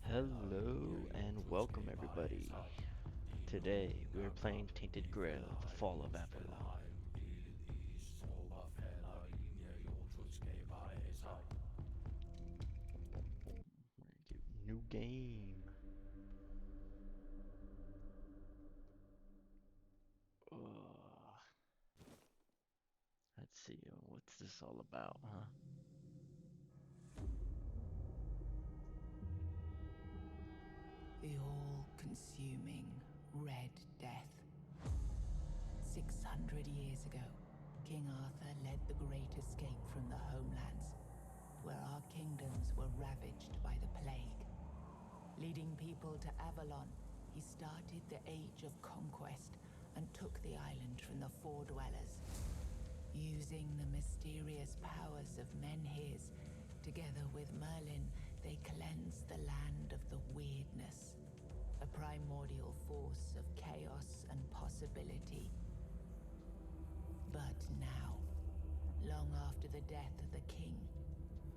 Hello and welcome everybody. Today we are playing Tainted Grail, The Fall of Avalon. New game. Ugh. Let's see, what's this all about, huh? The all-consuming Red Death. 600 years ago, King Arthur led the great escape from the homelands, where our kingdoms were ravaged by the plague. Leading people to Avalon, he started the Age of Conquest and took the island from the Four Dwellers. Using the mysterious powers of Menhirs, together with Merlin, they cleansed the land of the wrydness, a primordial force of chaos and possibility. But now, long after the death of the king,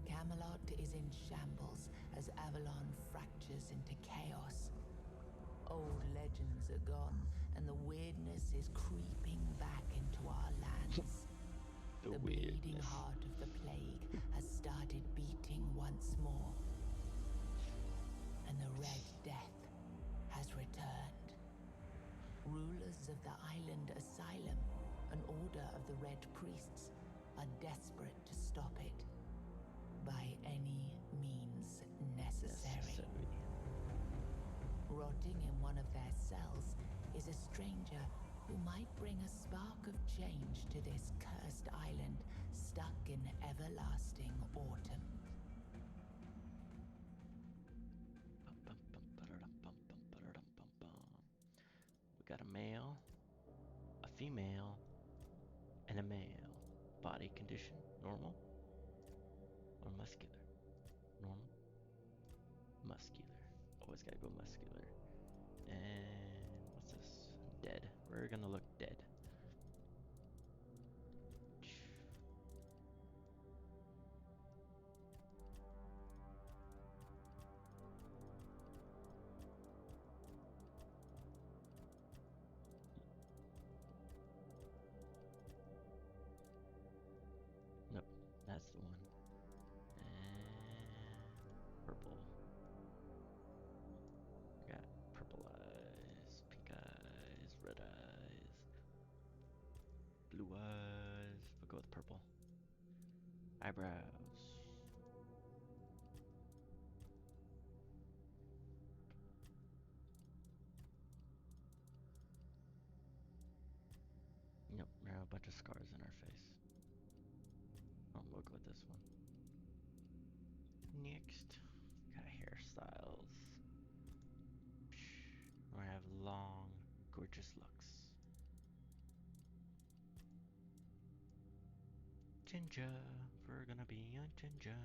Camelot is in shambles as Avalon fractures into chaos. Old legends are gone, and the wrydness is creeping back into our lands. The The bleeding weirdness. heart of the plague has started beating once more. And the Red Death has returned. Rulers of the island asylum, an order of the Red Priests, are desperate to stop it. By any means necessary. Rotting in one of their cells is a stranger who might bring a spark of change to this cursed island stuck in everlasting autumn. We got a male, a female, and a male. Body condition, normal or muscular? Normal, muscular. Always gotta go muscular. And what's this? Dead. We're gonna look dead. Nope, that's the one. And purple. We got purple eyes, pink eyes, red eyes, blue eyes. We'll go with purple. Eyebrows. Yep, we have a bunch of scars in our face. Oh, we'll go with this one. Next, got hairstyles. We have long, gorgeous looks. Ginger, we're gonna be a ginger.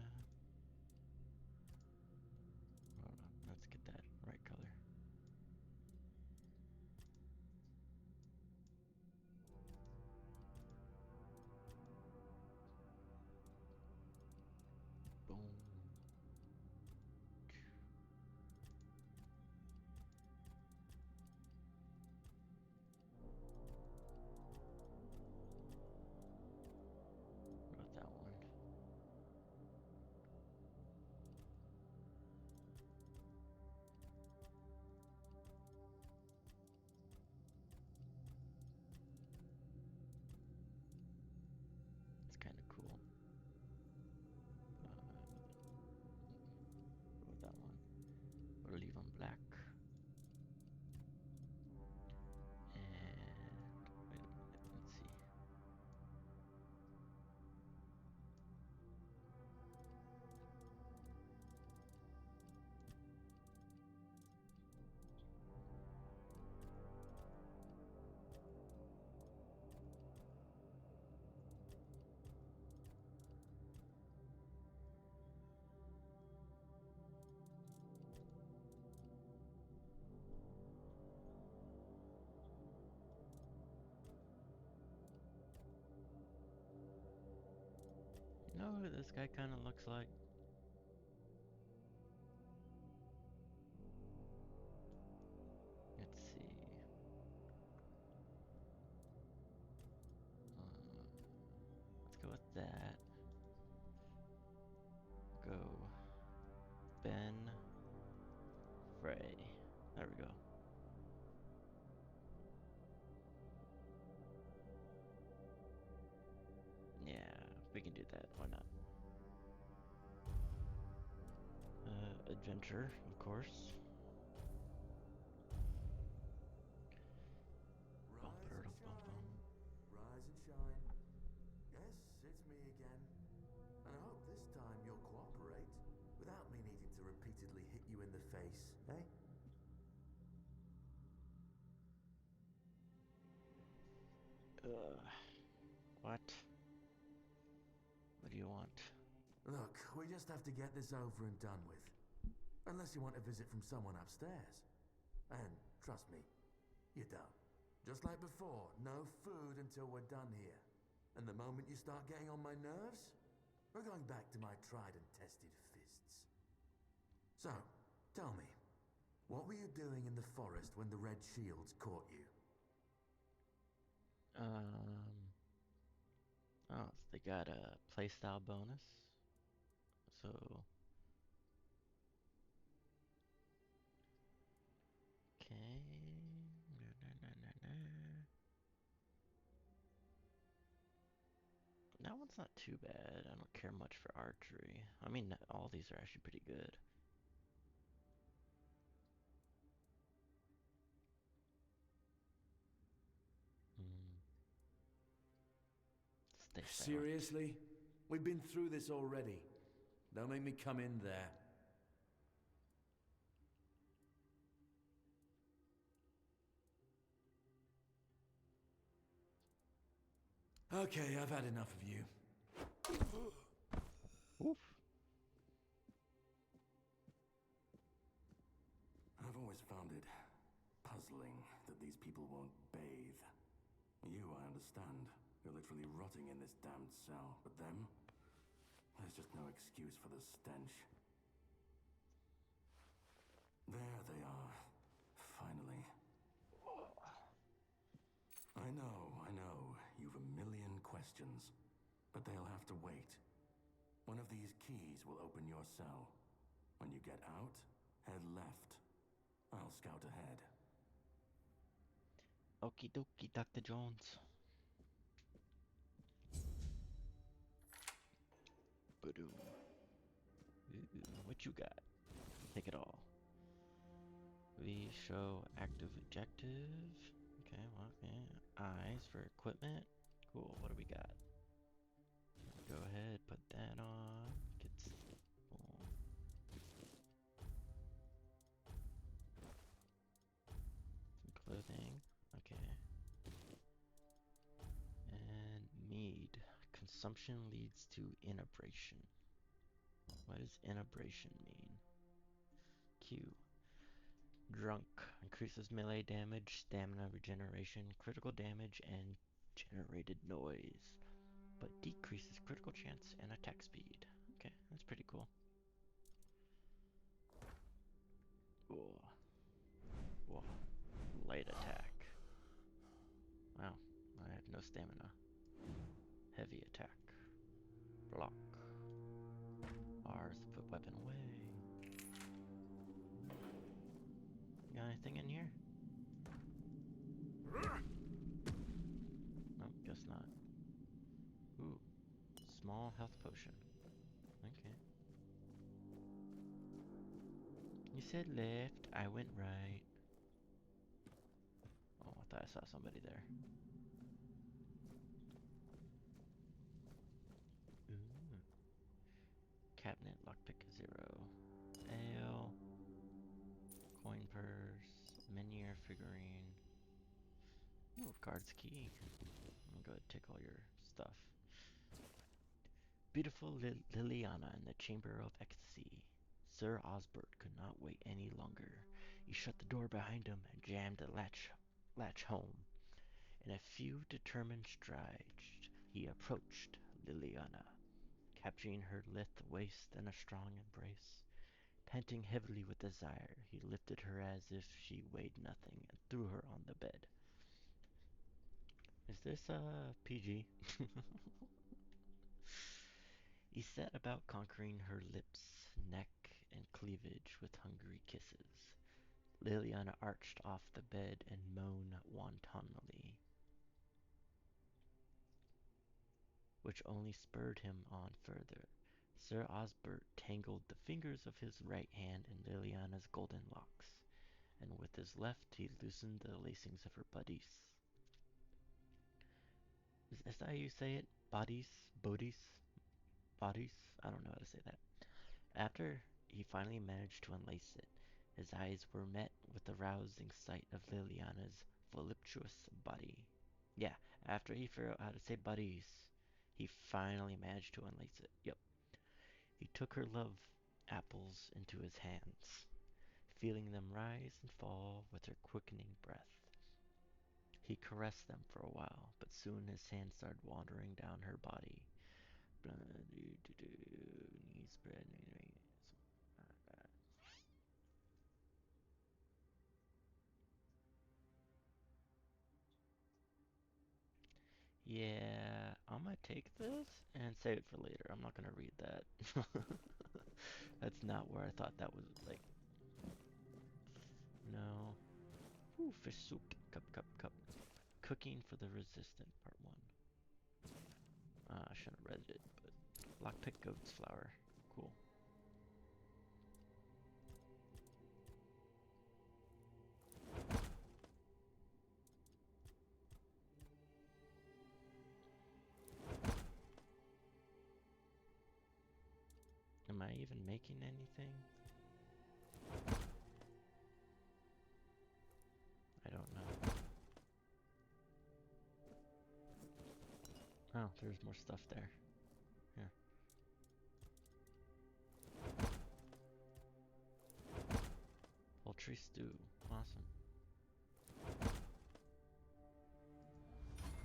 Hold on, let's get that right color. Boom. Got that one. It's kind of cool. Go with that one. We'll leave them black. And wait a minute, let's see. You know what this guy kind of looks like? adventure, of course. Rise and shine. Rise and shine. Yes, it's me again. And I hope this time you'll cooperate without me needing to repeatedly hit you in the face, eh? What? What do you want? Look, we just have to get this over and done with. Unless you want a visit from someone upstairs. And trust me, you don't. Just like before, no food until we're done here. And the moment you start getting on my nerves, we're going back to my tried and tested fists. So, tell me, what were you doing in the forest when the Red Shields caught you? Oh, so they got a playstyle bonus. So, okay. That one's not too bad. I don't care much for archery. I mean, all these are actually pretty good. Hmm. Stay silent. Seriously? We've been through this already. Don't make me come in there. Okay, I've had enough of you. Oof. I've always found it puzzling that these people won't bathe. You, I understand. You're literally rotting in this damned cell. But them? There's just no excuse for the stench. There they are. Finally. I know. You've a million questions. But they'll have to wait. One of these keys will open your cell. When you get out, head left. I'll scout ahead. Okie dokie, Dr. Jones. Boom. What you got? Take it all. We show active objective. Okay, well, yeah. Eyes for equipment. Cool, what do we got? Go ahead, put that on. Get boom. Some clothing. Okay. And mead. Consumption leads to inabration. What does inabration mean? Q. Drunk. Increases melee damage, stamina regeneration, critical damage, and generated noise. But decreases critical chance and attack speed. Okay, that's pretty cool. Whoa. Whoa. Light attack. Wow, I have no stamina. Heavy attack. Block. R's to put weapon away. Got anything in here? Nope, guess not. Ooh, small health potion. Okay. You said left, I went right. Oh, I thought I saw somebody there. Ooh. Cabinet, lockpick 0. Ale. Coin purse. Minier figurine. Ooh, guard's key. I'm gonna go ahead and take all your stuff. Beautiful Liliana in the Chamber of Ecstasy. Sir Osbert could not wait any longer. He shut the door behind him and jammed the latch home. In a few determined strides, he approached Liliana, capturing her lithe waist in a strong embrace. Panting heavily with desire, he lifted her as if she weighed nothing and threw her on the bed. Is this PG? He set about conquering her lips, neck, and cleavage with hungry kisses. Liliana arched off the bed and moaned wantonly, which only spurred him on further. Sir Osbert tangled the fingers of his right hand in Liliana's golden locks, and with his left he loosened the lacings of her bodice. Is that how you say it? Bodies? Bodies? Bodies? I don't know how to say that. After he finally managed to unlace it, his eyes were met with the rousing sight of Liliana's voluptuous body. Yeah, after he figured out how to say buddies, he finally managed to unlace it. Yep. He took her love apples into his hands, feeling them rise and fall with her quickening breath. He caressed them for a while, but soon his hand started wandering down her body. Knees spread. Yeah, I'm gonna take this and save it for later. I'm not gonna read that. That's not where I thought that was, like, no. Ooh, fish soup. Cup, cup, cup. Cooking for the Resistant, part 1. I shouldn't have read it, but lockpick goat's flour. Cool. Am I even making anything? I don't know. Oh, there's more stuff there. Here. Poultry stew. Awesome.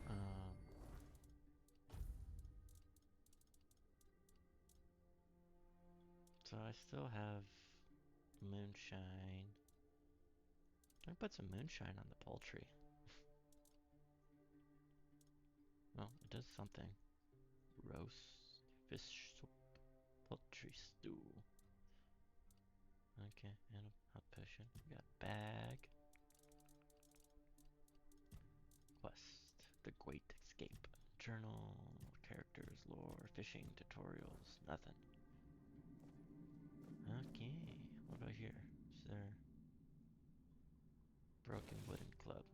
Um, so I still have moonshine. I put some moonshine on the poultry. Well, it does something. Roast fish soup, poultry stew. Okay, and a hot potion. We got bag. Quest. The Great Escape. Journal, characters, lore, fishing, tutorials, nothing. Okay, what about here? Is there broken wooden club?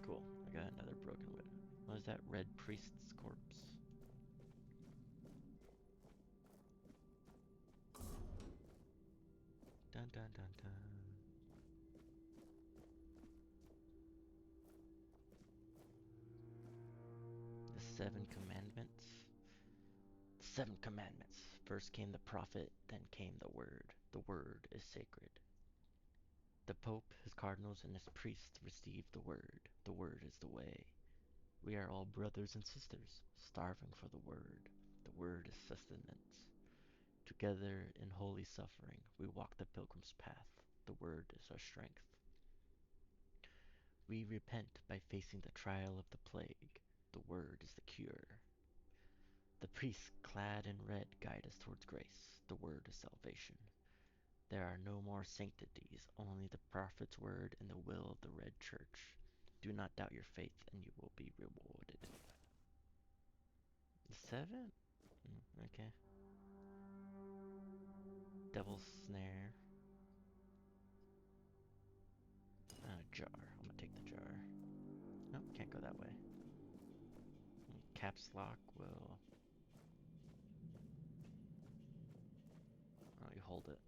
Cool, I got another broken wood. What is that? Red priest's corpse. Dun dun dun dun. The Seven Commandments. The Seven Commandments. First came the prophet, then came the word. The word is sacred. The Pope, his cardinals, and his priests received the word. The word is the way. We are all brothers and sisters, starving for the word. The word is sustenance. Together in holy suffering, we walk the pilgrim's path. The word is our strength. We repent by facing the trial of the plague. The word is the cure. The priests clad in red guide us towards grace. The word is salvation. There are no more sanctities, only the prophet's word and the will of the red church. Do not doubt your faith and you will be rewarded. The seven? Okay. Devil's snare. Jar. I'm gonna take the jar. Nope, can't go that way. Caps lock will... Oh, you hold it.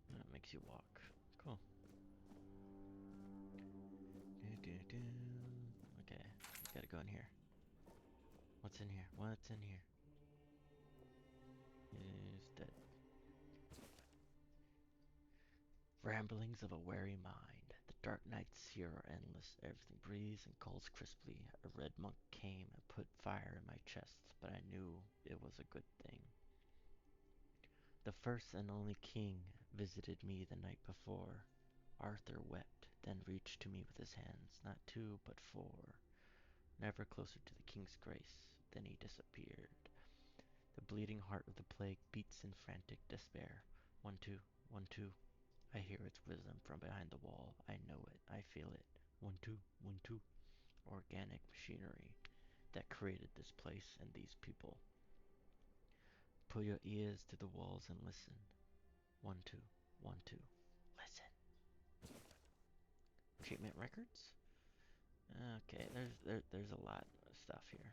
And it makes you walk. Cool. Okay, gotta go in here. What's in here? What's in here? Is dead. Ramblings of a weary mind. The dark nights here are endless. Everything breathes and calls crisply. A red monk came and put fire in my chest, but I knew it was a good thing. The first and only king visited me the night before. Arthur wept, then reached to me with his hands, not two, but four. Never closer to the king's grace, then he disappeared. The bleeding heart of the plague beats in frantic despair. 1, 2, 1, 2. I hear its wisdom from behind the wall. I know it. I feel it. 1, 2, 1, 2. Organic machinery that created this place and these people. Pull your ears to the walls and listen. 1, 2, 1, 2. Listen. Treatment records? Okay, there's a lot of stuff here.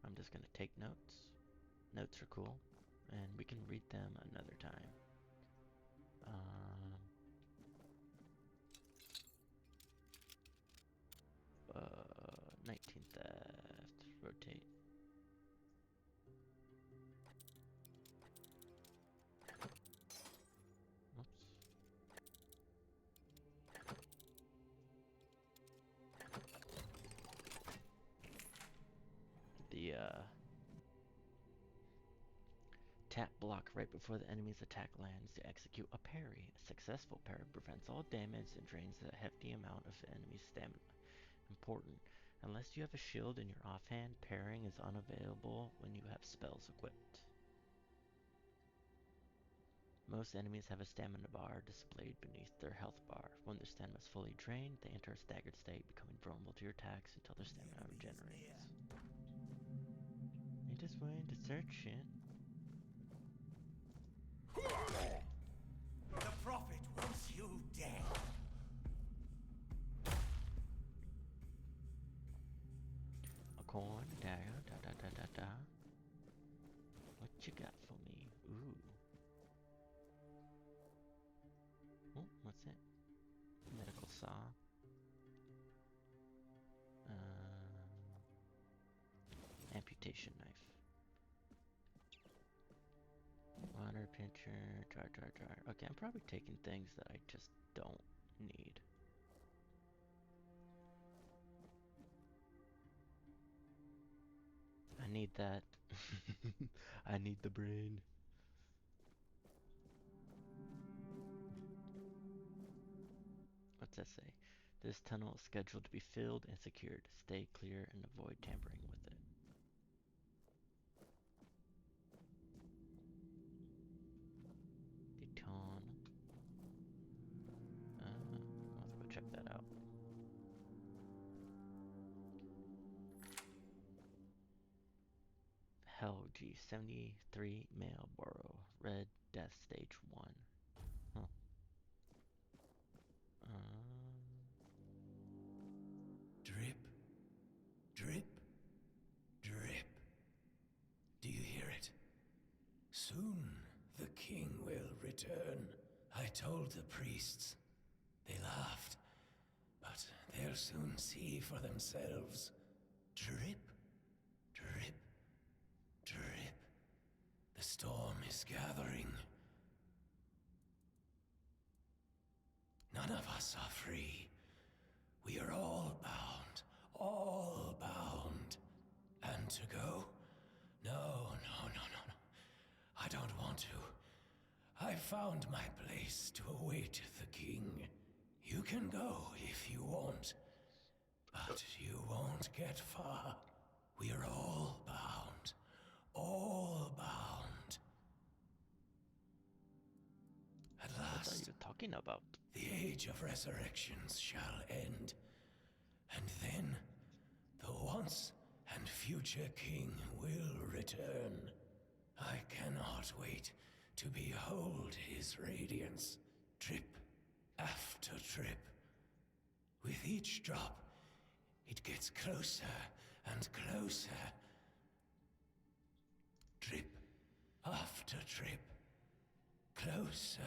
I'm just gonna take notes. Notes are cool, and we can read them another time. 19 theft. Rotate. Oops. The tap block right before the enemy's attack lands to execute a parry. A successful parry prevents all damage and drains a hefty amount of the enemy's stamina. Important. Unless you have a shield in your offhand, parrying is unavailable when you have spells equipped. Most enemies have a stamina bar displayed beneath their health bar. When their stamina is fully drained, they enter a staggered state, becoming vulnerable to your attacks until their stamina regenerates. They just went to search it. The prophet wants you dead. A coin, dagger, da da da da da. What you got for me? Ooh. Oh, what's it? Medical saw. Amputation knife. Water pitcher, jar. Okay, I'm probably taking things that I just don't need. I need that. I need the brain. What's that say? This tunnel is scheduled to be filled and secured. Stay clear and avoid tampering with it. Deton. Let's go check that out. Hell, G 73 Marlboro. Red Death Stage 1. Huh. Drip, drip, drip. Do you hear it? Soon the king will return. I told the priests. They laughed. But they'll soon see for themselves. Drip, drip, drip. The storm is gathering. None of us are free. We are all bound. All bound. And to go? No. I don't want to. I found my place to await the king. You can go if you want. But you won't get far. We are all bound. All bound. At What are last, you talking about? the age of resurrections shall end. And then, the once and future king will return. I cannot wait to behold his radiance, drip after drip. With each drop, it gets closer and closer. Drip after drip. Closer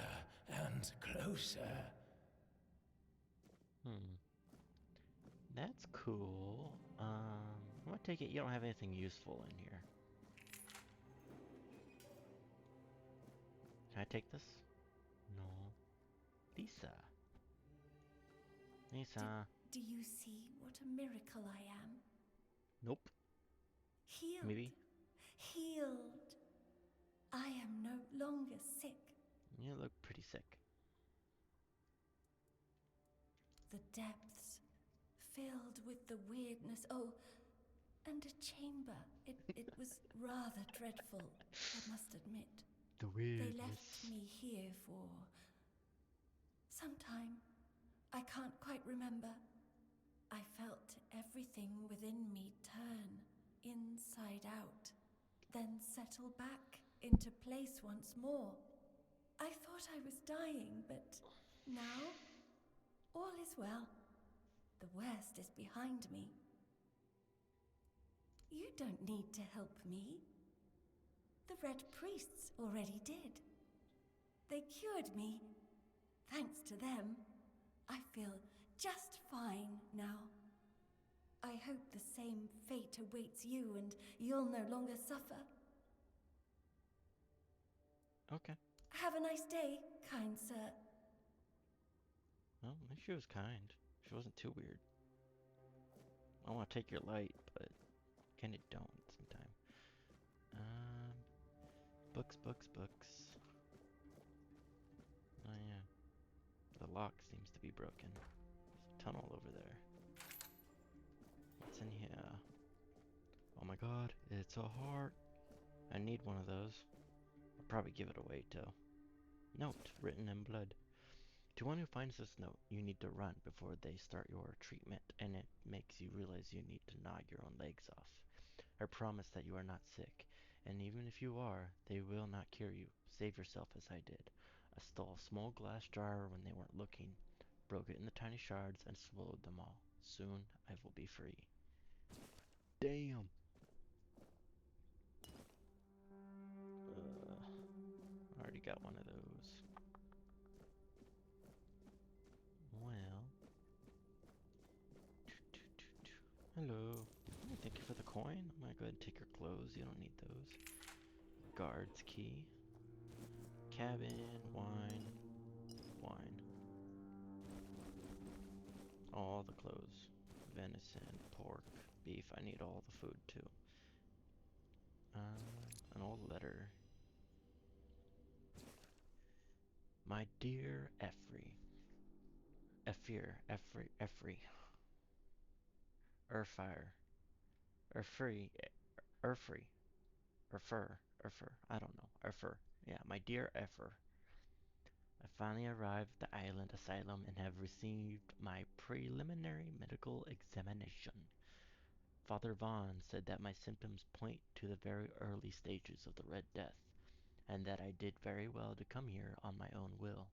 and closer. That's cool. I'm gonna take it you don't have anything useful in here. Can I take this? No. Lisa. Do you see what a miracle I am? Nope. Healed. Maybe. Healed. I am no longer sick. You look pretty sick. The depths, filled with the weirdness. Oh, and a chamber. It was rather dreadful, I must admit. The They weirdness. left me here for some time. I can't quite remember. I felt everything within me turn inside out, then settle back into place once more. I thought I was dying, but now all is well. The worst is behind me. You don't need to help me. The Red Priests already did. They cured me. Thanks to them, I feel just fine now. I hope the same fate awaits you and you'll no longer suffer. Okay. Have a nice day, kind sir. Well, at least she was kind. She wasn't too weird. I want to take your light, but kinda don't at the same time. Books. Oh yeah. The lock seems to be broken. There's a tunnel over there. What's in here? Oh my god, it's a heart. I need one of those. I'll probably give it away too. Note, written in blood. To one who finds this note, you need to run before they start your treatment, and it makes you realize you need to gnaw your own legs off. I promise that you are not sick, and even if you are, they will not cure you. Save yourself as I did. I stole a small glass jar when they weren't looking, broke it into tiny shards, and swallowed them all. Soon I will be free. Damn! I already got one of those. Well. Hello. Thank you for the coin. I'm gonna go ahead and take your clothes. You don't need those. Guard's key. Cabin. Wine. All the clothes. Venison, pork, beef. I need all the food too. An old letter. My dear Effrey. Effrey. Urfire. Urfrey. Urfer. I don't know. Urfer. Yeah, my dear Effer. I finally arrived at the island asylum and have received my preliminary medical examination. Father Vaughn said that my symptoms point to the very early stages of the Red Death, and that I did very well to come here on my own will.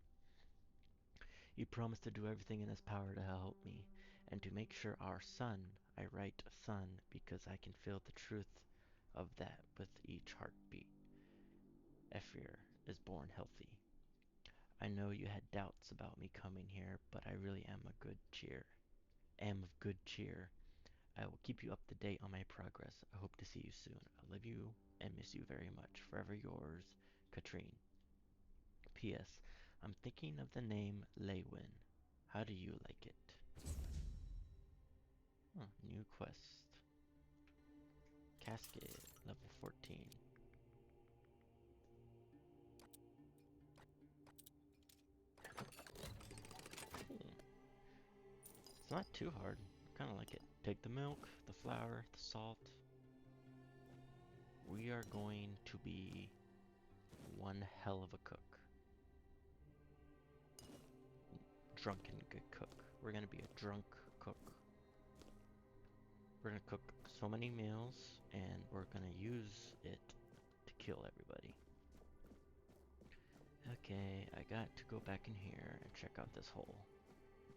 He promised to do everything in his power to help me, and to make sure our son, I write son because I can feel the truth of that with each heartbeat, Ephir, is born healthy. I know you had doubts about me coming here, but I really am of good cheer. I will keep you up to date on my progress. I hope to see you soon. I love you and miss you very much. Forever yours, Katrine. P.S. I'm thinking of the name Leywin. How do you like it? New quest. Cascade, level 14. It's not too hard. I kind of like it. Take the milk, the flour, the salt. We are going to be one hell of a cook. Drunken good cook. We're gonna be a drunk cook. We're gonna cook so many meals, and we're gonna use it to kill everybody. Okay, I got to go back in here and check out this hole.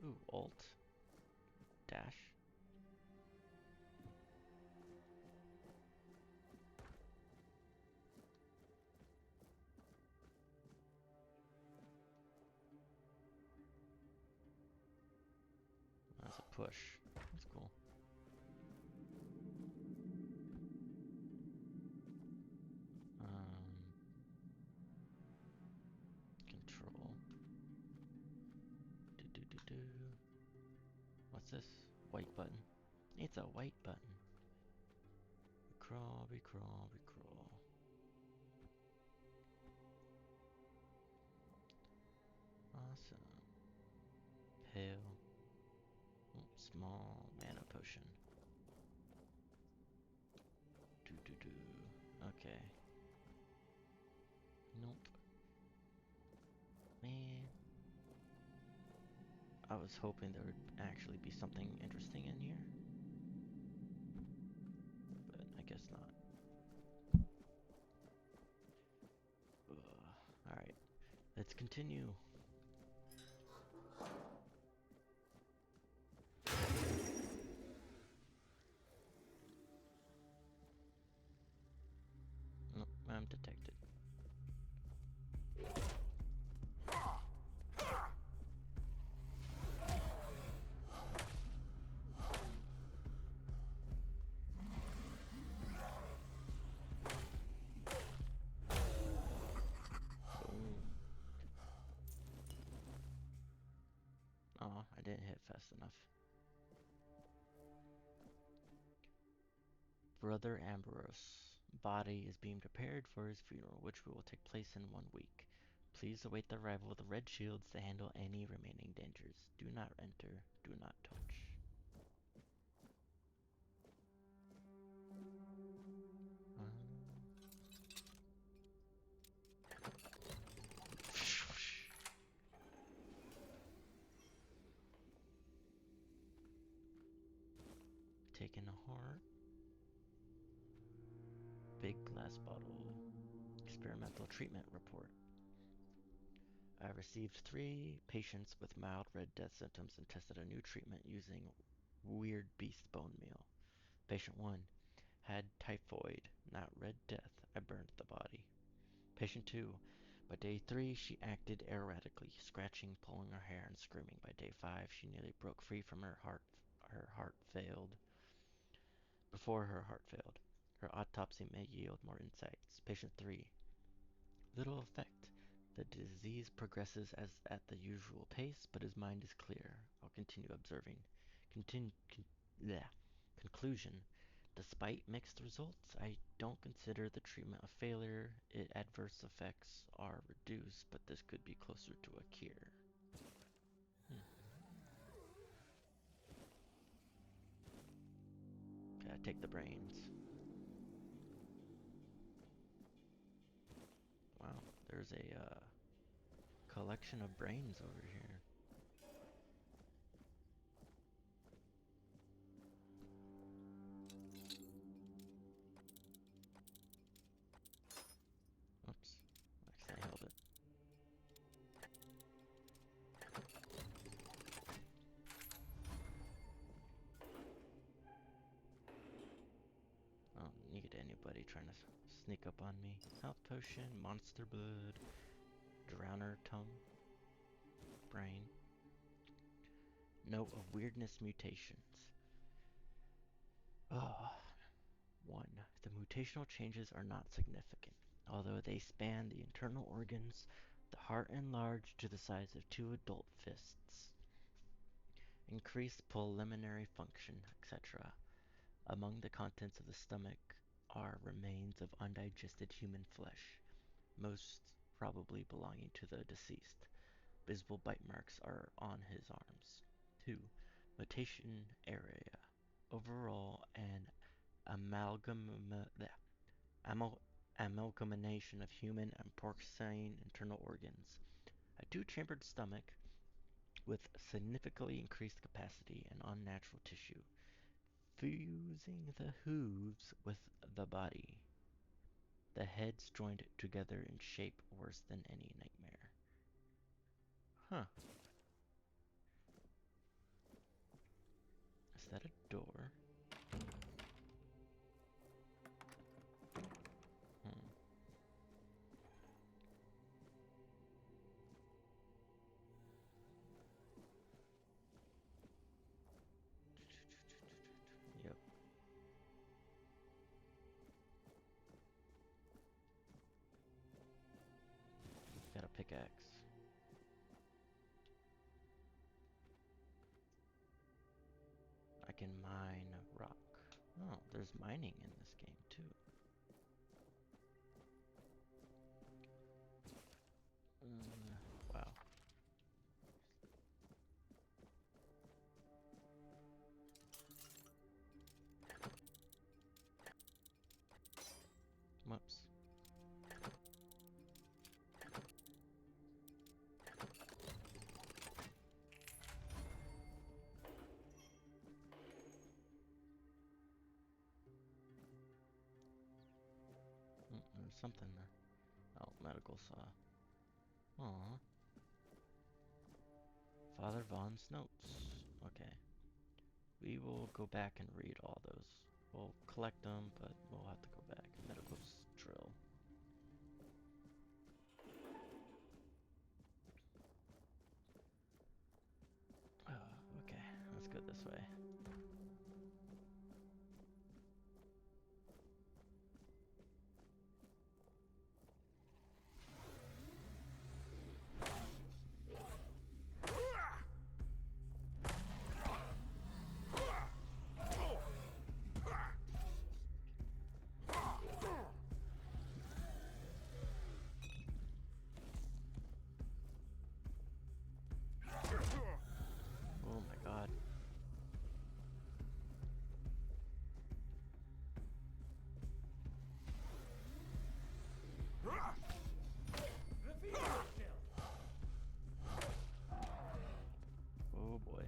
Ooh, Alt. Dash. That's a push. That's cool. Control. Do. What's this? White button. It's a white button. We crawl. Awesome. Pale. Small mana potion. Do. Okay. Nope. Man. I was hoping there would actually be something interesting in here. But I guess not. Let's continue. Nope, I'm detected. Boom. Oh, I didn't hit fast enough. Brother Ambrose. Body is being prepared for his funeral, which will take place in 1 week. Please await the arrival of the Red Shields to handle any remaining dangers. Do not enter, do not touch. Taking a heart. Big glass bottle. Experimental treatment report. I received 3 patients with mild red death symptoms and tested a new treatment using weird beast bone meal. Patient 1 had typhoid, not red death. I burned the body. Patient 2, by day 3 she acted erratically, scratching, pulling her hair, and screaming. By day 5 she nearly broke free from her heart. Her heart failed. Before her heart failed. Her autopsy may yield more insights. Patient 3, little effect. The disease progresses as at the usual pace, but his mind is clear. I'll continue observing. Conclusion. Despite mixed results, I don't consider the treatment a failure. Adverse effects are reduced, but this could be closer to a cure. Okay, I take the brains. Wow, there's a collection of brains over here. Oops, actually I held it. I don't need anybody trying to sneak up on me. Health potion, monster blood, drowner tongue, brain. Note of weirdness mutations. Oh, 1. The mutational changes are not significant. Although they span the internal organs, the heart enlarged to the size of 2 adult fists. Increased pulmonary function, etc. Among the contents of the stomach are remains of undigested human flesh, most probably belonging to the deceased. Visible bite marks are on his arms. 2. Mutation area. Overall, an amalgamation of human and porcine internal organs. A 2-chambered stomach with significantly increased capacity and unnatural tissue, fusing the hooves with the body. The heads joined together in shape worse than any nightmare. Huh. Is that a door? Hmm. Yep. Got a pickaxe. I can mine rock. Oh, there's mining in this game too. Wow. Whoops. There's something there. Oh, medical saw. Aw. Father Vaughn's notes. Okay. We will go back and read all those. We'll collect them, but we'll have to go back. Medical drill. Oh, okay. Let's go this way. Oh my god. Oh boy.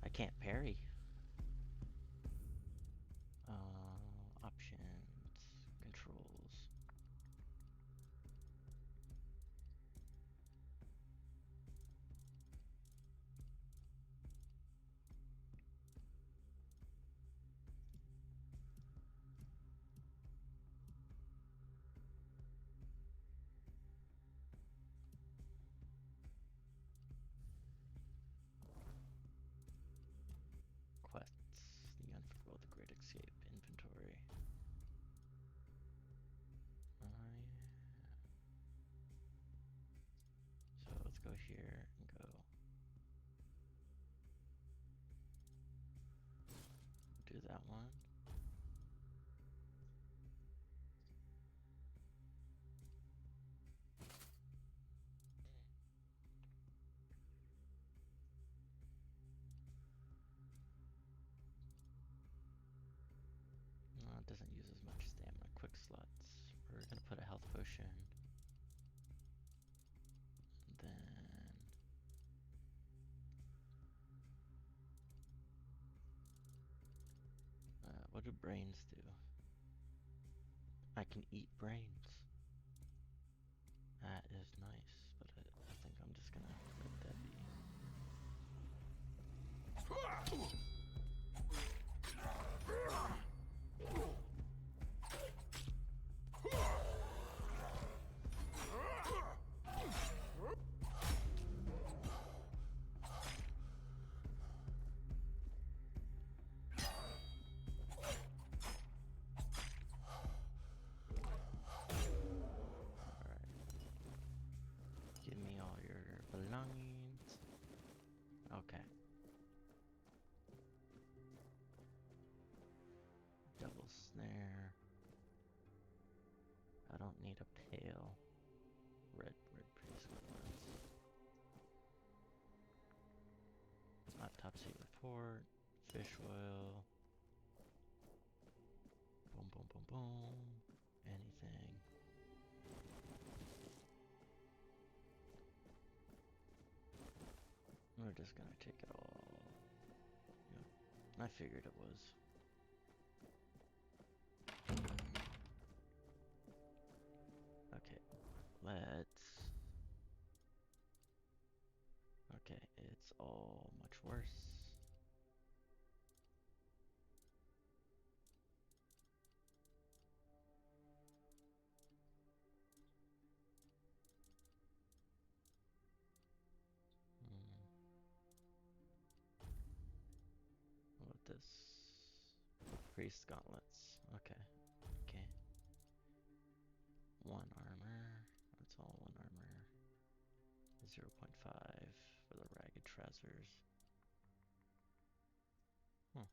I can't parry. Options, controls. Quests, the unforgettable, the great escape, inventory. Yeah. So let's go here and go. Do that one. No, it doesn't use as much stamina. Quick slots. We're gonna put a health potion. And then what do brains do? I can eat brains. That is nice, but I think I'm just gonna let that be. Give me all your belongings. Okay. Double snare. I don't need a pail. Red priest lens. Autopsy report. Fish oil. Boom, boom, boom, boom. Anything. We're just gonna take it all. Yeah, I figured it was. Okay, let's. Okay, it's all much worse. What about this? Priest gauntlets. Okay. Okay. 1 armor. That's all 1 armor. 0.5 for the ragged trousers. Huh.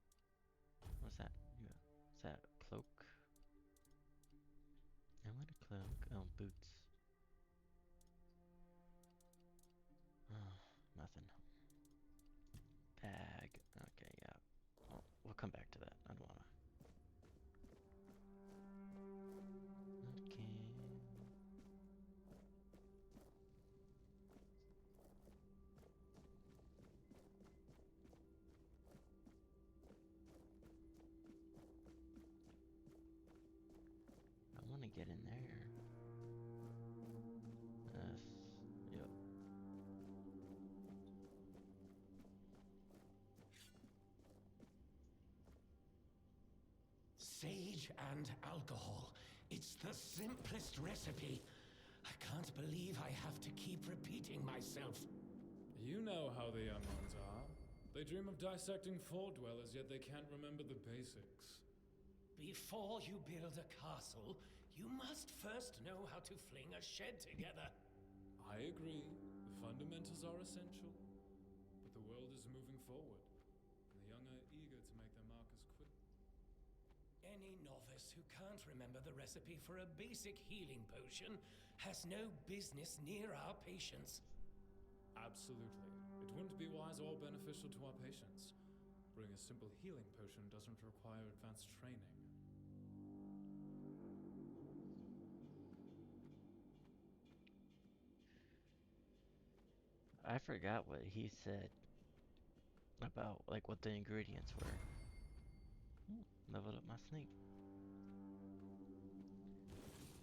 What's that? Yeah. Is that a cloak? I want a cloak. Oh, boots. Oh, nothing. Bag. Okay, yeah. Well, we'll come back to that. I don't wanna. Okay. get in there. Yep. Sage and alcohol. It's the simplest recipe. I can't believe I have to keep repeating myself. You know how the young ones are. They dream of dissecting fort dwellers, yet they can't remember the basics. Before you build a castle, you must first know how to fling a shed together. I agree. The fundamentals are essential. But the world is moving forward, and the young are eager to make their mark as quick. Any novice who can't remember the recipe for a basic healing potion has no business near our patients. Absolutely. It wouldn't be wise or beneficial to our patients. Brewing a simple healing potion doesn't require advanced training. I forgot what he said about like what the ingredients were. Ooh, leveled up my snake.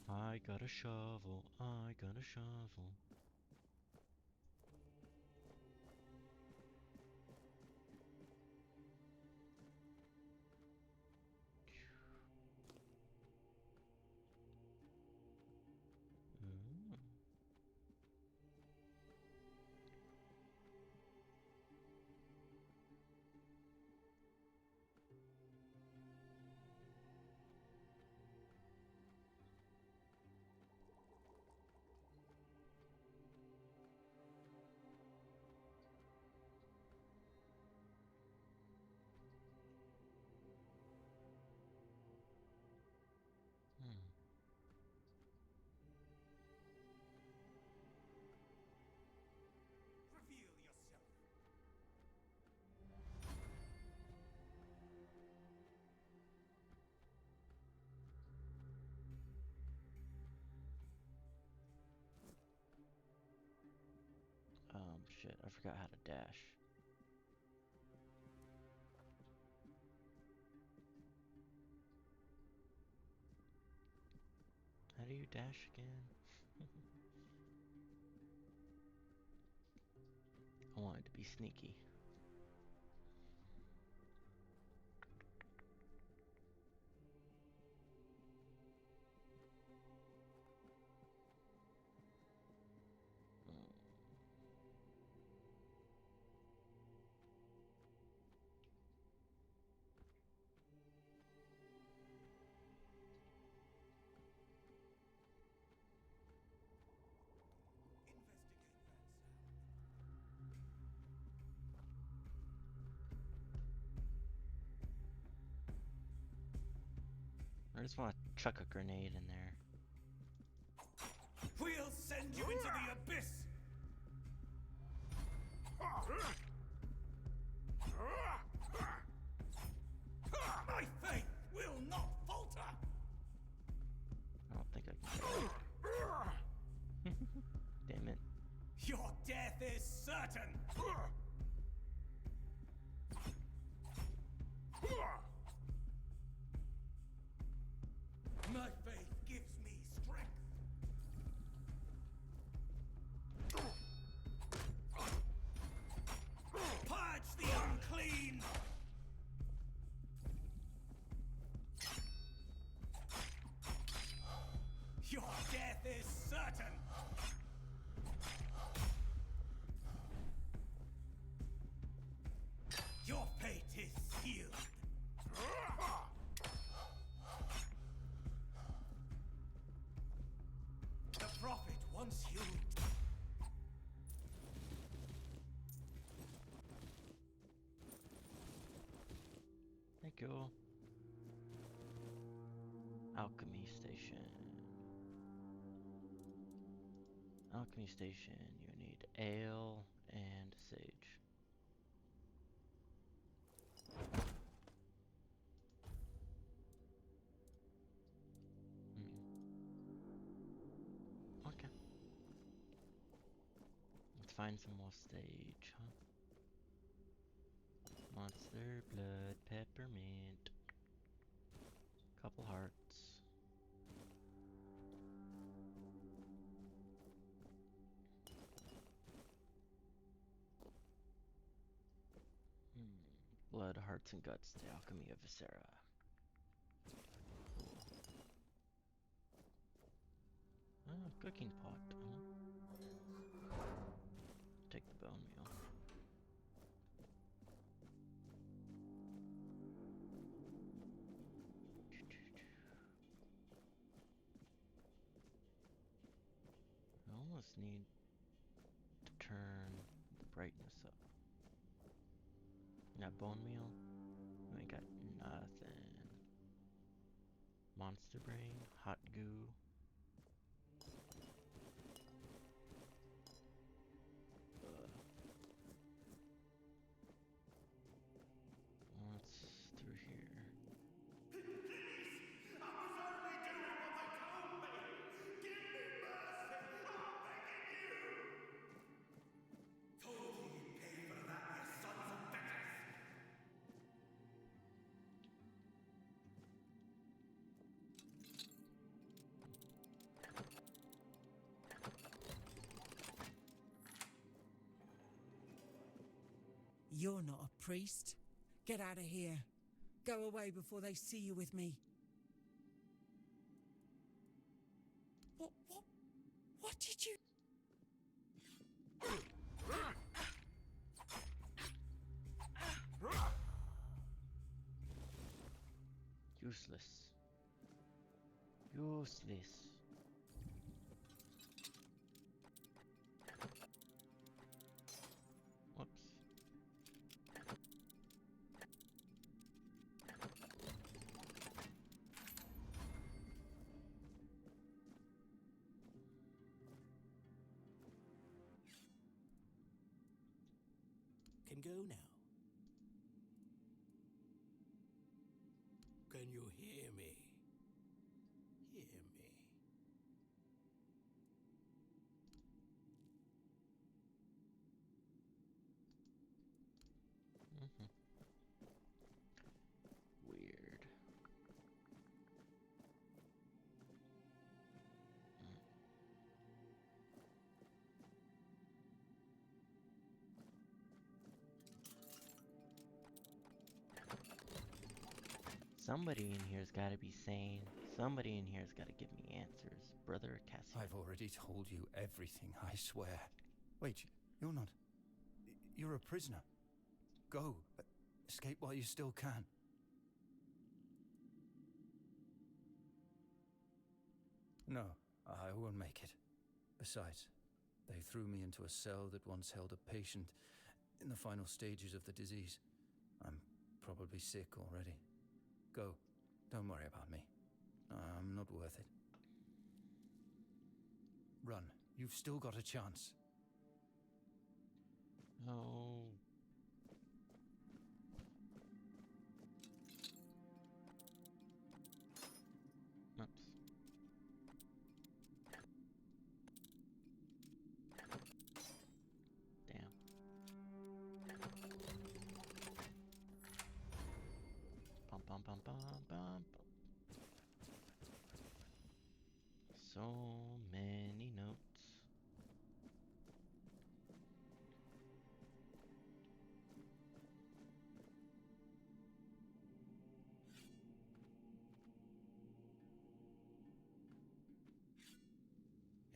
I got a shovel. I got a shovel. Ooh. Hmm. Reveal yourself. Shit, I forgot how to dash. How do you dash again? I wanted to be sneaky. I just want to chuck a grenade in there. We'll send you into the abyss! My faith will not falter! I don't think I can. Damn it. Your death is certain! My faith gives me strength. Purge the unclean! Your death is certain! Your fate is sealed! The prophet wants you. Thank you. Alchemy station. Alchemy station, you need ale and sage. Okay. Let's find some more sage, huh? Monster blood, peppermint. Couple hearts. Blood, Hearts, and Guts, the Alchemy of Viscera. Cool. Cooking pot. Take the bone meal. I almost need to turn the brightness up. Got bone meal? We got nothing. Monster brain, hot goo. What's through here? You're not a priest. Get out of here. Go away before they see you with me. What did you... Useless. Useless. Whoops. Can go now. Can you hear me? Hear me. Weird. Somebody in here's gotta be sane. Somebody in here's gotta give me answers. Brother Cassian. I've already told you everything, I swear. Wait, you're not... You're a prisoner. Go. Escape while you still can. No, I won't make it. Besides, they threw me into a cell that once held a patient in the final stages of the disease. I'm probably sick already. Go. Don't worry about me. I'm not worth it. Run. You've still got a chance. Oh. Oops. Damn. Bum bum bum bum bum. So many notes.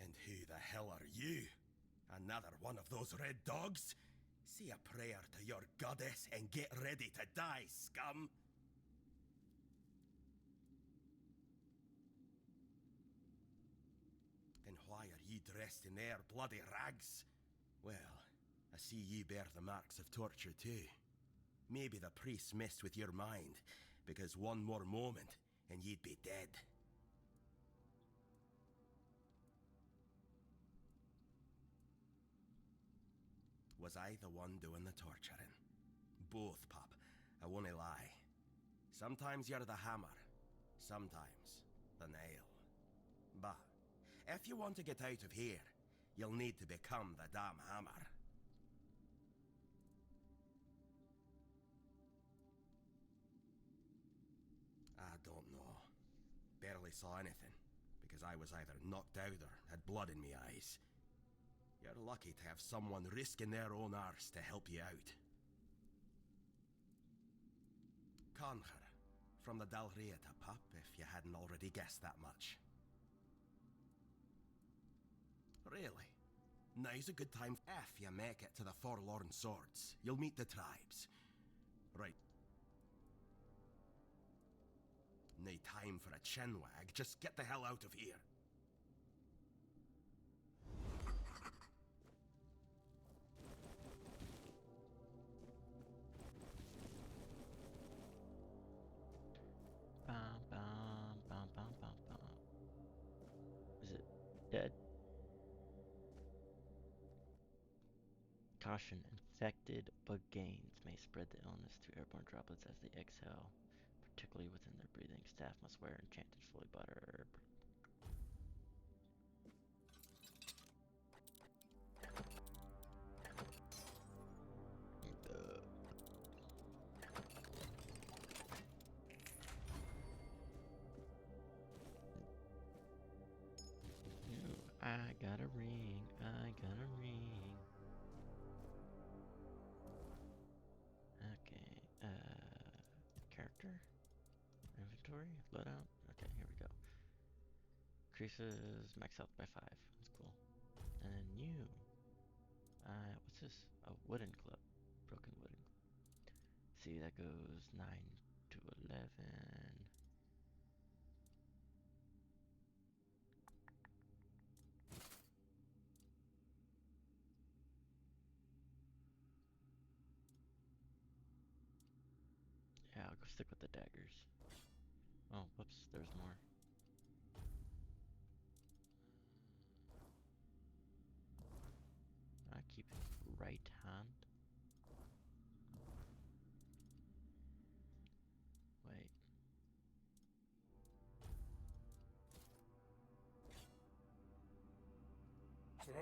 And who the hell are you? Another one of those red dogs? Say a prayer to your goddess and get ready to die, scum! Then why are ye dressed in their bloody rags? Well, I see ye bear the marks of torture too. Maybe the priests messed with your mind, because one more moment and ye'd be dead. Was I the one doing the torturing? Both, pup. I won't lie. Sometimes you're the hammer, sometimes the nail. But if you want to get out of here, you'll need to become the damn hammer. I don't know. Barely saw anything, because I was either knocked out or had blood in my eyes. You're lucky to have someone risking their own arse to help you out. conquer. From the Dalrieta, pup, if you hadn't already guessed that much. Really? Now's a good time if you make it to the Forlorn Swords. You'll meet the tribes. Right. No time for a chinwag, just get the hell out of here. Bum, bum, bum, bum, bum, bum. Is it dead? Caution, infected bug gains may spread the illness to airborne droplets as they exhale, particularly within their breathing. Staff must wear enchanted fully butter. I got a ring, I got a ring. Okay, character? Inventory? Loadout? Okay, here we go. Increases max health by 5. That's cool. And then you. What's this? A wooden club. Broken wooden club. See, that goes 9 to 11. Yeah, I'll go stick with the daggers. Oh, whoops, there's more. I keep it right hand. Wait. Oh.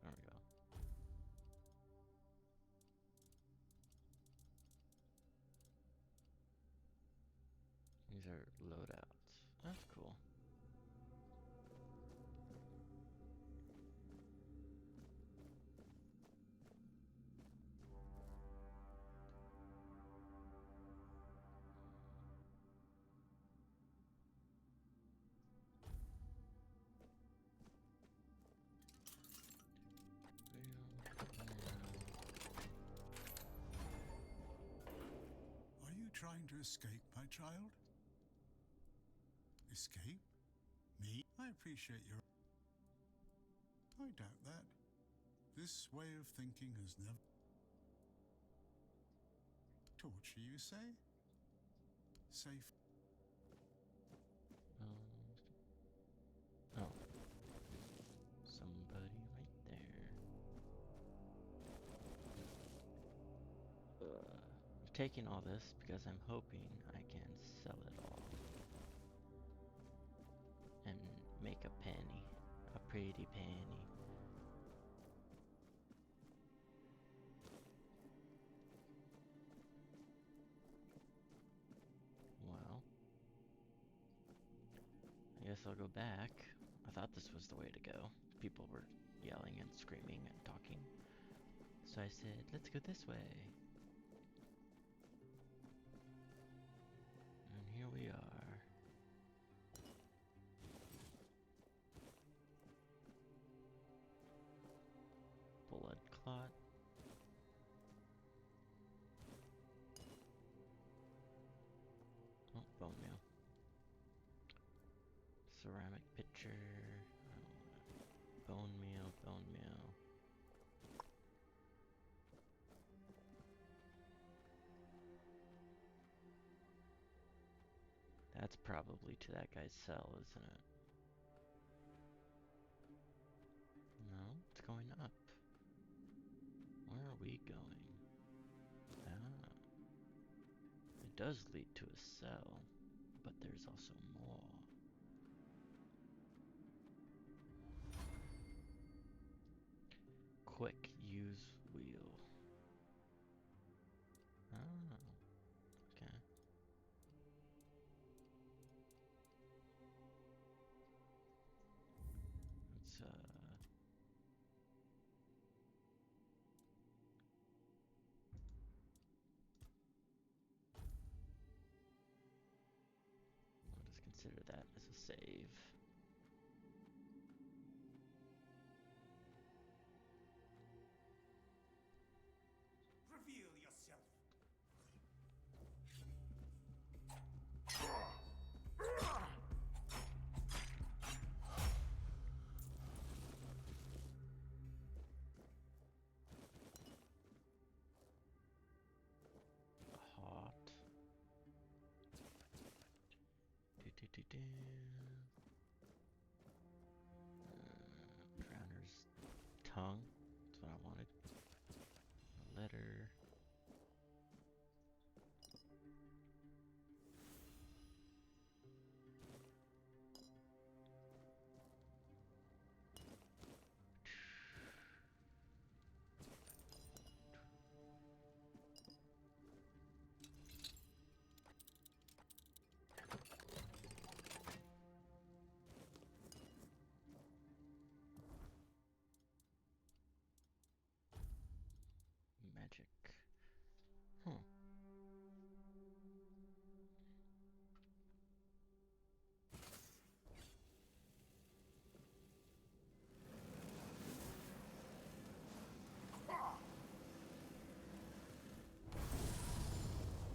There we go. These are loadouts. That's cool. Are you trying to escape, my child? Escape? Me? I appreciate your... I doubt that. This way of thinking has never... Torture, you say? Safe. Oh. Somebody right there. I'm taking all this because I'm hoping I can sell it all. And make a penny. A pretty penny. Well, I guess I'll go back. I thought this was the way to go. People were yelling and screaming and talking. So I said, let's go this way. And here we are. Blood clot. Oh, bone meal. Ceramic pitcher. Bone meal, bone meal. That's probably to that guy's cell, isn't it? No, it's going up. Where are we going? Ah. It does lead to a cell, but there's also more. Quick use wheel. consider that as a save. Reveal yourself. Hot. Do. Drowner's tongue. That's what I wanted. A letter. Magic.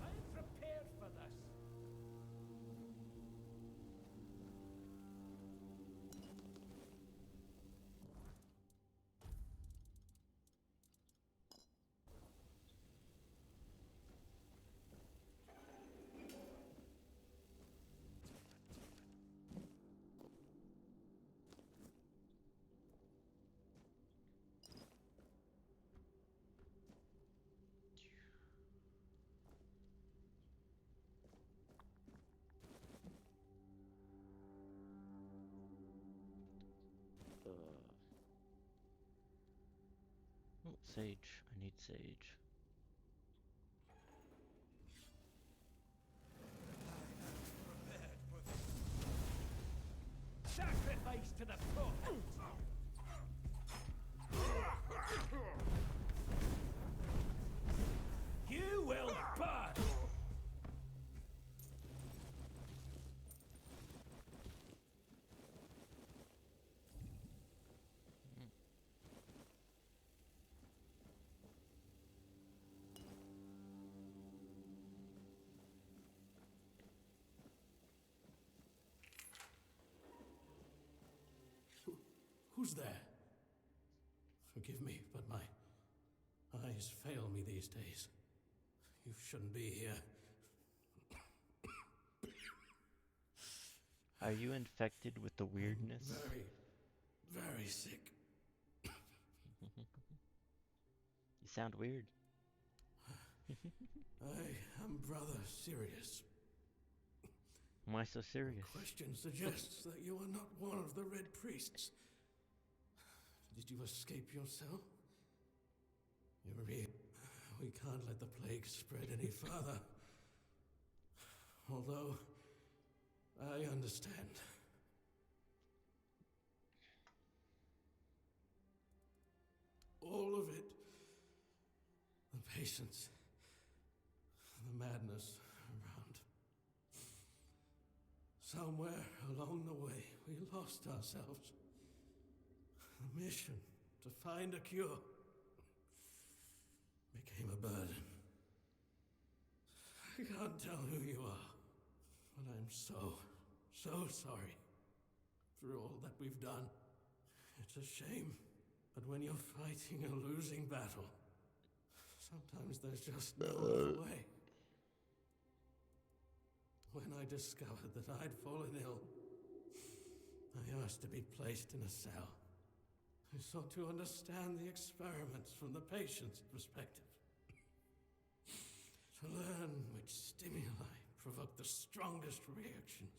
I'm prepared for this. Oh, sage. I need sage. Sacrifice to the prophet. You will burn. Who's there? Forgive me, but my eyes fail me these days. You shouldn't be here. Are you infected with the weirdness? Very, very sick. You sound weird. I am rather serious. Why so serious? The question suggests that you are not one of the Red Priests. Did you escape yourself? We can't let the plague spread any further. Although, I understand. All of it. The patience. The madness around. Somewhere along the way, we lost ourselves. The mission to find a cure became a burden. I can't tell who you are, but I'm so sorry for all that we've done. It's a shame, but when you're fighting a losing battle, sometimes there's just no other way. When I discovered that I'd fallen ill, I asked to be placed in a cell. I sought to understand the experiments from the patient's perspective. To learn which stimuli provoke the strongest reactions.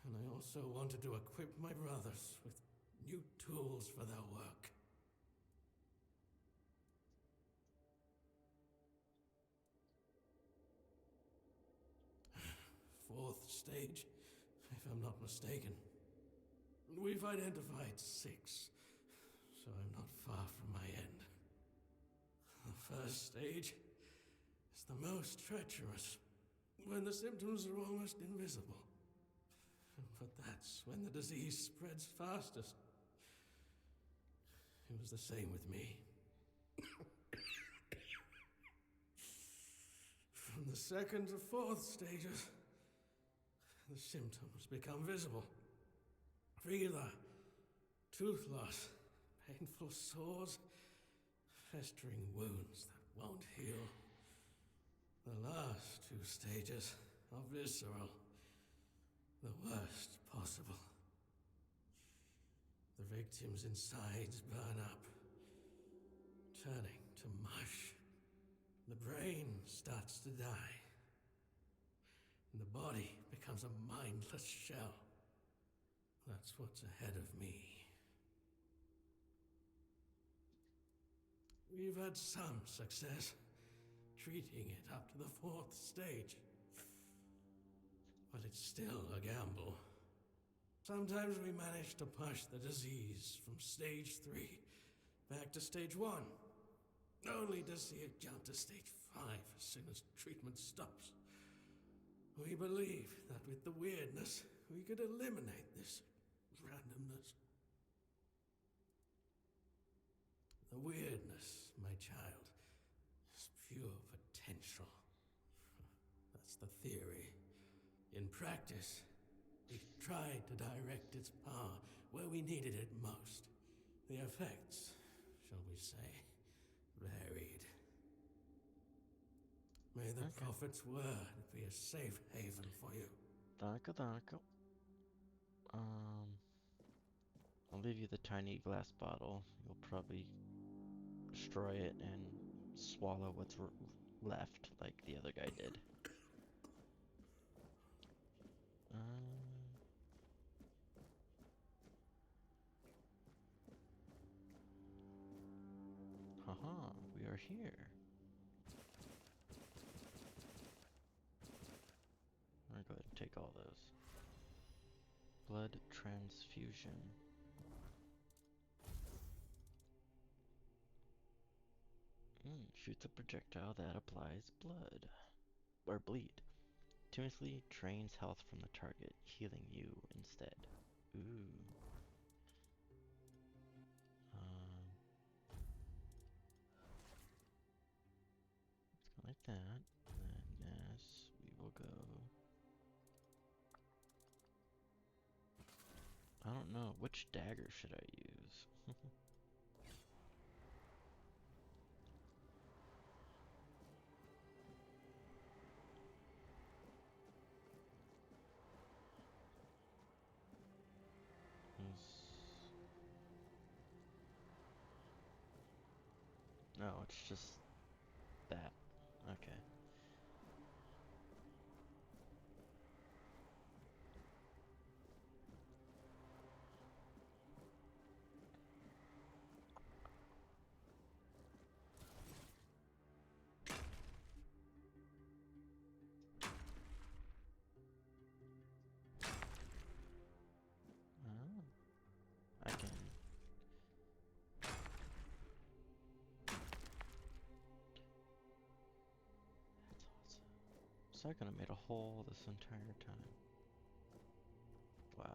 And I also wanted to equip my brothers with new tools for their work. Fourth stage, if I'm not mistaken. We've identified 6, so I'm not far from my end. The first stage is the most treacherous, when the symptoms are almost invisible. But that's when the disease spreads fastest. It was the same with me. From the second to fourth stages, the symptoms become visible. Fever, tooth loss, painful sores, festering wounds that won't heal. The last two stages are visceral, the worst possible. The victim's insides burn up, turning to mush. The brain starts to die, and the body becomes a mindless shell. That's what's ahead of me. We've had some success treating it up to the fourth stage, but it's still a gamble. Sometimes we manage to push the disease from stage 3 back to stage 1, only to see it jump to stage 5 as soon as treatment stops. We believe that with the weirdness, we could eliminate this randomness. The weirdness, my child, is pure potential. That's the theory. In practice, we tried to direct its power where we needed it most. The effects, shall we say, varied. May the prophet's word be a safe haven for you. Danke, danke. I'll leave you the tiny glass bottle. You'll probably destroy it and swallow what's left, like the other guy did. Haha, we are here. I'm gonna go ahead and take all those. Blood transfusion. Shoots a projectile that applies blood. Or bleed. Continuously drains health from the target, healing you instead. Ooh. Let's go like that. And yes, we will go. I don't know. Which dagger should I use? No, it's just that. Okay. I can. So I could have made a hole this entire time. Wow.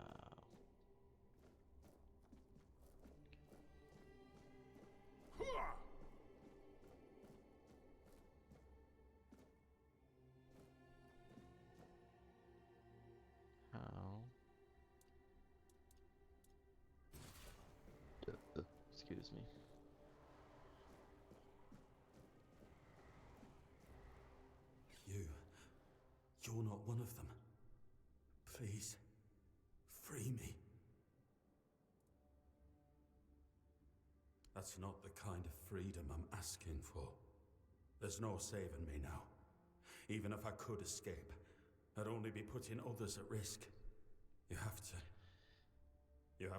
How? Excuse me. You're not one of them. Please, free me. That's not the kind of freedom I'm asking for. There's no saving me now. Even if I could escape, I'd only be putting others at risk. You have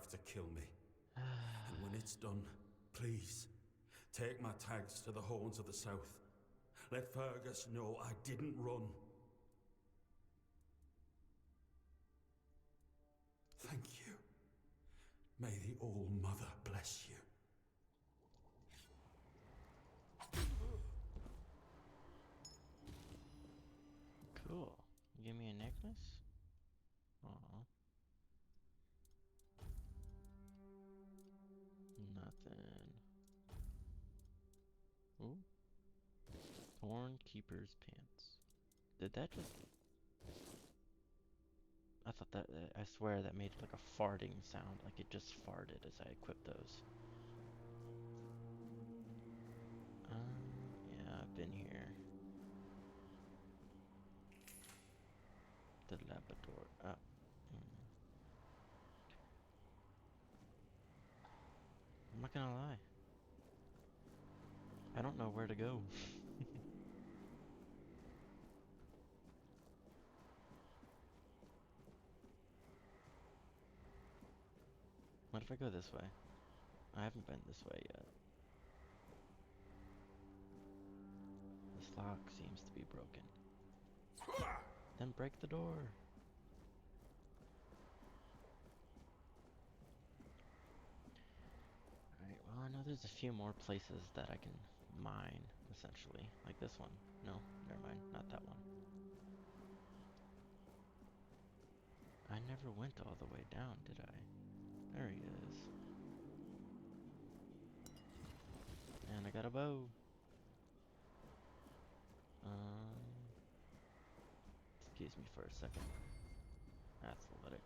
to kill me. And when it's done, please, take my tags to the Horns of the South. Let Fergus know I didn't run. Thank you. May the All-Mother bless you. Cool. Give me a necklace? Aw. Thorn Keeper's Pants. Did that just... I thought that... I swear that made like a farting sound. Like it just farted as I equipped those. Yeah, I've been here. The Labrador. Oh. I'm not gonna lie. I don't know where to go. What if I go this way? I haven't been this way yet. This lock seems to be broken. Then break the door. Alright, well I know there's a few more places that I can mine, essentially. Like this one. No, never mind, not that one. I never went all the way down, did I? There he is. And I got a bow. Excuse me for a second. Athletics.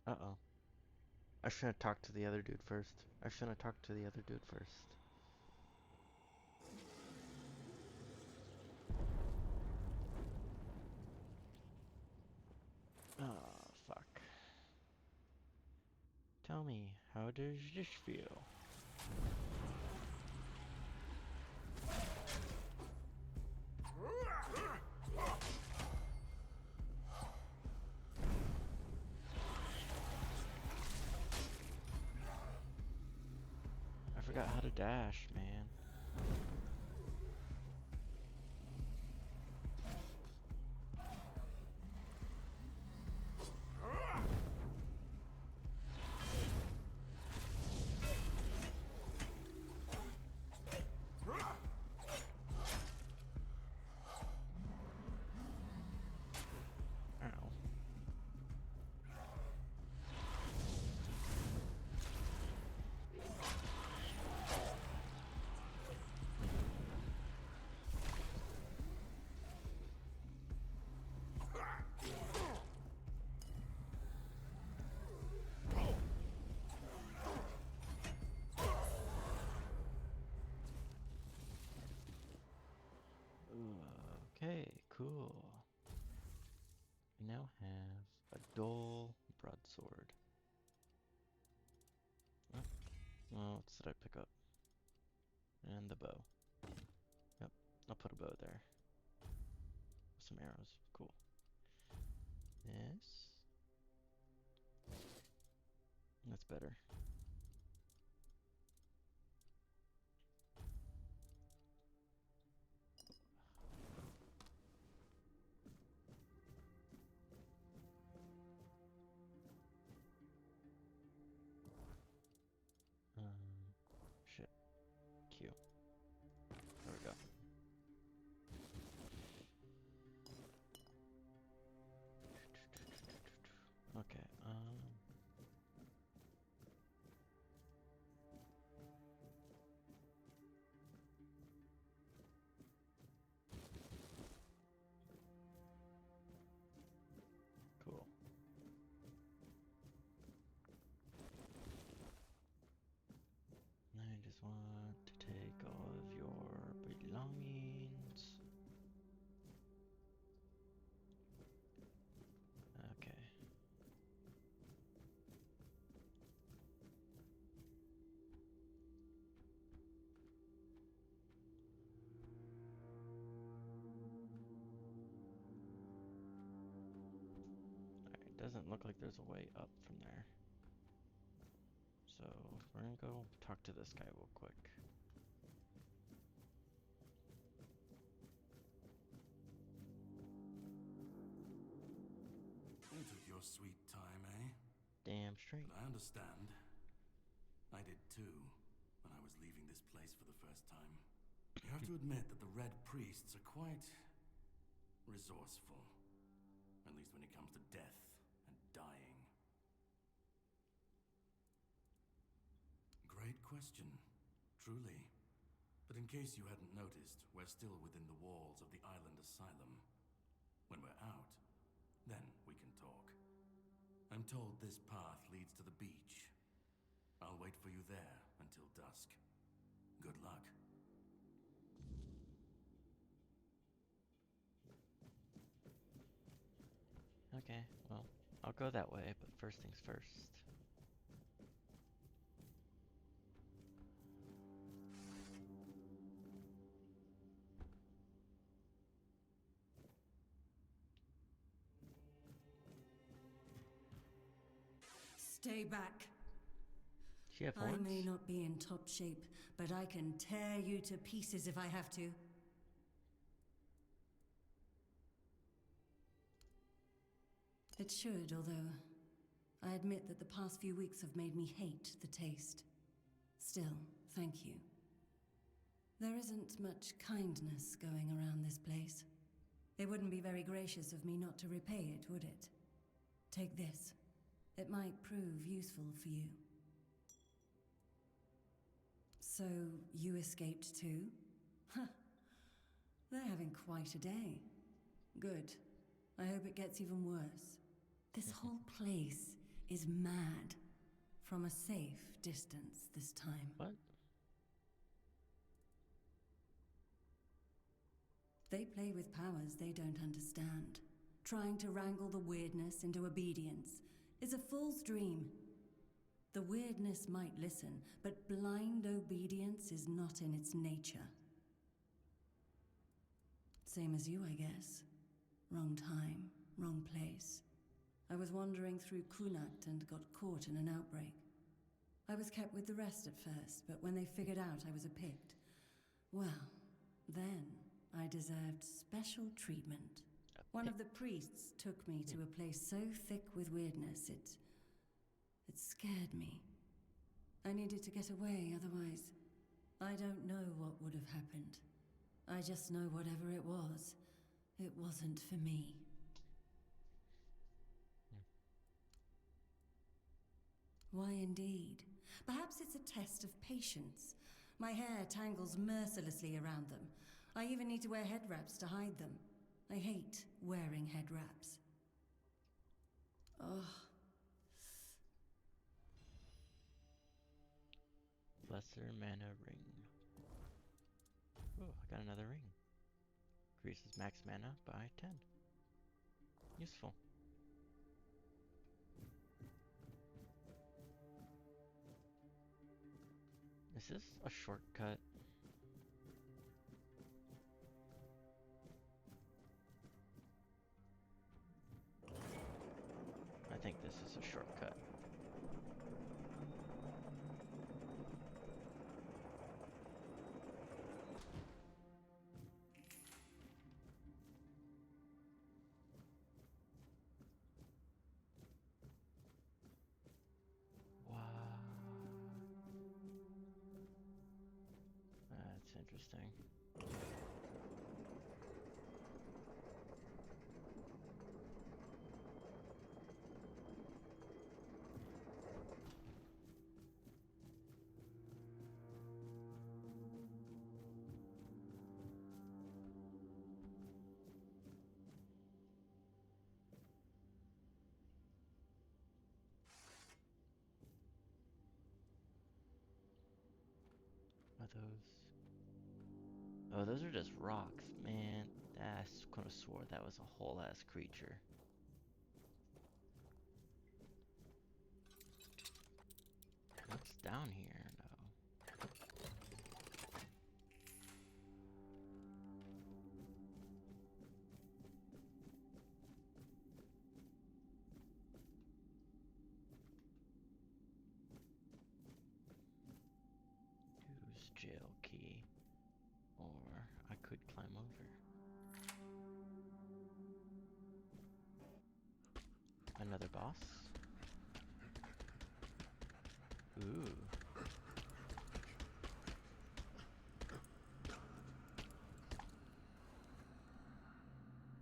Uh-oh. I should have talked to the other dude first. I should have talked to the other dude first. Oh, fuck. Tell me, how does this feel? I forgot how to dash, man. Ow. Okay, cool. We now have a dull broadsword. Oh, well, what did I pick up? And the bow. Yep, I'll put a bow there. Some arrows, cool. This. That's better. Shit. Q. There we go. Okay, cool. I just want to take all of your belongings. Okay. Alright, doesn't look like there's a way up from there. So, we're gonna go talk to this guy real quick. You took your sweet time, eh? damn straight. But I understand. I did too, when I was leaving this place for the first time. You have to admit that the Red Priests are quite resourceful. At least when it comes to death and dying. Great question, truly. But in case you hadn't noticed, we're still within the walls of the island asylum. When we're out, then we can talk. I'm told this path leads to the beach. I'll wait for you there until dusk. Good luck. Okay, well, I'll go that way, but first things first. Stay back. She have horns? I may not be in top shape, but I can tear you to pieces if I have to. It should, although I admit that the past few weeks have made me hate the taste. Still, thank you. There isn't much kindness going around this place. It wouldn't be very gracious of me not to repay it, would it? Take this. It might prove useful for you. So, you escaped too? Huh. They're having quite a day. Good. I hope it gets even worse. This whole place is mad. From a safe distance this time. What? They play with powers they don't understand. Trying to wrangle the weirdness into obedience is a fool's dream. The weirdness might listen, but blind obedience is not in its nature. Same as you, I guess. Wrong time, wrong place. I was wandering through Kunat and got caught in an outbreak. I was kept with the rest at first, but when they figured out I was a Pict, well, then I deserved special treatment. One of the priests took me to a place so thick with weirdness, it scared me. I needed to get away, otherwise, I don't know what would have happened. I just know whatever it wasn't for me. Why indeed? Perhaps it's a test of patience. My hair tangles mercilessly around them. I even need to wear head wraps to hide them. I hate wearing head wraps. Oh. Lesser mana ring. Oh, I got another ring. Increases max mana by 10. Useful. Is this a shortcut? I think this is a shortcut. That's interesting. Are those? Oh, those are just rocks, man. I could have swore that was a whole ass creature. What's down here, though? Use jail key. Or I could climb over. Another boss. Ooh.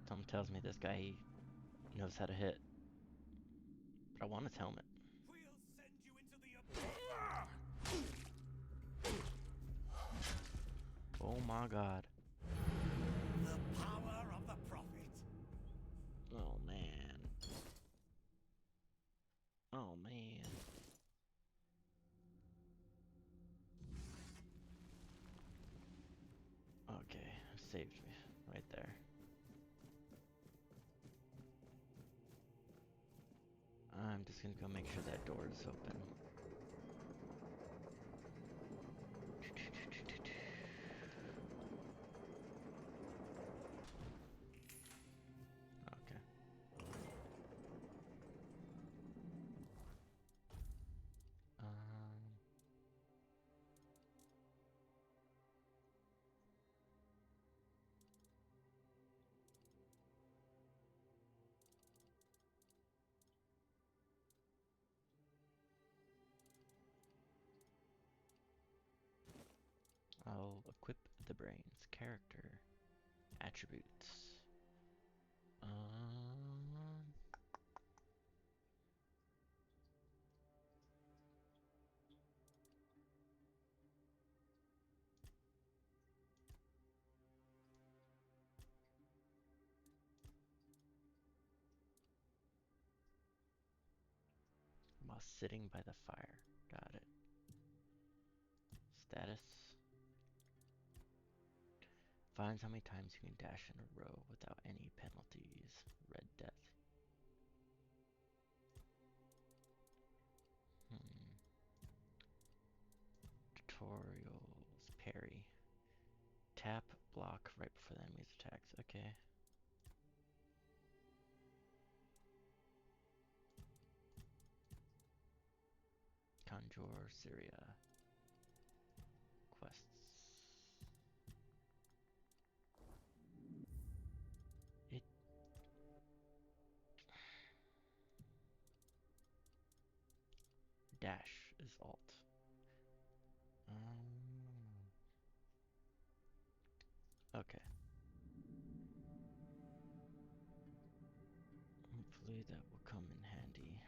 Something tells me this guy knows how to hit. But I want his helmet. Oh my god. The power of the prophet. Oh man. Oh man. Okay, saved me right there. I'm just gonna go make sure that door is open. Okay. I'll equip the brains. Character. Attributes. While sitting by the fire. Got it. Status. Finds how many times you can dash in a row without any penalties. Red Death. Tutorials. Parry. Tap, block right before the enemy's attacks. Okay. Conjure Syria. Quests. It. Dash is alt. Okay. Hopefully that will come in handy.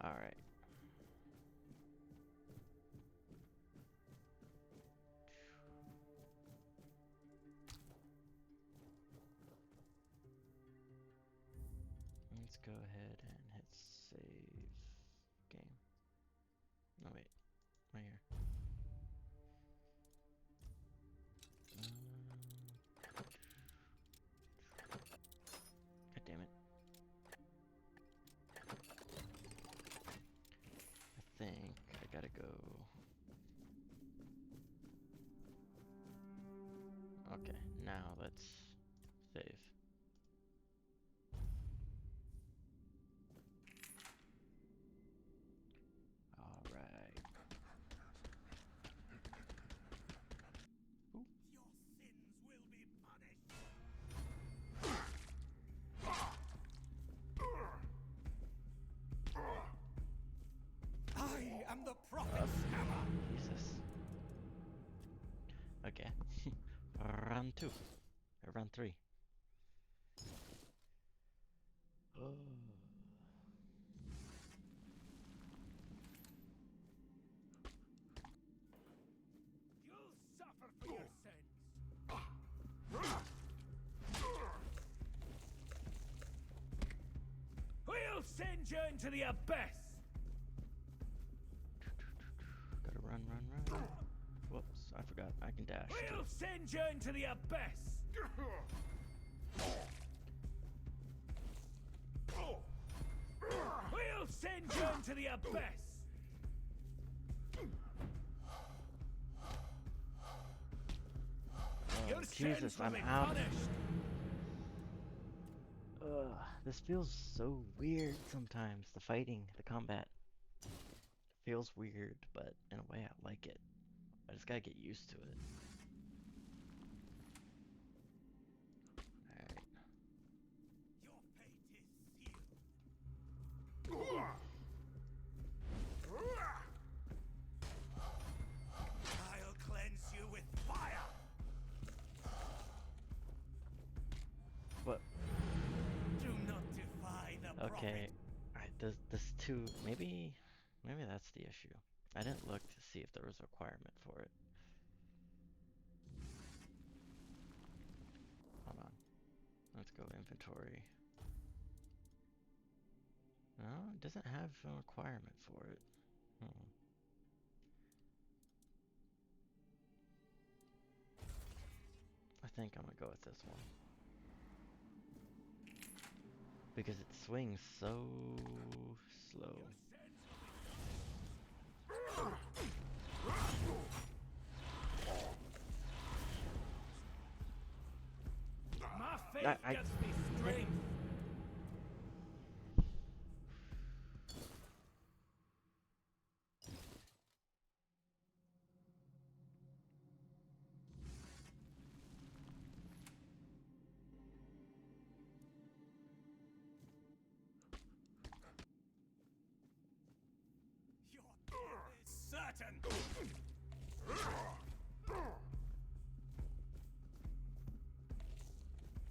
Alright. Let's go ahead and hit save game. No, wait. Right here. God damn it. I think I gotta go. Okay, now let's save. Alright. Your sins will be punished. I am the prophet's hammer. Jesus. Okay. Round 2. Or round 3. Oh. You'll suffer for your sins. We'll send you into the abyss. Gotta run. Whoops, I forgot. I can dash. We'll send you into the abyss. We'll send you into the abyss. Your Jesus, sins will I'm be out. punished. Ugh, this feels so weird sometimes. The fighting, the combat. Feels weird, but in a way I like it. I just gotta get used to it. Alright. Your fate is sealed. Okay, does this too? Maybe that's the issue. I didn't look to see if there was a requirement for it. Hold on. Let's go inventory. No, it doesn't have a requirement for it. I think I'm gonna go with this one. Because it swings so slow. My faith gives me strength. Certain.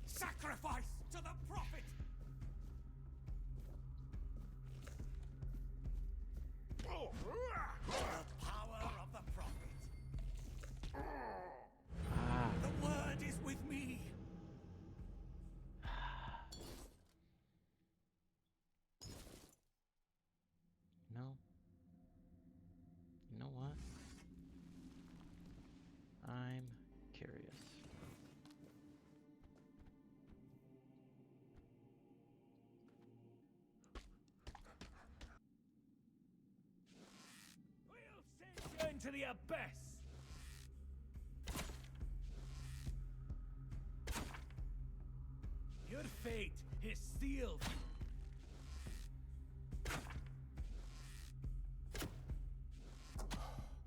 Sacrifice to the prophet. The power of the prophet. The word is with me. No. You know what? I'm curious. We'll send you into the abyss. Your fate is sealed.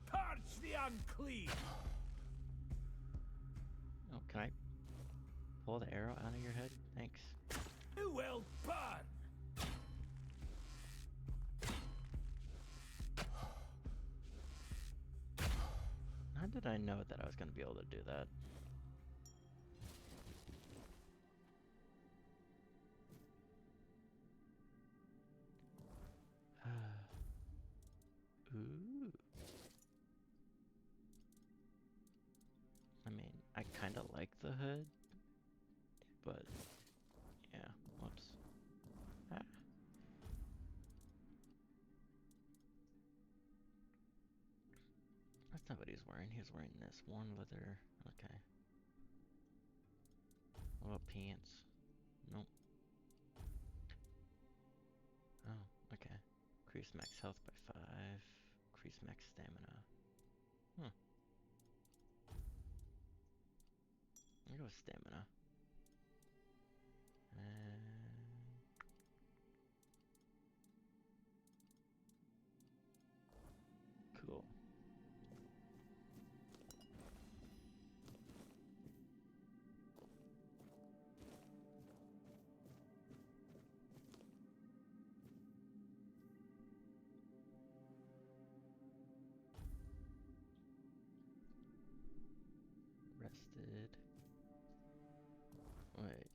Purge the unclean. Oh, can I pull the arrow out of your head? Thanks. You will burn. How did I know that I was going to be able to do that? Ooh. I mean, I kind of like the hood, but yeah, whoops. Ah. That's not what he's wearing. He's wearing this worn leather. Okay. What about pants? Nope. Oh, okay. Increase max health by 5. Increase max stamina. I'll go with stamina. Cool. Rested. Wait.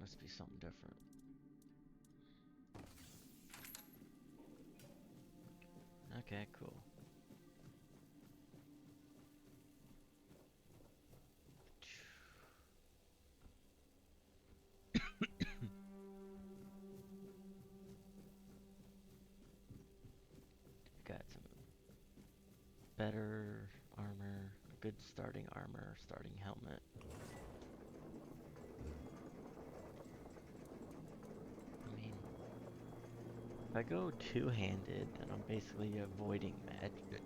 Must be something different. Okay, cool. Got some better armor, good starting armor, starting helmet. I mean, if I go two-handed, then I'm basically avoiding magic.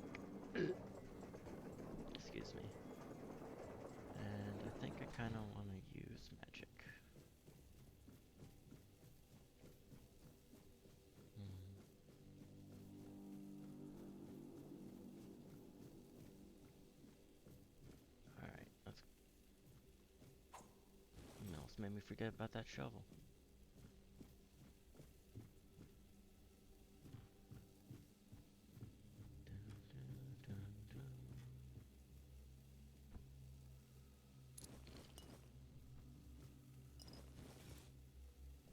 Excuse me. And I think I kind of want to use magic. made me forget about that shovel.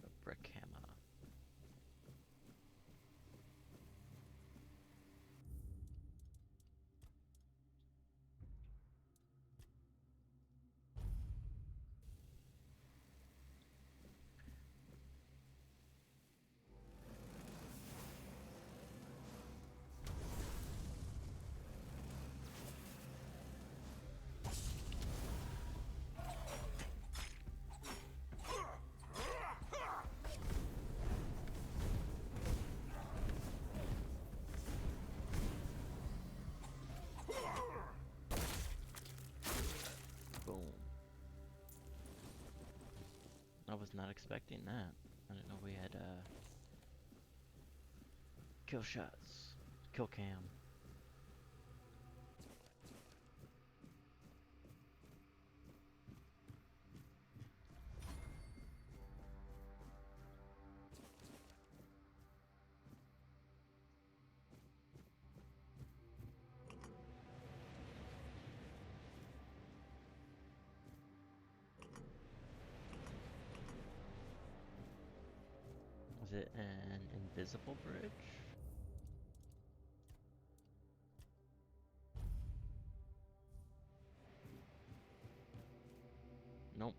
A brick hammer. I was not expecting that. I didn't know we had kill shots, kill cam. Is it an invisible bridge? Nope.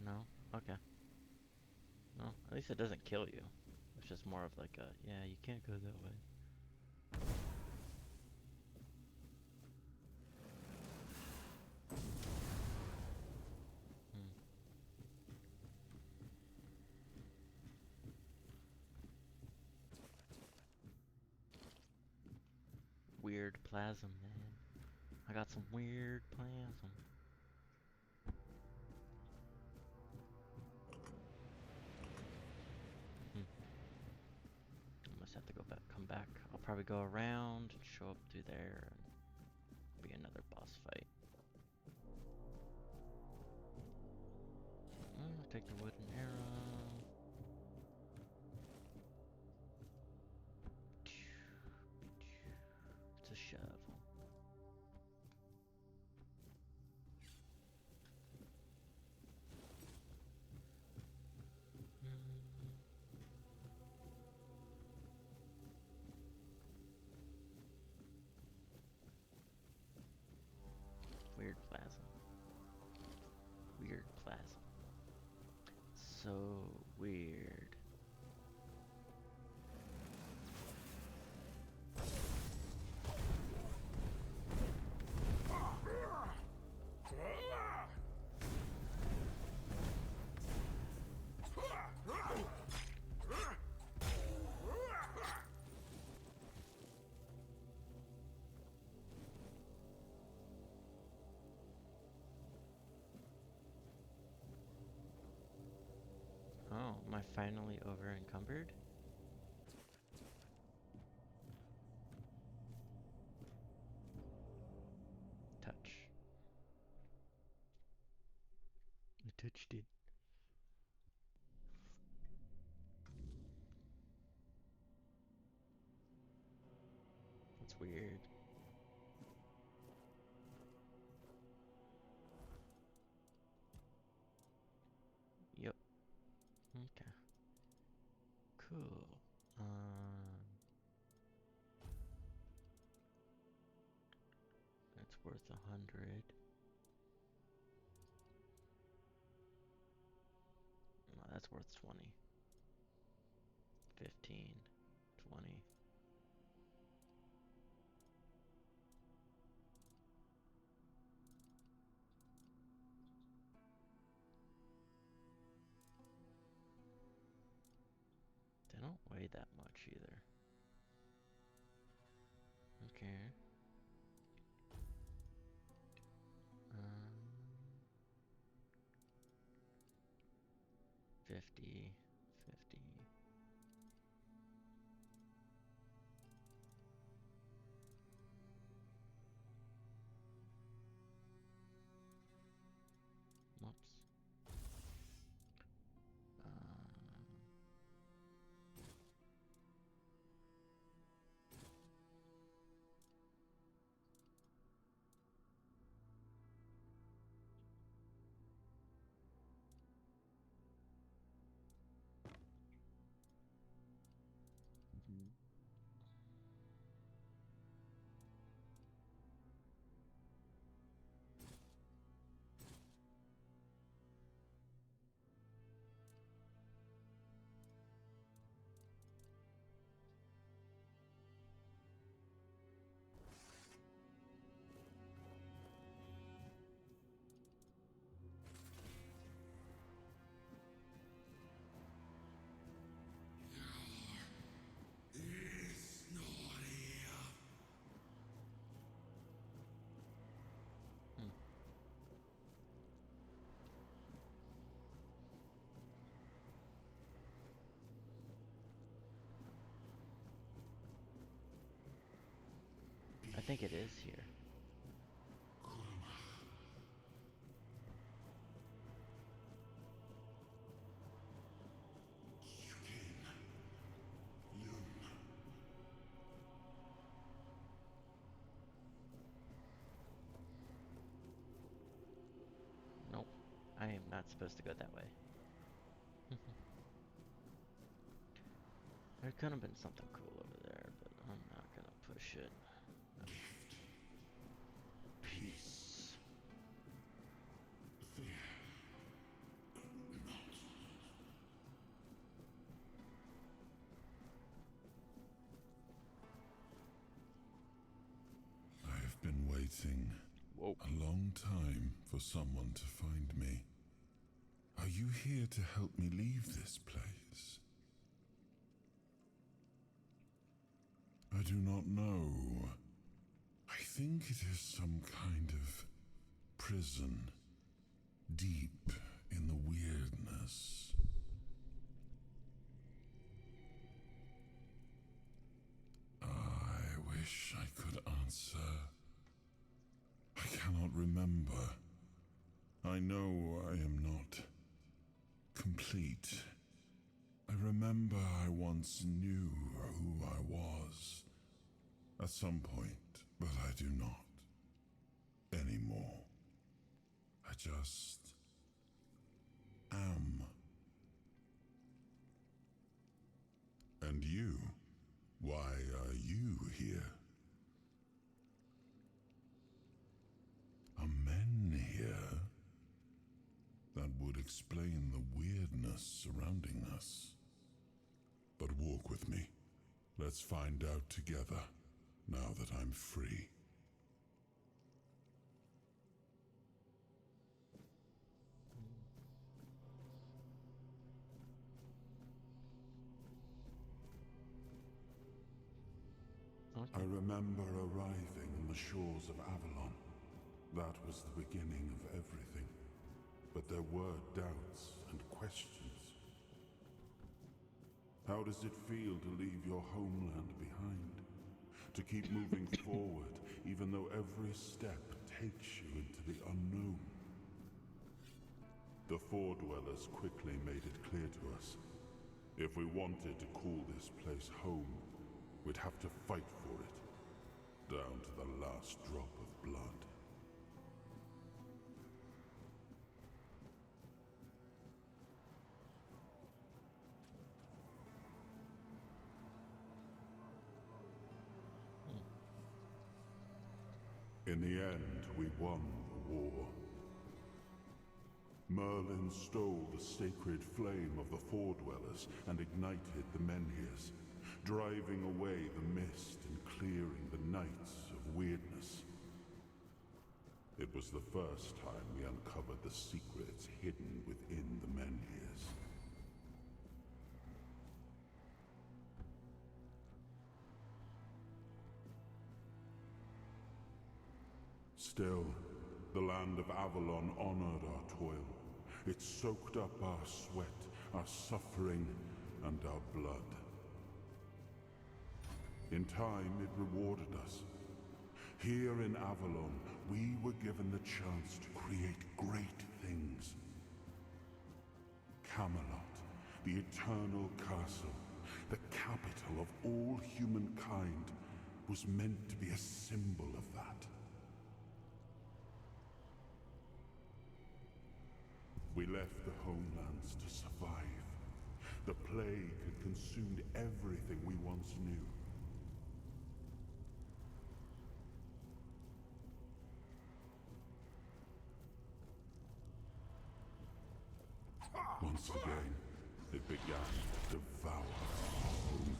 No? Okay. No, at least it doesn't kill you. It's just more of like a, yeah, you can't go that way. Weird plasm, man. I got some weird plasm. I must have to go back, come back. I'll probably go around and show up through there and be another boss fight. I'll take the wooden arrow. It's a shovel. Weird plasm. Weird plasm. So weird. Oh, am I finally over encumbered? Touch. I touched it. That's weird. Yep. Okay. Cool. That's worth 100. No, that's worth 20. 15. 20. They don't weigh that much either. Okay. 50. 50. think it is here. Nope, I am not supposed to go that way. There could have been something cool over there, but I'm not gonna push it. Peace. I've been waiting a long time for someone to find me. Are you here to help me leave this place? I do not know. I think it is some kind of prison, deep in the weirdness. I wish I could answer. I cannot remember. I know I am not complete. I remember I once knew who I was at some point, but I do not anymore. I just am. And you? Why are you here? Are men here? That would explain the weirdness surrounding us. But walk with me. Let's find out together, now that I'm free. I remember arriving on the shores of Avalon. That was the beginning of everything. But there were doubts and questions. How does it feel to leave your homeland behind? To keep moving forward, even though every step takes you into the unknown? The Four Dwellers quickly made it clear to us. If we wanted to call this place home, we'd have to fight for it, down to the last drop of blood. In the end, we won the war. Merlin stole the sacred flame of the Four Dwellers and ignited the Menhirs, driving away the mist and clearing the nights of weirdness. It was the first time we uncovered the secrets hidden within the Menhirs. Still, the land of Avalon honored our toil. It soaked up our sweat, our suffering, and our blood. In time, it rewarded us. Here in Avalon, we were given the chance to create great things. Camelot, the eternal castle, the capital of all humankind, was meant to be a symbol of that. We left the homelands to survive. The plague had consumed everything we once knew. Once again, it began to devour our home.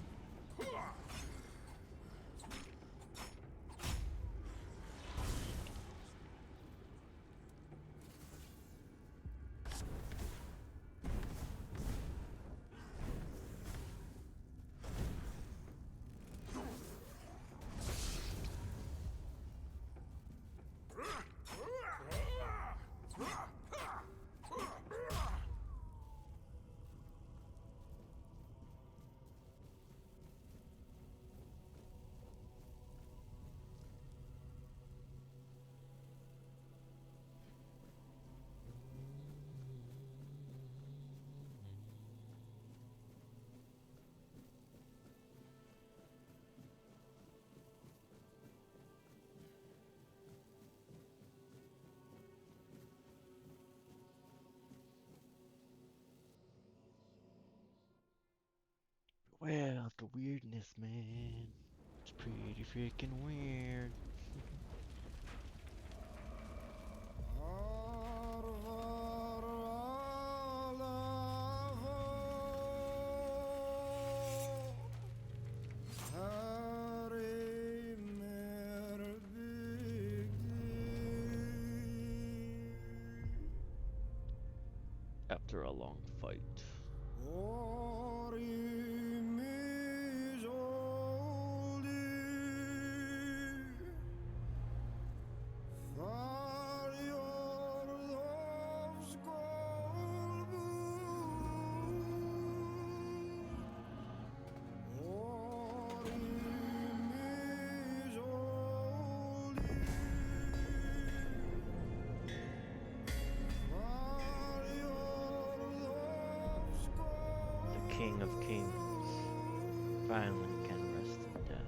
Well, the weirdness, man. It's pretty freaking weird. After a long fight. The King of Kings finally can rest in death.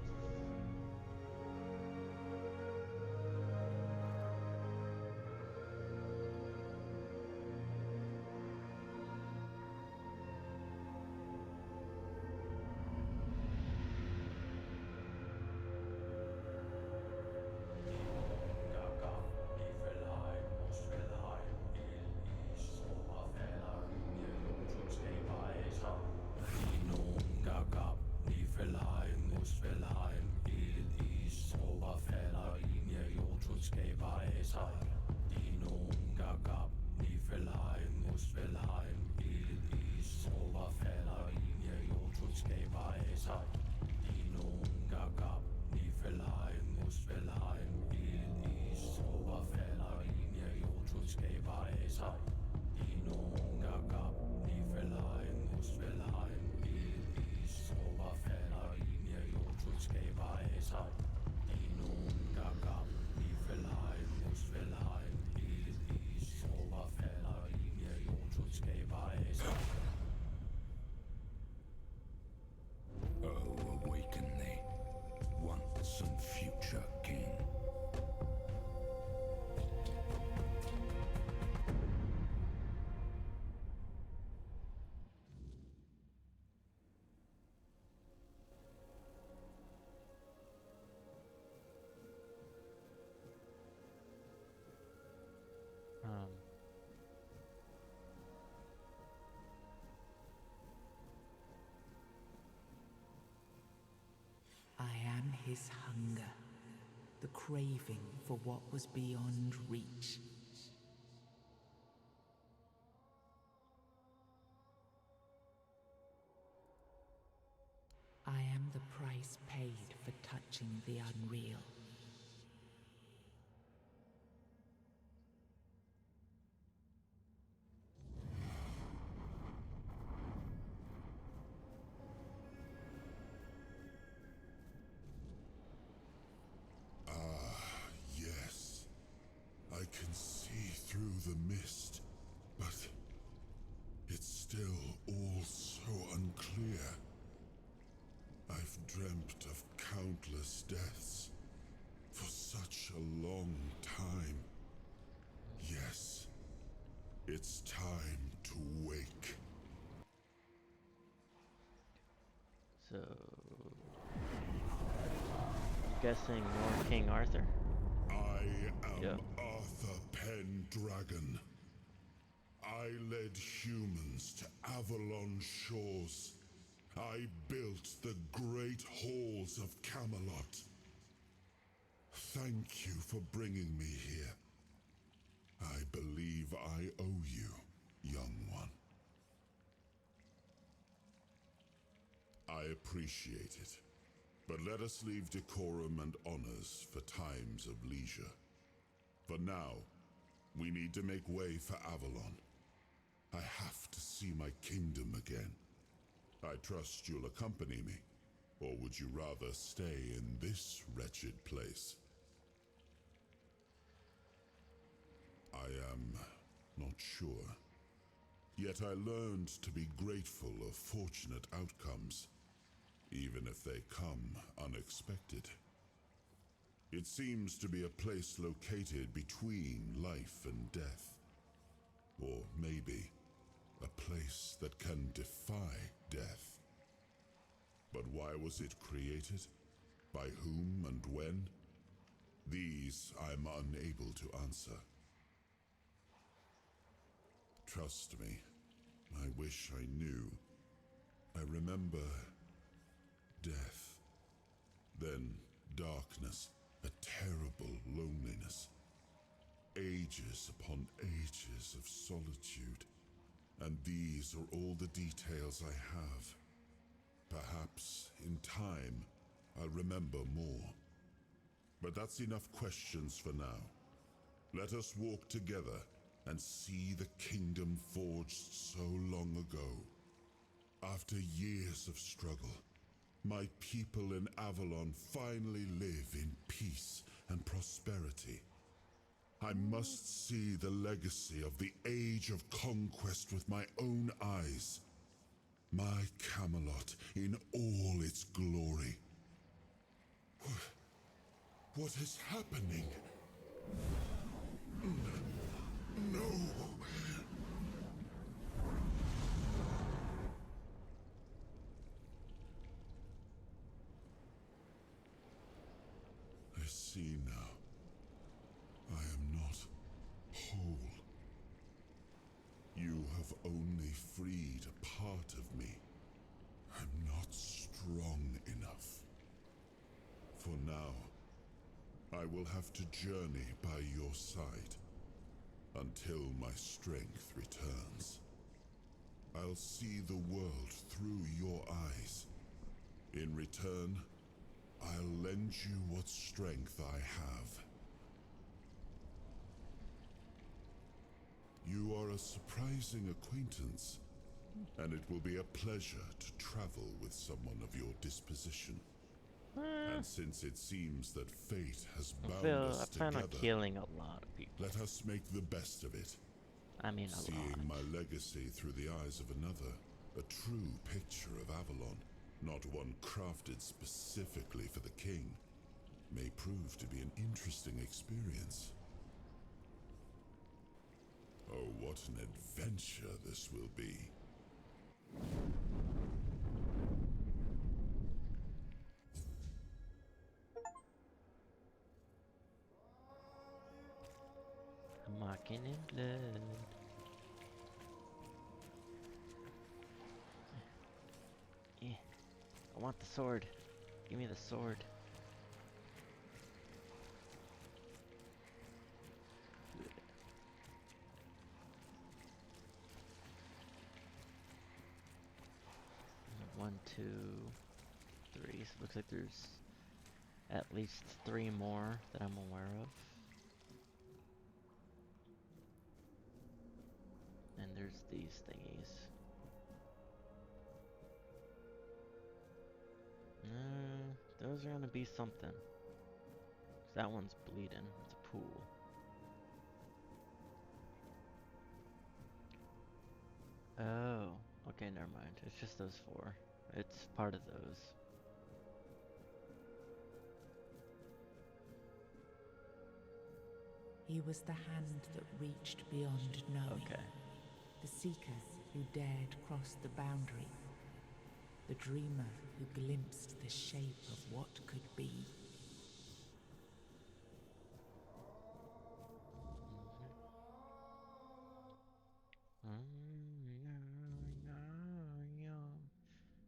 Oh, awaken thee, once and future king. Um, I am his hunger, the craving for what was beyond reach. I am the price paid for touching the unreal. Yes. I can see through the mist, but it's still all so unclear. I've dreamt of countless deaths for such a long time. Yes, it's time to wake. so, guessing more King Arthur? I am Yep. Arthur Pendragon. I led humans to Avalon shores. I built the great halls of Camelot. Thank you for bringing me here. I believe I owe you, young one. I appreciate it, but let us leave decorum and honors for times of leisure. For now, we need to make way for Avalon. I have to see my kingdom again. I trust you'll accompany me, or would you rather stay in this wretched place? I am not sure. Yet I learned to be grateful of fortunate outcomes, even if they come unexpected. It seems to be a place located between life and death. Or maybe a place that can defy death. But why was it created? By whom and when? These I'm unable to answer. Trust me, I wish I knew. I remember death, then darkness, a terrible loneliness. Ages upon ages of solitude. And these are all the details I have. Perhaps, in time, I'll remember more. But that's enough questions for now. Let us walk together and see the kingdom forged so long ago. After years of struggle, my people in Avalon finally live in peace and prosperity. I must see the legacy of the Age of Conquest with my own eyes. My Camelot in all its glory. What is happening? No! I see now. I am not whole. You have only freed a part of me. I'm not strong enough. For now, I will have to journey by your side until my strength returns. I'll see the world through your eyes. In return, I'll lend you what strength I have. You are a surprising acquaintance, and it will be a pleasure to travel with someone of your disposition. And since it seems that fate has bound us I plan together, on killing a lot of people. let us make the best of it. I mean, Seeing my legacy through the eyes of another, a true picture of Avalon, not one crafted specifically for the king, may prove to be an interesting experience. Oh, what an adventure this will be. I'm walking in blood. Yeah. I want the sword. Give me the sword. One, two, three. So it looks like there's at least 3 more that I'm aware of. And there's these thingies. Those are gonna be something. 'Cause that one's bleeding. It's a pool. Oh, okay, never mind. It's just those 4. It's part of those. He was the hand that reached beyond knowing. Okay. The seeker who dared cross the boundary. The dreamer who glimpsed the shape of what could be.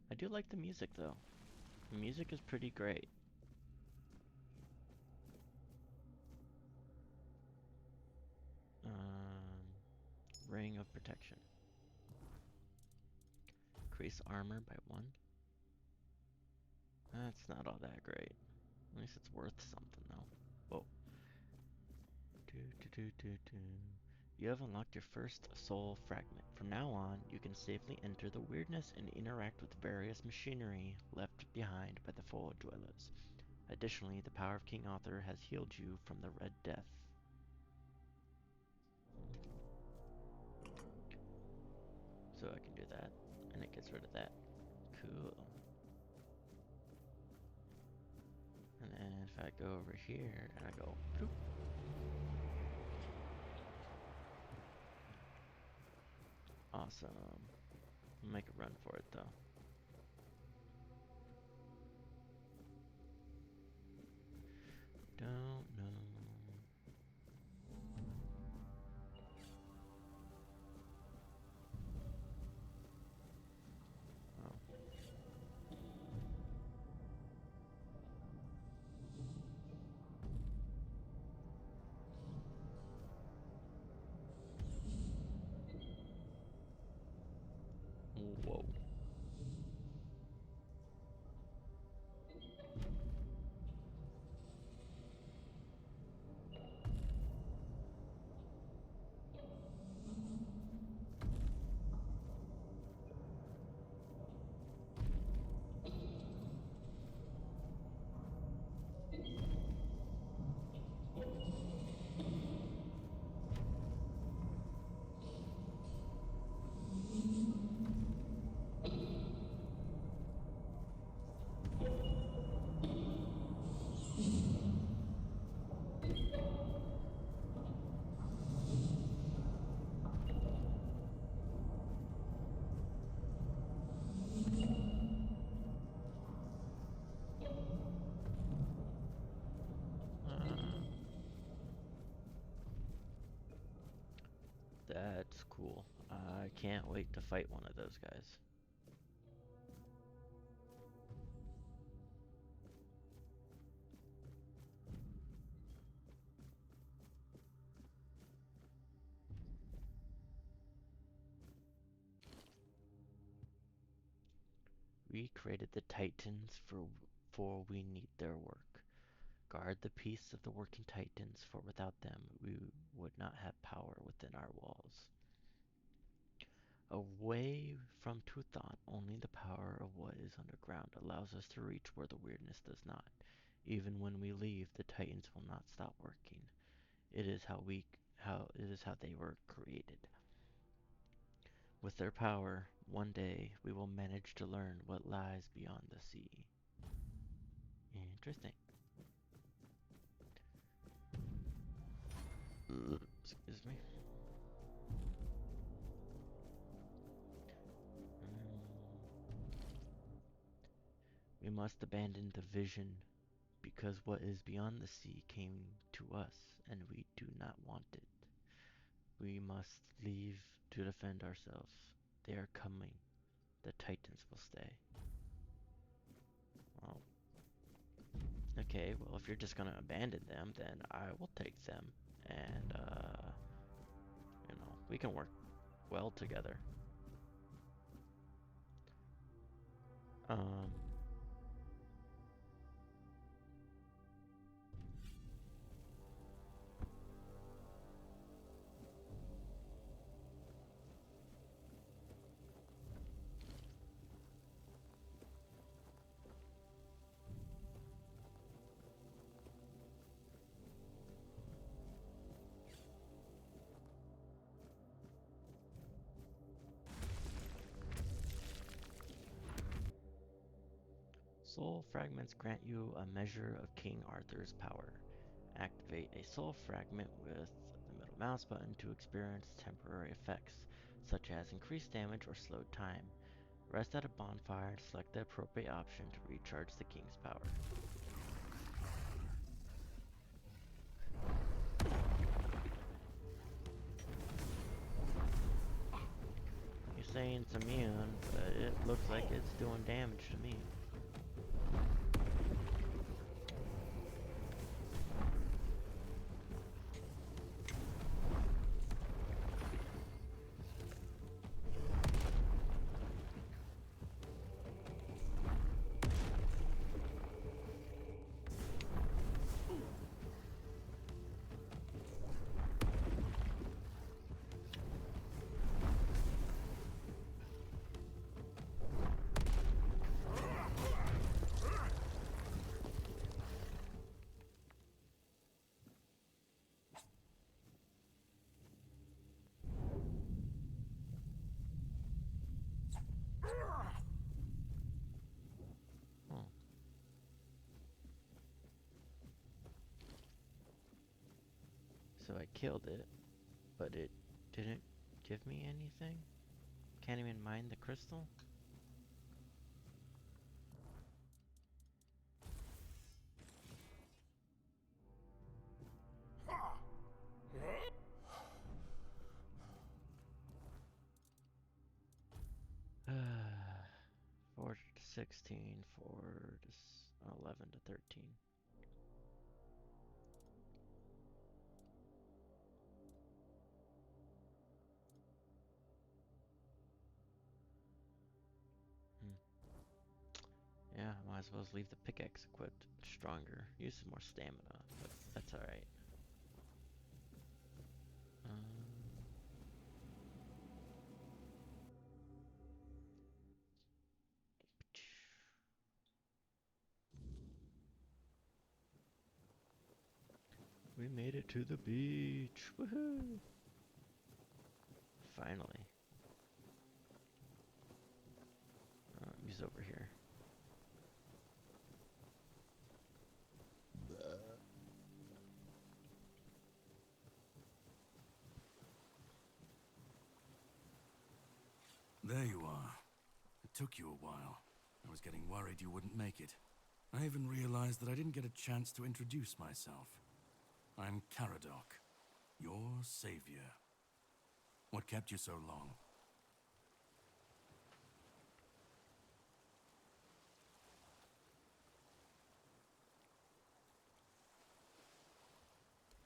I do like the music though. The music is pretty great. Ring of protection. Increase armor by 1. That's not all that great. At least it's worth something though. Whoa. You have unlocked your first soul fragment. From now on, you can safely enter the weirdness and interact with various machinery left behind by the Four Dwellers. Additionally, the power of King Arthur has healed you from the Red Death. So I can do that, and it gets rid of that. Cool. And then if I go over here, and I go, bloop. Awesome. Make a run for it though. Cool. I can't wait to fight one of those guys. We created the Titans for we need their work. Guard the peace of the working Titans, for without them we would not have power within our walls. Away from Tuthan, only the power of what is underground allows us to reach where the weirdness does not. Even when we leave, the Titans will not stop working. It is how they were created. With their power, one day we will manage to learn what lies beyond the sea. Interesting. Excuse me. We must abandon the vision because what is beyond the sea came to us and we do not want it. We must leave to defend ourselves. They are coming. The Titans will stay. Well, okay, well, if you're just gonna abandon them, then I will take them. And, we can work well together. Soul fragments grant you a measure of King Arthur's power. Activate a soul fragment with the middle mouse button to experience temporary effects, such as increased damage or slowed time. Rest at a bonfire and select the appropriate option to recharge the king's power. You're saying it's immune, but it looks like it's doing damage to me. So I killed it, but it didn't give me anything? Can't even mine the crystal? Four to 16, 11 to 13. Yeah, might as well leave the pickaxe equipped. Stronger. Use some more stamina, but that's alright. We made it to the beach. Woohoo! Finally. He's over here. There you are. It took you a while. I was getting worried you wouldn't make it. I even realized that I didn't get a chance to introduce myself. I'm Caradoc, your savior. What kept you so long?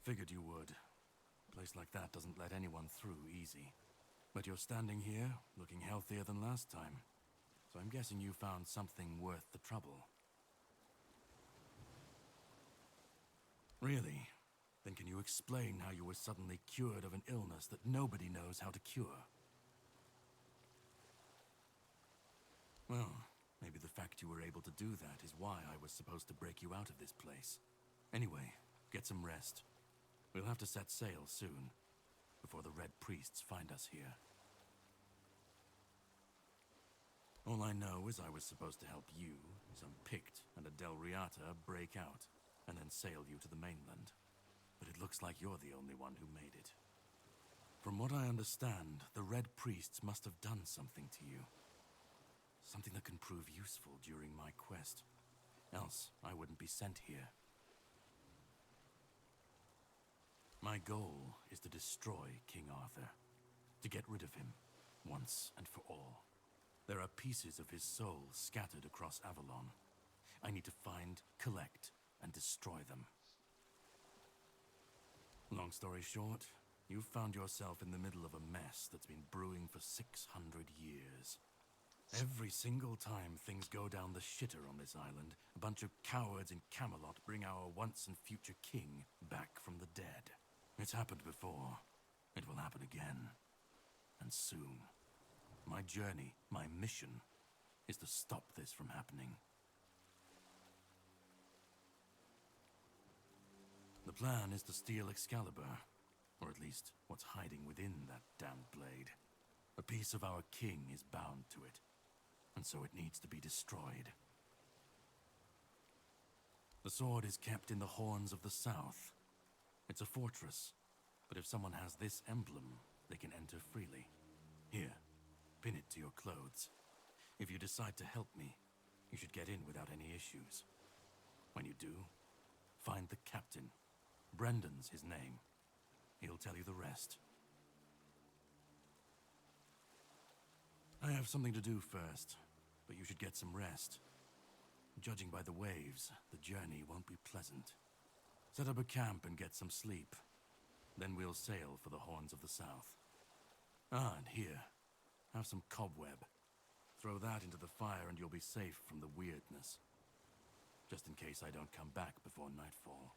Figured you would. A place like that doesn't let anyone through easy. But you're standing here, looking healthier than last time. So I'm guessing you found something worth the trouble. Really? Then can you explain how you were suddenly cured of an illness that nobody knows how to cure? Well, maybe the fact you were able to do that is why I was supposed to break you out of this place. Anyway, get some rest. We'll have to set sail soon, before the Red Priests find us here. All I know is I was supposed to help you, some Pict, and a Delriata break out, and then sail you to the mainland. But it looks like you're the only one who made it. From what I understand, the Red Priests must have done something to you. Something that can prove useful during my quest. Else, I wouldn't be sent here. My goal is to destroy King Arthur. To get rid of him, once and for all. There are pieces of his soul scattered across Avalon. I need to find, collect, and destroy them. Long story short, you've found yourself in the middle of a mess that's been brewing for 600 years. Every single time things go down the shitter on this island, a bunch of cowards in Camelot bring our once and future king back from the dead. It's happened before. It will happen again. And soon. My journey, my mission, is to stop this from happening. The plan is to steal Excalibur, or at least what's hiding within that damned blade. A piece of our king is bound to it, and so it needs to be destroyed. The sword is kept in the Horns of the South. It's a fortress, but if someone has this emblem, they can enter freely. Here, pin it to your clothes. If you decide to help me, you should get in without any issues. When you do, find the captain. Brendan's his name. He'll tell you the rest. I have something to do first, but you should get some rest. Judging by the waves, the journey won't be pleasant. Set up a camp and get some sleep. Then we'll sail for the Horns of the South. Ah, and here, have some cobweb. Throw that into the fire and you'll be safe from the weirdness. Just in case I don't come back before nightfall.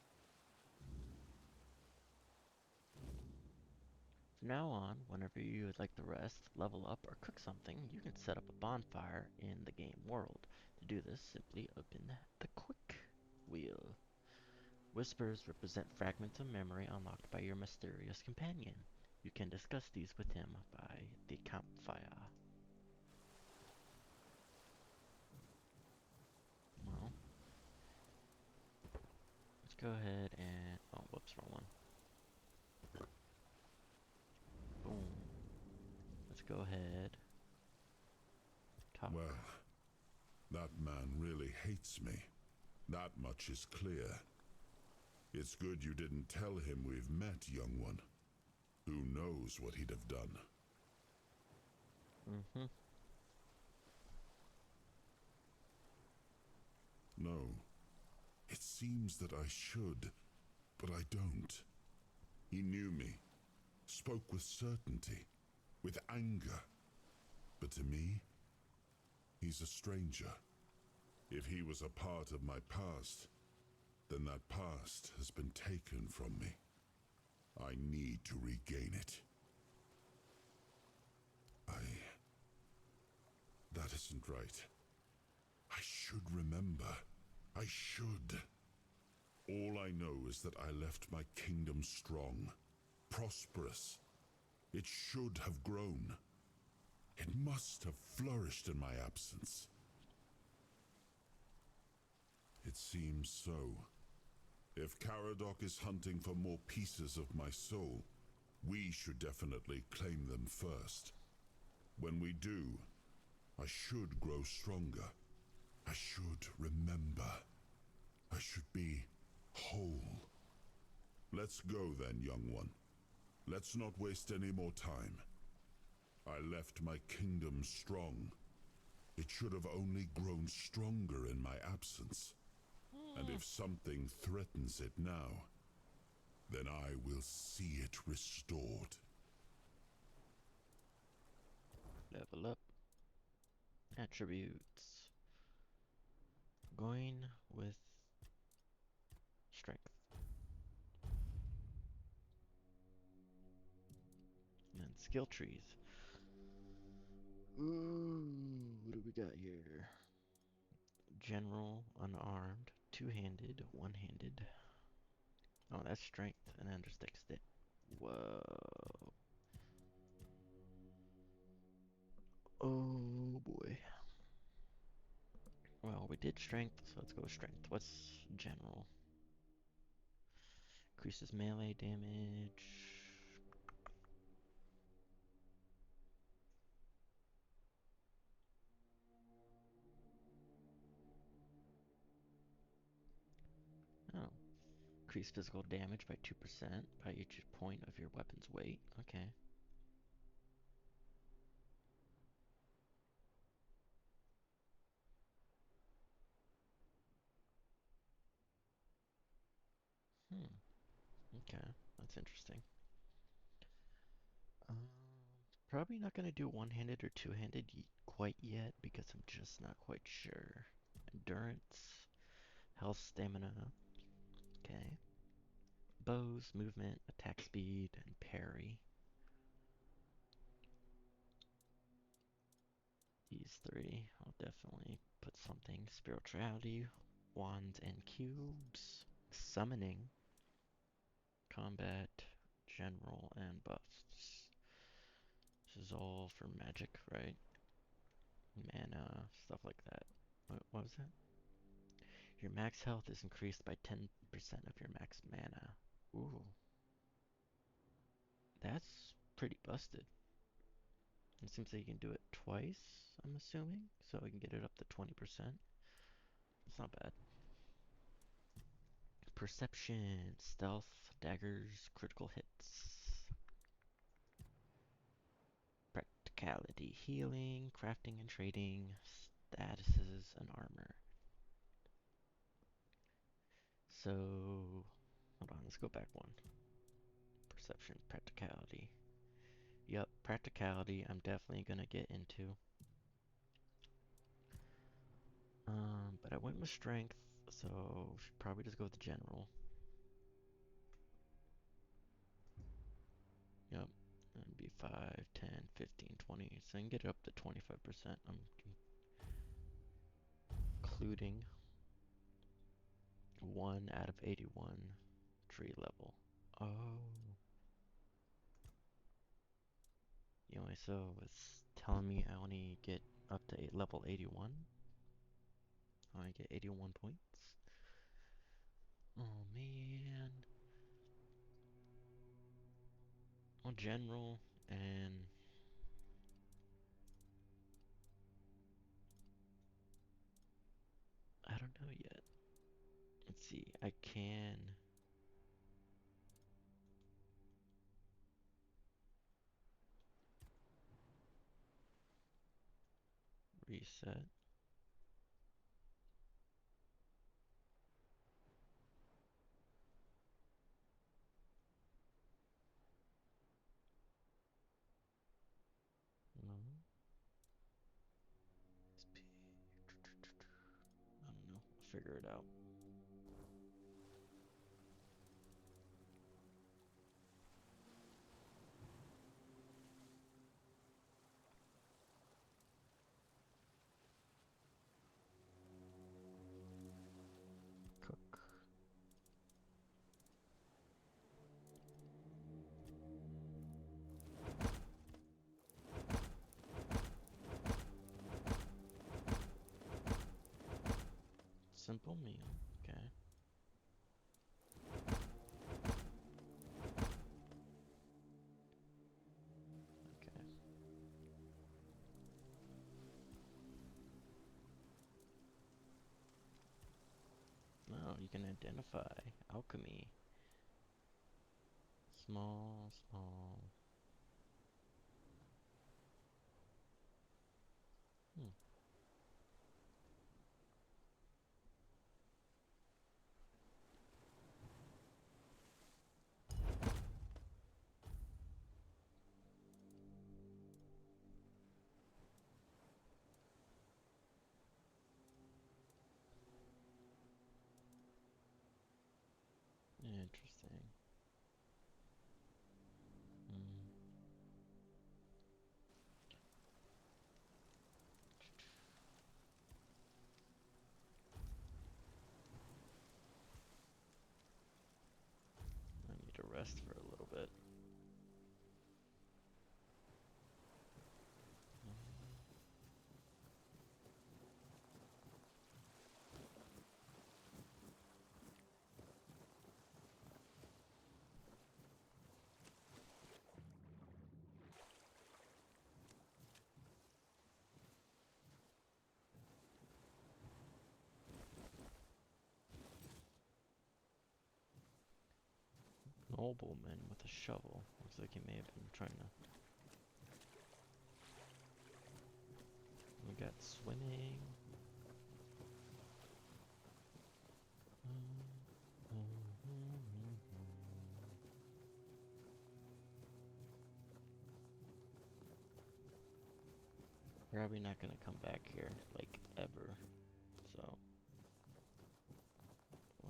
From now on, whenever you would like to rest, level up, or cook something, you can set up a bonfire in the game world. To do this, simply open the quick wheel. Whispers represent fragments of memory unlocked by your mysterious companion. You can discuss these with him by the campfire. Well, let's go ahead and... oh, whoops, wrong one. Boom. Let's go ahead. Talk. Well, that man really hates me. That much is clear. It's good you didn't tell him we've met, young one. Who knows what he'd have done? No. It seems that I should, but I don't. He knew me, spoke with certainty, with anger. But to me, he's a stranger. If he was a part of my past, then that past has been taken from me. I need to regain it. That isn't right. I should remember. I should. All I know is that I left my kingdom strong, prosperous. It should have grown. It must have flourished in my absence. It seems so. If Caradoc is hunting for more pieces of my soul, we should definitely claim them first. When we do, I should grow stronger. I should remember. I should be whole. Let's go then, young one. Let's not waste any more time. I left my kingdom strong. It should have only grown stronger in my absence. And if something threatens it now, then I will see it restored. Level up. Attributes. Going with strength. And then skill trees. Ooh, what do we got here? General, unarmed, two-handed, one-handed. Oh, that's strength, and then just extend. Whoa. Oh boy. Well, we did strength, so let's go with strength. What's general? Increases melee damage. Oh. Increase physical damage by 2% by each point of your weapon's weight. Okay. Okay, that's interesting. Probably not gonna do one-handed or two-handed quite yet because I'm just not quite sure. Endurance, health, stamina. Okay. Bows, movement, attack speed, and parry. These three, I'll definitely put something. Spirituality, wands and cubes, summoning, combat, general, and buffs. This is all for magic, right? Mana, stuff like that. What was that? Your max health is increased by 10% of your max mana. Ooh. That's pretty busted. It seems like you can do it twice, I'm assuming. So we can get it up to 20%. It's not bad. Perception, stealth, daggers, critical hits. Practicality, healing, crafting and trading, statuses, and armor. So, hold on, let's go back one. Perception, practicality. Yup, practicality I'm definitely gonna get into. But I went with strength, so should probably just go with the general. Yep, that'd be 5, 10, 15, 20, so I can get it up to 25%. I'm including 1 out of 81 tree level. Oh. Anyway, so it's telling me I only get up to level 81. I get 81 points. Oh man. Well, general and I don't know yet. Let's see. I can reset. No. I don't know. I'll figure it out. Cook. Simple meal. Okay. Okay. Oh, you can identify alchemy. Small. Interesting. Hmm. I need to rest for a little bit. Nobleman with a shovel. Looks like he may have been trying to. We got swimming. Probably not gonna come back here, like, ever. So,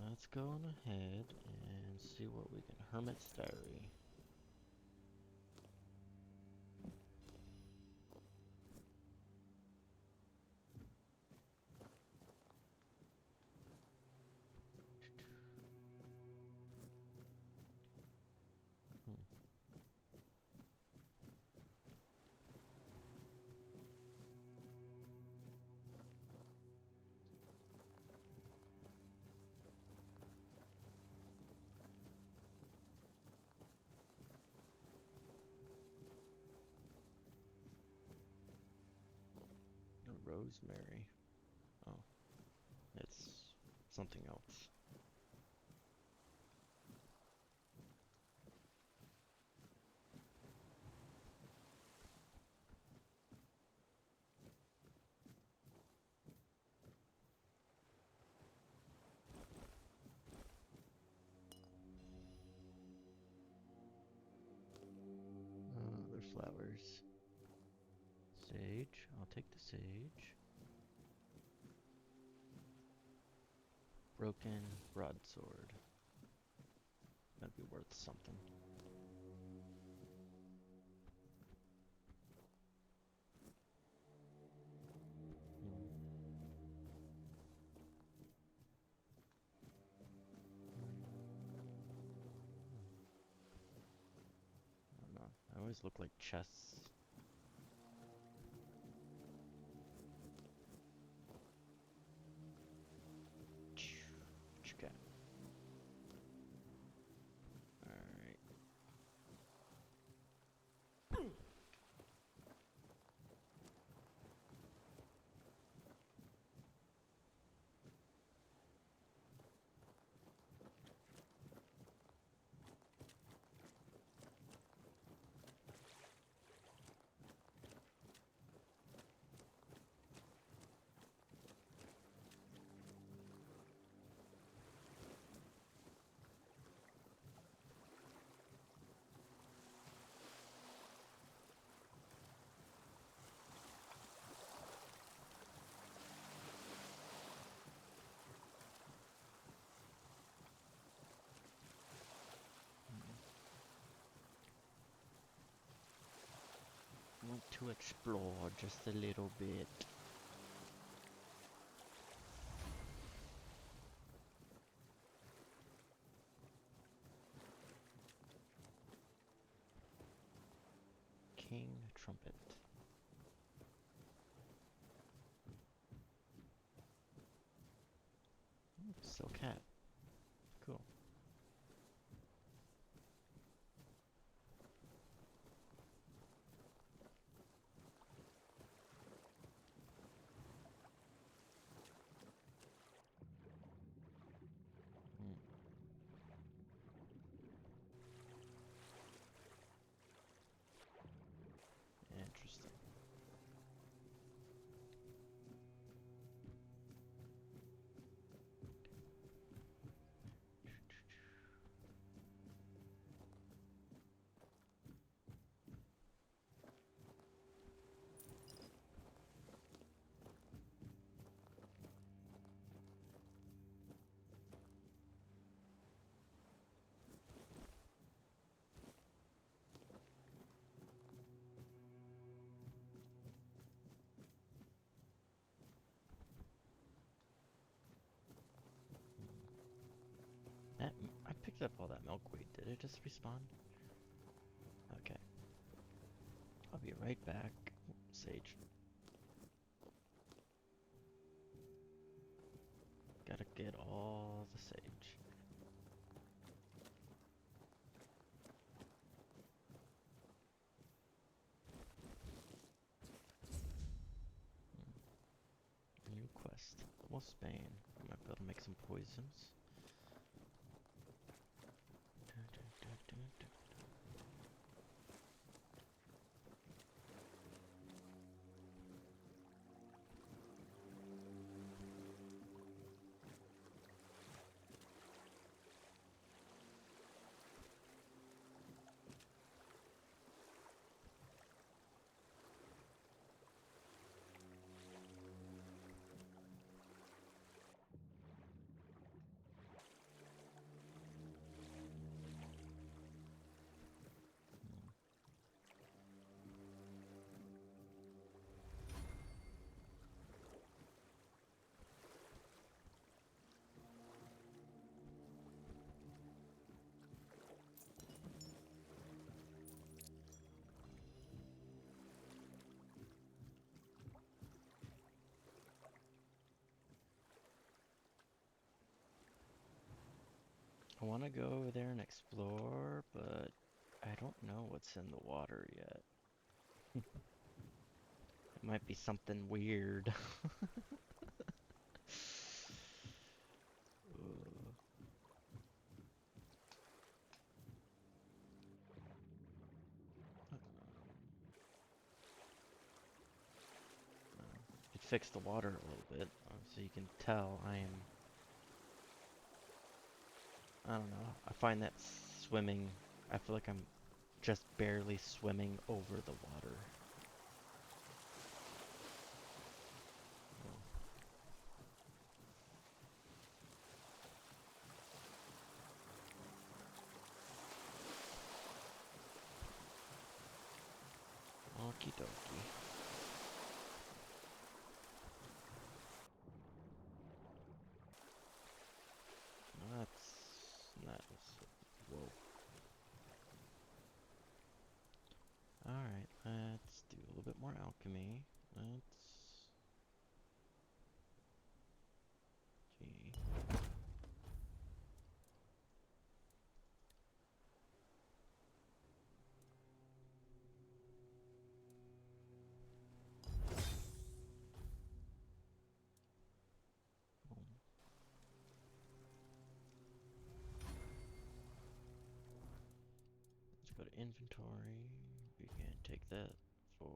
let's go on ahead and see what we can. Hermit's Diary. Rosemary. Oh, it's something else. Other flowers. Sage. I'll take the sage. Broken broadsword. That'd be worth something. I don't know. I always look like chests. Okay. Alright. Want to explore just a little bit. King Trumpet. Silk hat. Cool. Interesting. I picked up all that milkweed. Did it just respawn? Okay. I'll be right back. Sage. Gotta get all the sage. New quest. Almost Spain. I might be able to make some poisons. I want to go over there and explore, but I don't know what's in the water yet. It might be something weird. It fixed the water a little bit, so you can tell I don't know, I find that swimming, I feel like I'm just barely swimming over the water. Okie dokie. Whoa. Alright, let's do a little bit more alchemy. Gee. Let's go to inventory. We can take that for...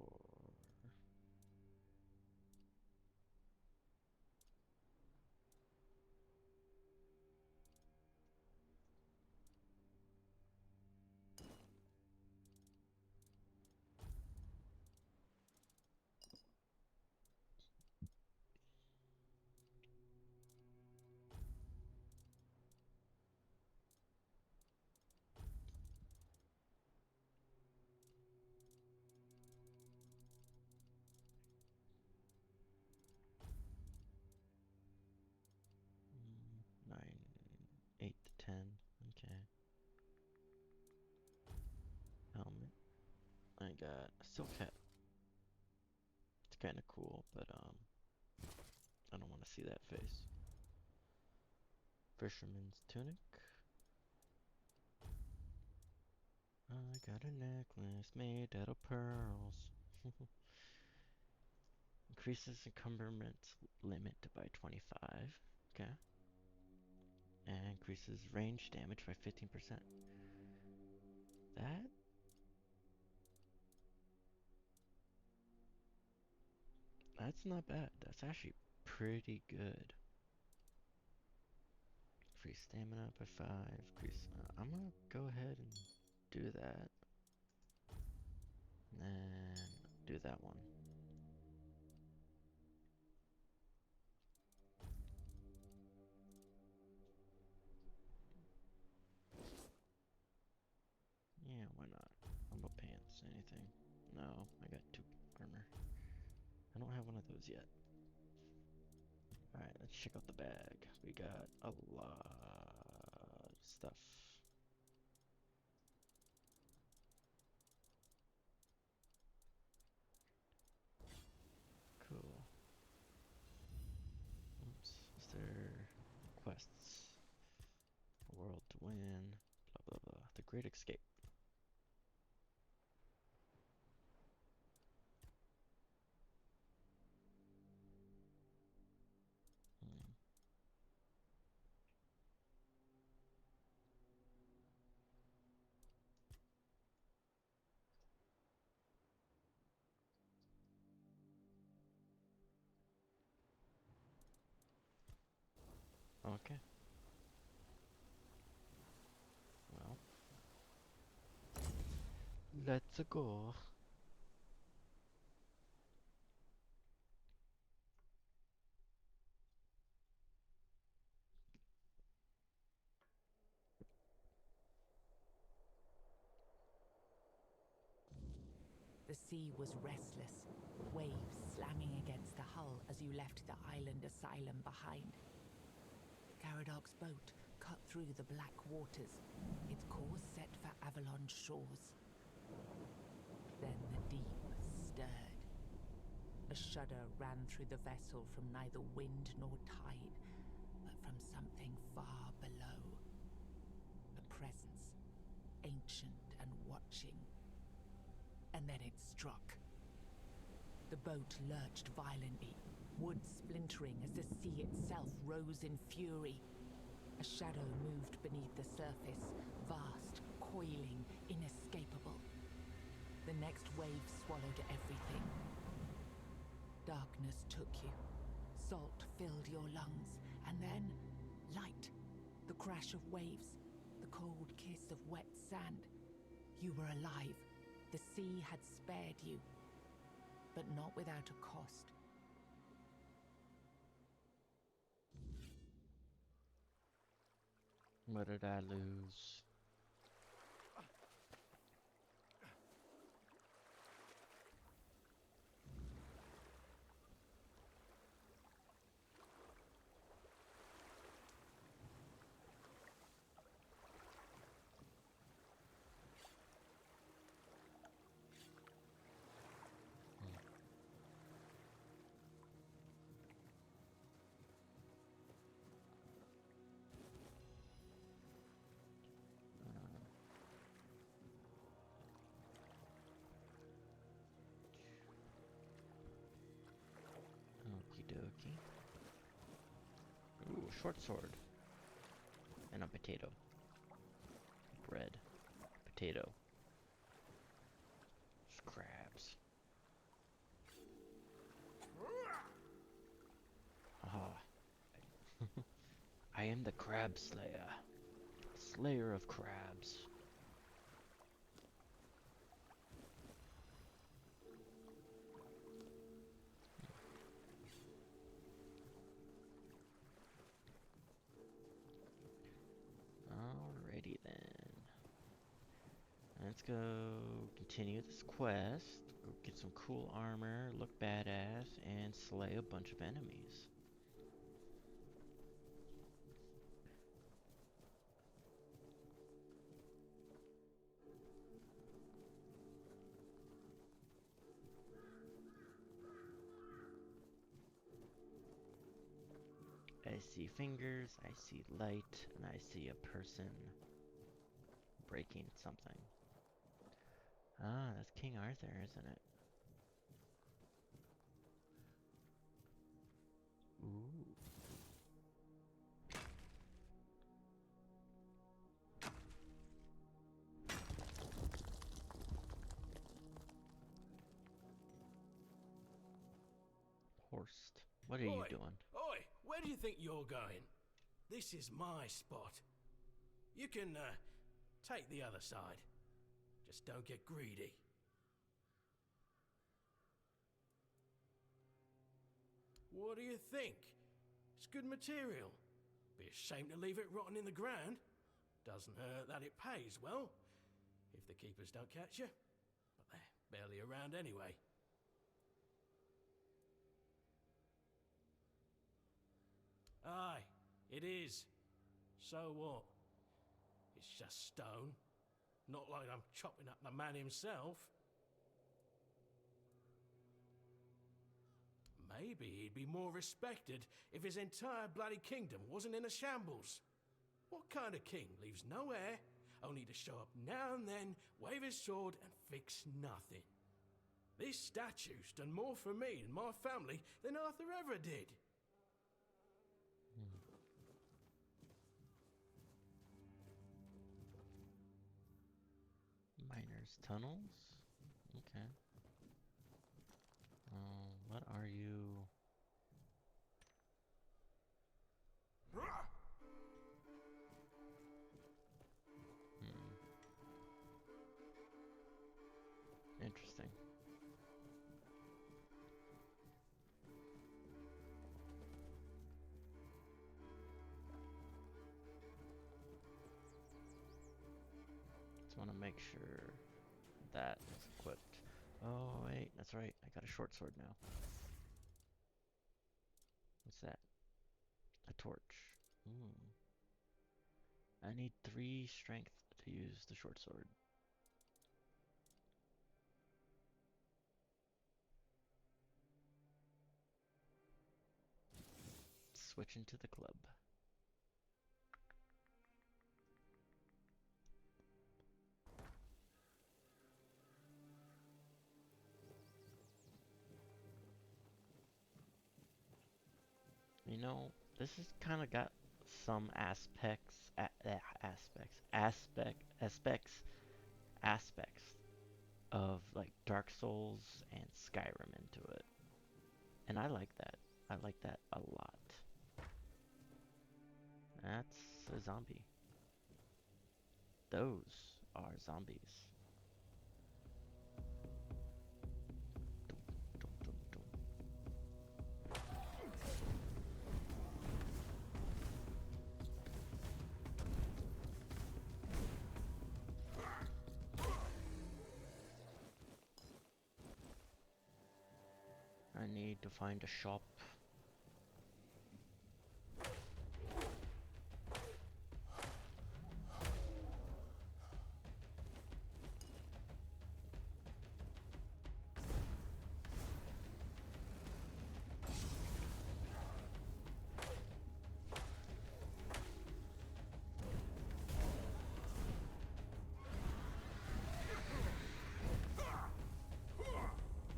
Nine, 8 to 10. Okay. Helmet. I got a silk hat. It's kind of cool, but I don't want to see that face. Fisherman's tunic. I got a necklace made out of pearls. Increases encumbrance limit by 25. Okay. And increases range damage by 15%. That's not bad. That's actually pretty good. Increase stamina by 5. Increase. I'm gonna go ahead and do that. And then do that one. Yeah, why not? How about pants? Anything? No, I got 2 armor. I don't have one of those yet. Alright, let's check out the bag. We got a lot stuff. Cool. Oops. Is there quests? A world to win. Blah blah blah. The Great Escape. Okay. Well, let's go. The sea was restless, waves slamming against the hull as you left the island asylum behind. Caradoc's boat cut through the black waters, its course set for Avalon's shores. Then the deep stirred. A shudder ran through the vessel from neither wind nor tide, but from something far below. A presence, ancient and watching. And then it struck. The boat lurched violently, wood splintering as the sea itself rose in fury. A shadow moved beneath the surface, vast, coiling, inescapable. The next wave swallowed everything. Darkness took you. Salt filled your lungs, and then light. The crash of waves, the cold kiss of wet sand. You were alive. The sea had spared you, but not without a cost. What did I lose? Okie dokie. Ooh, short sword. And a potato. Bread. Potato. Crabs. Aha. I am the Crab Slayer. Slayer of crabs. Alrighty then. Let's go continue this quest. Go get some cool armor, look badass, and slay a bunch of enemies. I see fingers, I see light, and I see a person breaking something. Ah, that's King Arthur, isn't it? Ooh. Horst, what are you doing? Oi, where do you think you're going? This is my spot. You can, take the other side. Just don't get greedy. What do you think? It's good material. Be a shame to leave it rotting in the ground. Doesn't hurt that it pays well, if the keepers don't catch you. But they're barely around anyway. Aye, it is. So what? It's just stone. Not like I'm chopping up the man himself. Maybe he'd be more respected if his entire bloody kingdom wasn't in a shambles. What kind of king leaves no heir, only to show up now and then, wave his sword, and fix nothing? This statue's done more for me and my family than Arthur ever did. Miners' tunnels? Okay. What are you? Interesting. Just want to make sure that is equipped. Oh wait, that's right. I got a short sword now. What's that? A torch. Ooh. I need 3 strength to use the short sword. Switch into the club. You know, this has kind of got some aspects of like Dark Souls and Skyrim into it. And I like that. I like that a lot. That's a zombie. Those are zombies. I need to find a shop.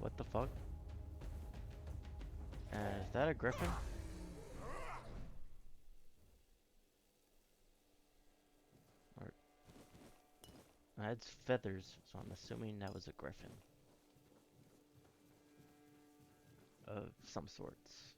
What the fuck? Is that a griffin? Or it had feathers, so I'm assuming that was a griffin of some sorts.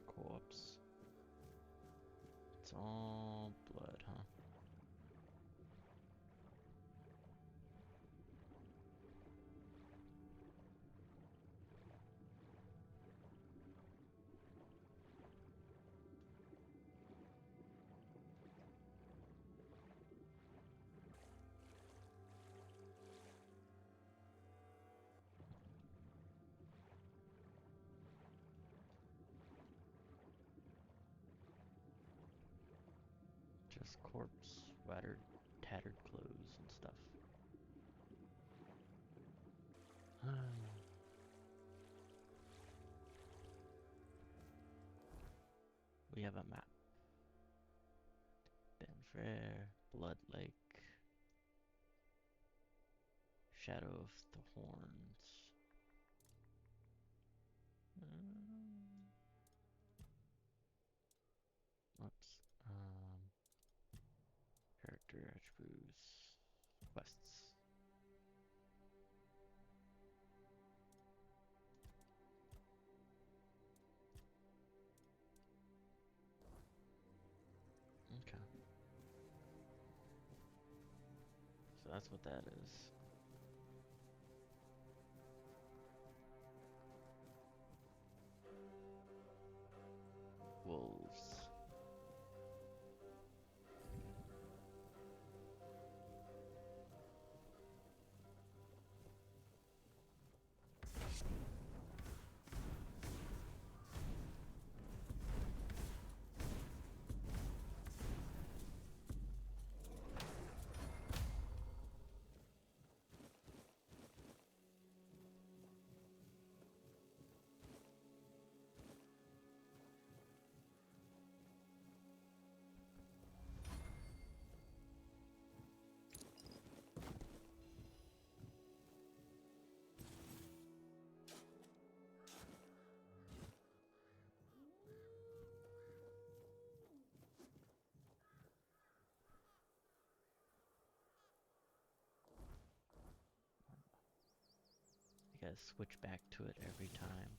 Corpse. It's all blood, huh? Just corpse, tattered clothes and stuff. We have a map. Benfair, Blood Lake, Shadow of the Horns. Whoops. Character attributes, quests. Okay. So that's what that is. gotta switch back to it every time.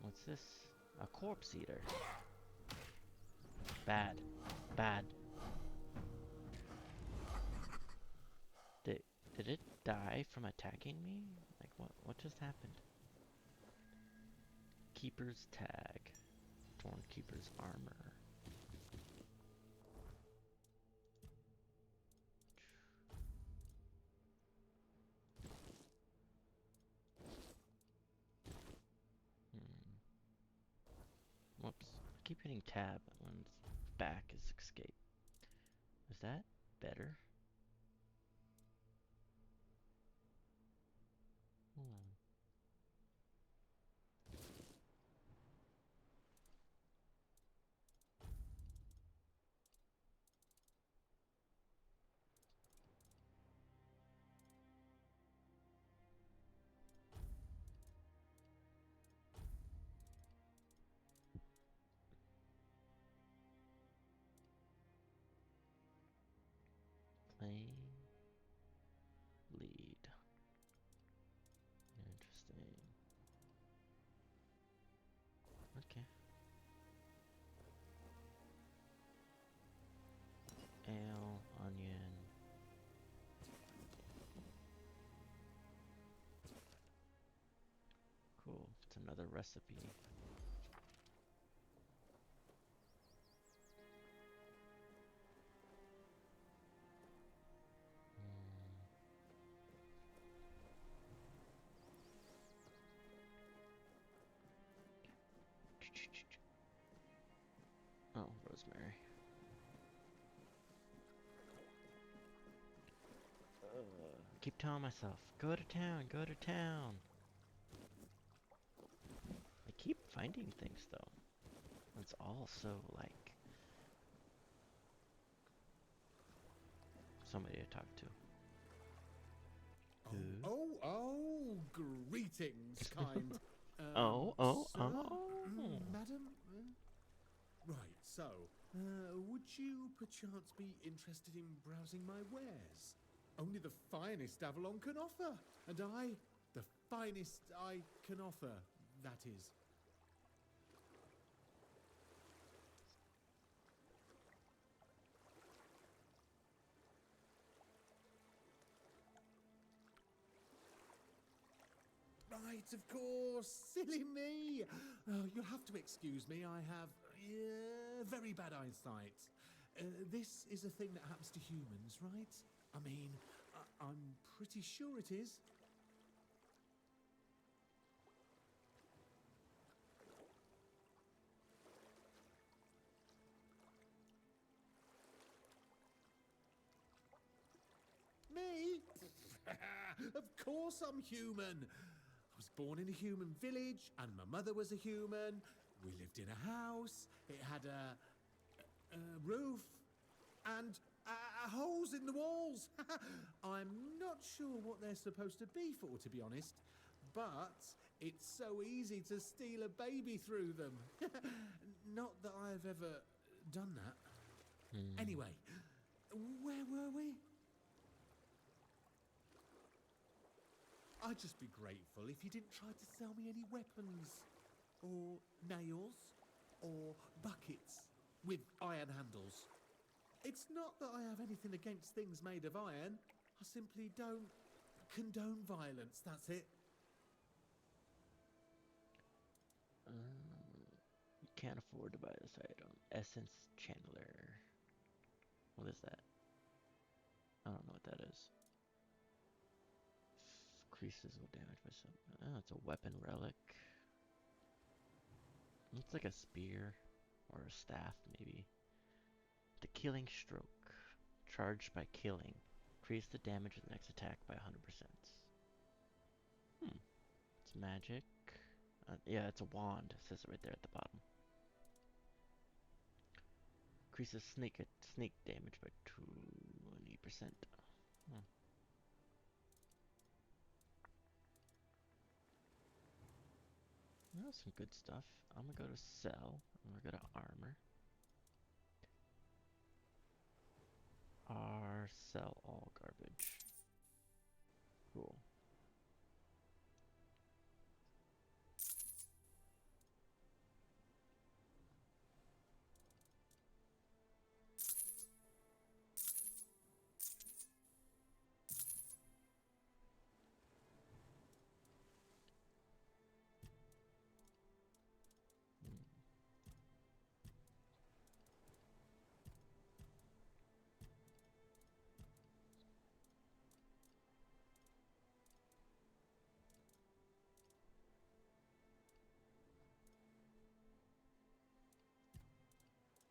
What's this? A corpse eater. Bad. Bad. Did it die from attacking me? Like what just happened? Keeper's tag. Torn Keeper's armor. Whoops. I keep hitting tab when back is escape. Is that better? Plain lead. Interesting. Okay. Ale, onion. Cool. It's another recipe. Oh, rosemary. Keep telling myself, go to town, go to town. I keep finding things though. It's all so like somebody to talk to. Oh, greetings, kind. Madam? Right, so, would you perchance be interested in browsing my wares? Only the finest Avalon can offer, and the finest I can offer, that is. Right, of course. Silly me. Oh, you'll have to excuse me. I have very bad eyesight. This is a thing that happens to humans, right? I mean, I'm pretty sure it is. Me? Of course I'm human. I was born in a human village, and my mother was a human. We lived in a house. It had a roof and holes in the walls. I'm not sure what they're supposed to be for, to be honest. But it's so easy to steal a baby through them. Not that I've ever done that. Anyway, where were we? I'd just be grateful if you didn't try to sell me any weapons, or nails, or buckets with iron handles. It's not that I have anything against things made of iron. I simply don't condone violence, that's it. You can't afford to buy this item. Essence Chandler. What is that? I don't know what that is. Increases will damage by some. Oh, it's a weapon relic. Looks like a spear or a staff, maybe. The Killing Stroke. Charged by killing. Increase the damage of the next attack by 100%. It's magic. Yeah, it's a wand. It says it right there at the bottom. Increases sneak damage by 20%. Well, some good stuff. I'm gonna go to sell. I'm gonna go to armor. Sell all garbage. Cool.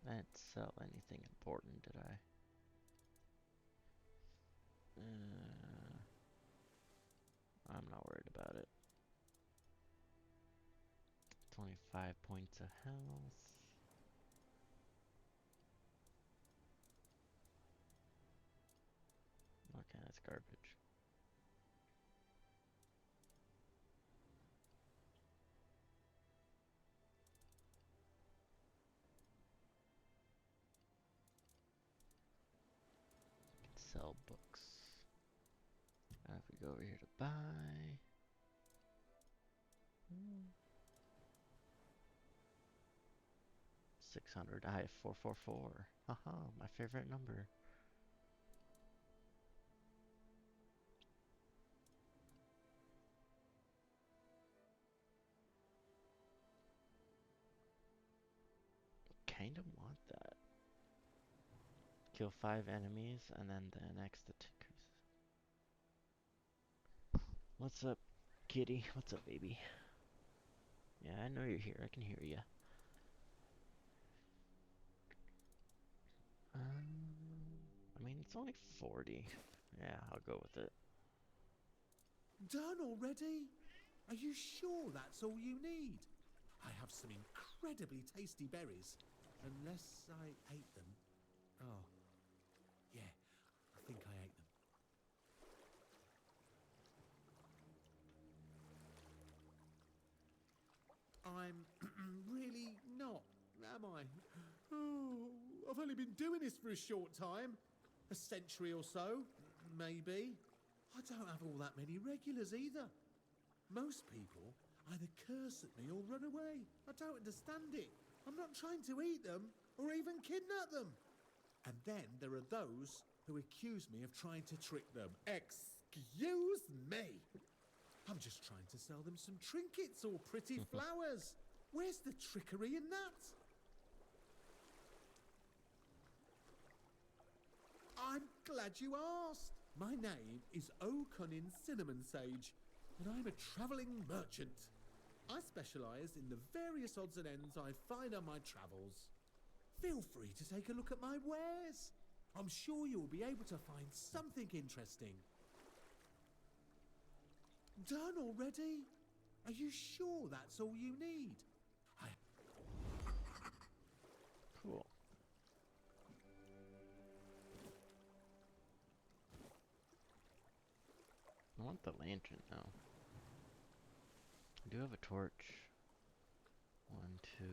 I didn't sell anything important, did I? I'm not worried about it. 25 points of health. Okay, that's garbage. Sell books. Now if we go over here to buy. 600. I have 444. Haha, my favorite number. Kinda want that. Kill 5 enemies and then the next the tickers. What's up, kitty? What's up, baby? Yeah, I know you're here. I can hear you. I mean, it's only 40. Yeah, I'll go with it. Done already? Are you sure that's all you need? I have some incredibly tasty berries. Unless I ate them. Oh, yeah, I think I ate them. I'm really not, am I? Oh, I've only been doing this for a short time. A century or so, maybe. I don't have all that many regulars either. Most people either curse at me or run away. I don't understand it. I'm not trying to eat them or even kidnap them. And then there are those who accuse me of trying to trick them. Excuse me. I'm just trying to sell them some trinkets or pretty flowers. Where's the trickery in that? I'm glad you asked. My name is O'Cunnin Cinnamon Sage, and I'm a travelling merchant. I specialise in the various odds and ends I find on my travels. Feel free to take a look at my wares. I'm sure you'll be able to find something interesting. Done already? Are you sure that's all you need? Cool. I want the lantern now. I do have a torch. 1, 2.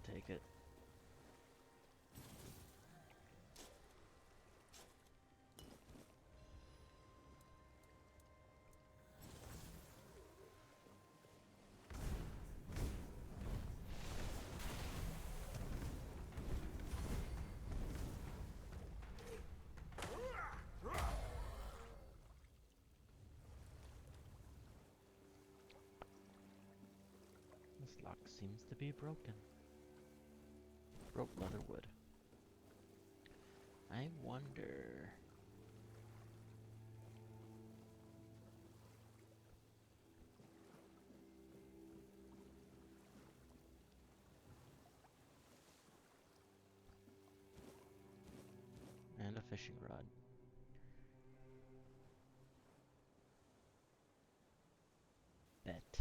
Take it. This lock seems to be broken. Broke leather wood. I wonder. And a fishing rod. Bet.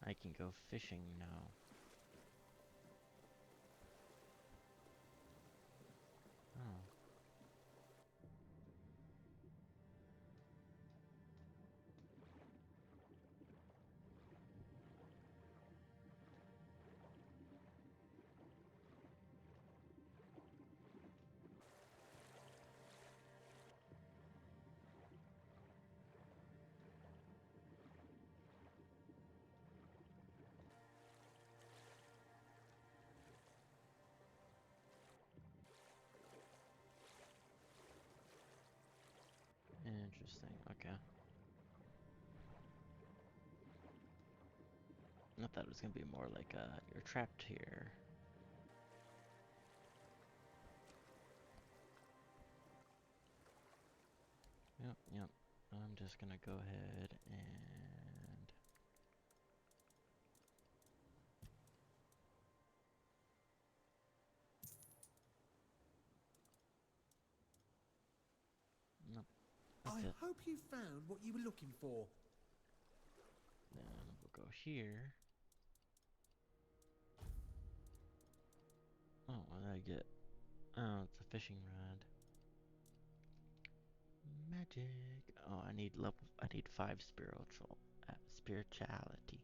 I can go fishing now. Oh. Interesting, okay. I thought it was gonna be more like, you're trapped here. Yep. I'm just gonna go ahead and... Nope. I That's it. hope you found what you were looking for. Then we'll go here. Oh, what did I get? Oh, it's a fishing rod. Magic. Oh, I need 5 spirituality.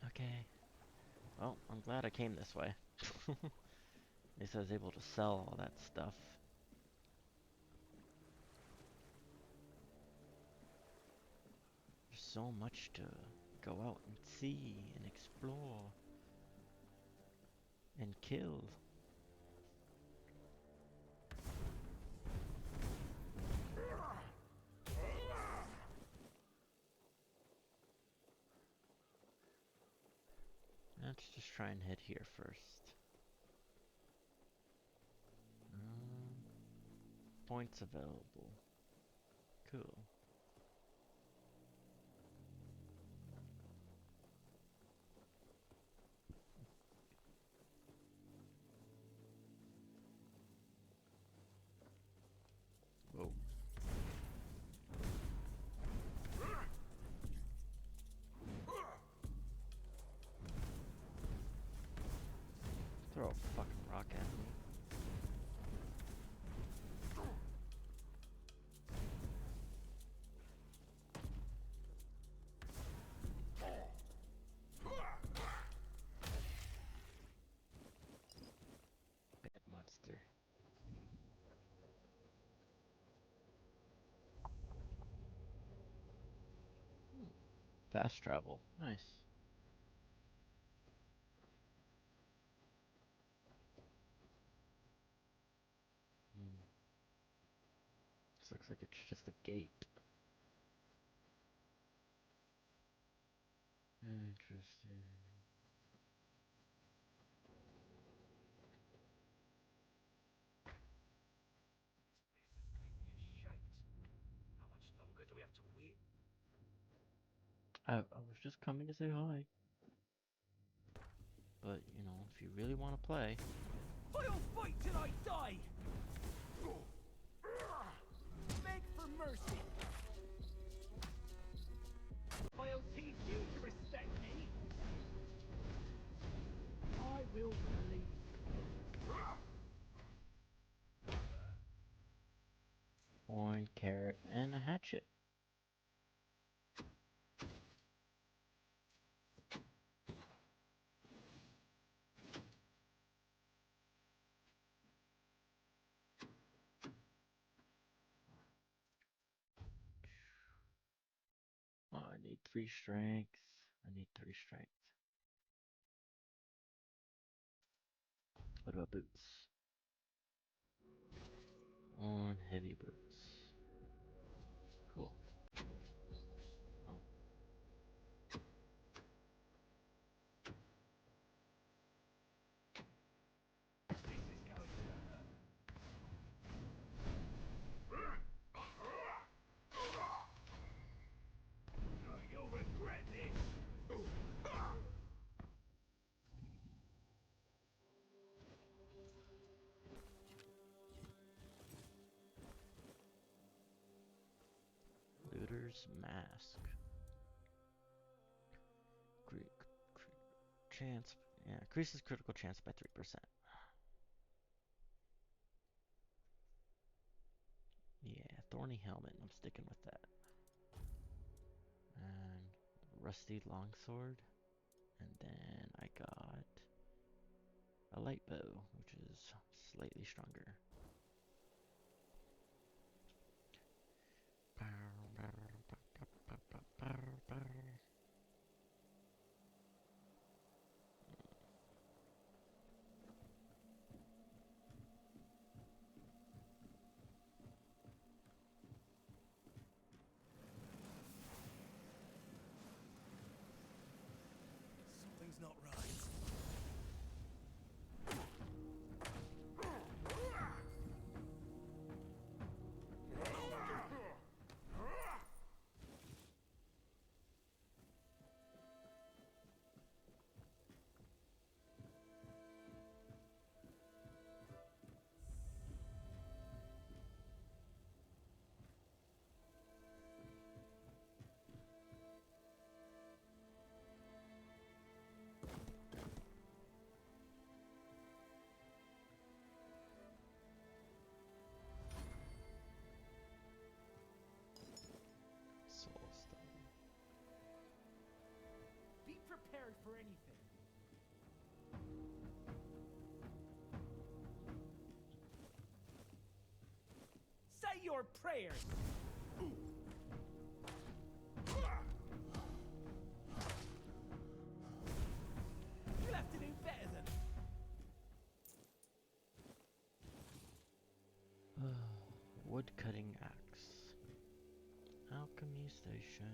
Okay. Well, I'm glad I came this way. At least I was able to sell all that stuff. There's so much to go out and see and explore and kill. Let's just try and head here first. Points available. Cool. Whoa. Throw a fucking rock at me. Bad monster. Fast travel. Nice. This looks like it's just a gate. Interesting. I was just coming to say hi. But, you know, if you really want to play... I'll fight till I die! Beg for mercy! I'll teach you to respect me! I will believe. Orange, carrot, and a hatchet. Oh, I need 3 strength. I need 3 strength. What about boots? On heavy boots. Cool. Oh. You'll regret this! Hunter's Mask. Chance, yeah, increases critical chance by 3%. Yeah, Thorny Helmet, I'm sticking with that. And Rusty Longsword. And then I got a light bow, which is slightly stronger. Something's not right. Be prepared for anything. Say your prayers. You'll have to do better than. Wood cutting axe. Alchemy station.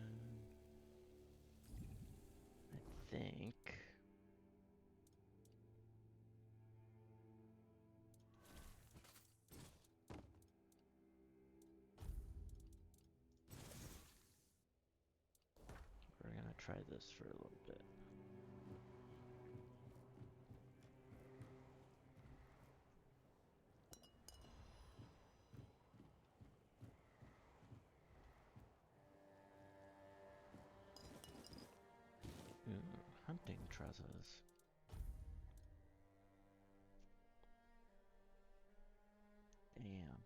I think. We're gonna try this for a little bit. Hunting trousers. Damn.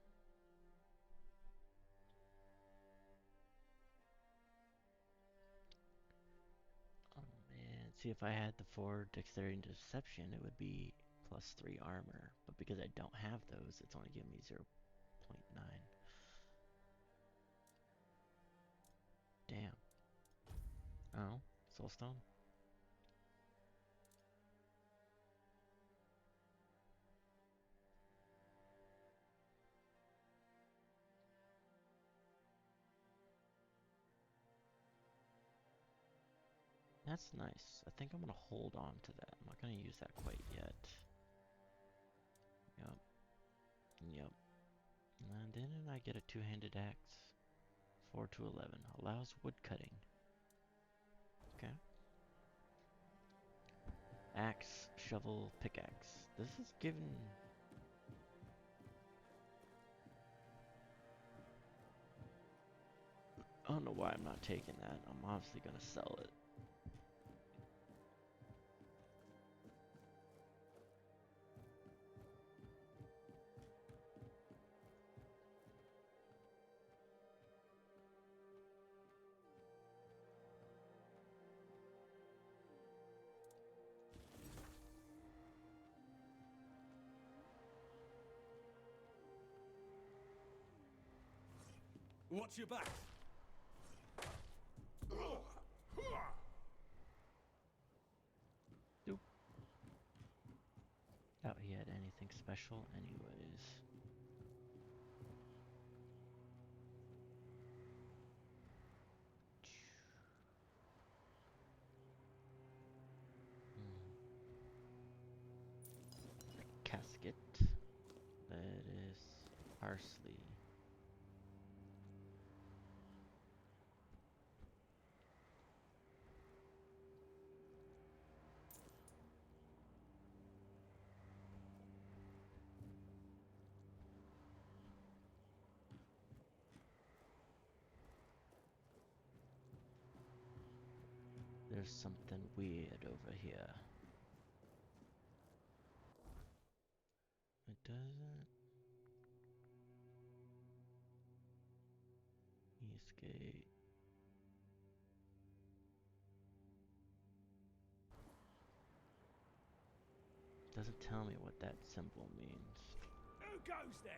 Oh man, see if I had the 4 dexterity and deception, it would be +3 armor. But because I don't have those, it's only giving me 0.9. Damn. Oh, soulstone. That's nice. I think I'm gonna hold on to that. I'm not gonna use that quite yet. Yup. Yup. And didn't I get a two-handed axe? 4 to 11. Allows wood cutting. Okay. Axe, shovel, pickaxe. This is given... I don't know why I'm not taking that. I'm obviously gonna sell it. Watch your back. Doop. Doubt he had anything special anyways. Casket. Lettuce. Parsley. there's something weird over here. It doesn't. Escape. Doesn't tell me what that symbol means. Who goes there?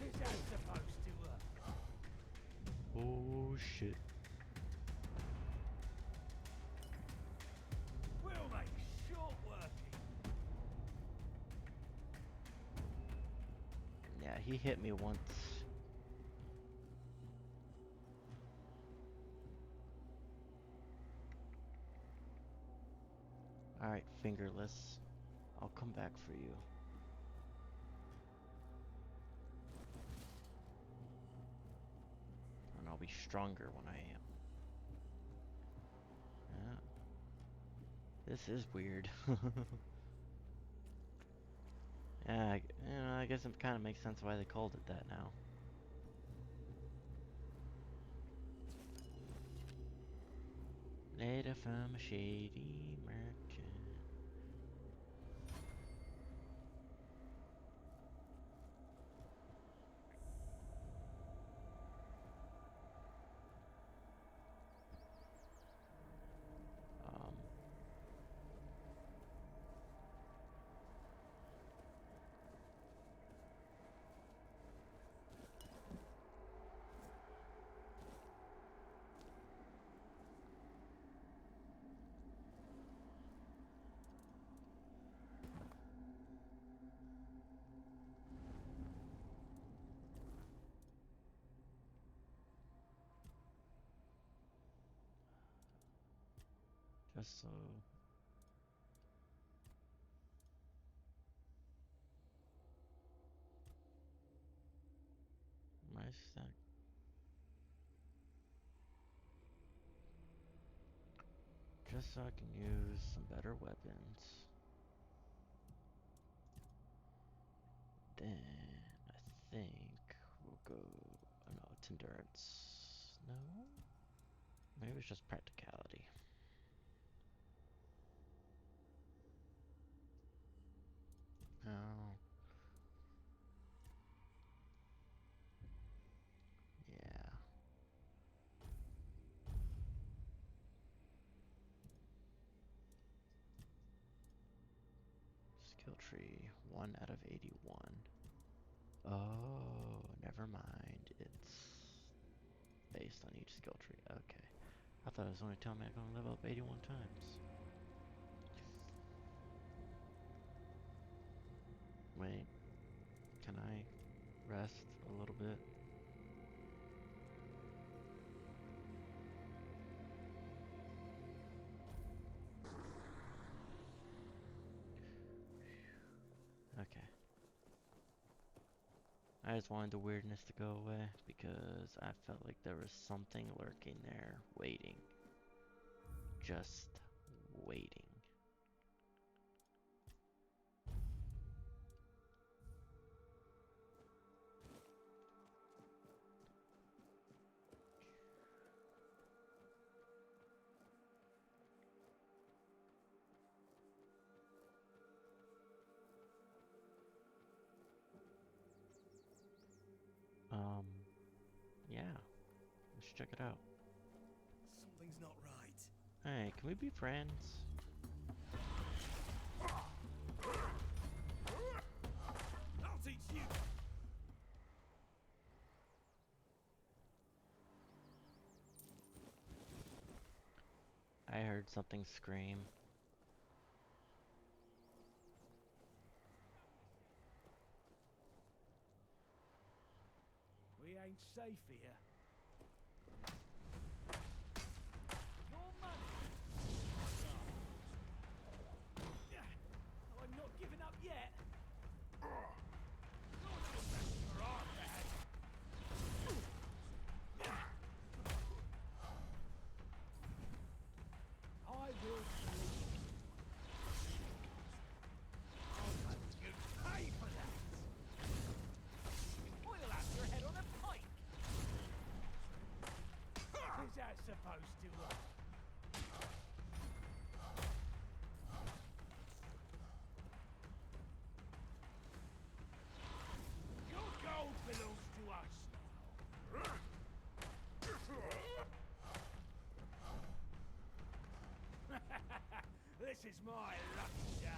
Is that supposed to Oh shit. We'll make short working. Yeah, he hit me once. Alright, fingerless. I'll come back for you. And I'll be stronger when I am. Yeah. This is weird. Yeah, I guess it kind of makes sense why they called it that now. Later from a shady merchant. Just so. My stack. Just so I can use some better weapons. Then I think we'll go. Oh no, it's endurance. No? Maybe it's just practicality. Oh. Yeah. Skill tree, 1 out of 81. Oh, never mind. It's based on each skill tree. Okay. I thought it was only telling me I'm gonna level up 81 times. Wait. Can I rest a little bit? Okay. I just wanted the weirdness to go away because I felt like there was something lurking there, waiting. Just waiting. Yeah. Let's check it out. Something's not right. Hey, can we be friends? I'll teach you. I heard something scream. We ain't safe here. Your money. I'm not giving up yet. I will sleep. I'll let you pay for that. We'll have your head on supposed to Your gold belongs to us now. This is my lucky day.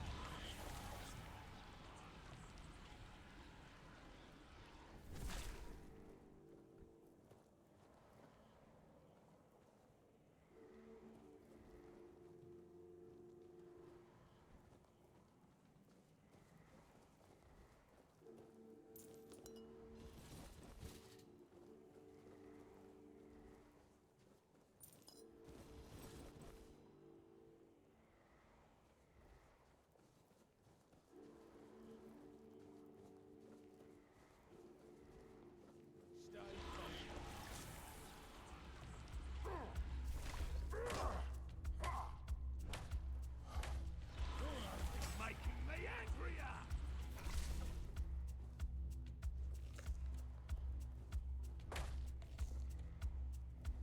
Making me angrier!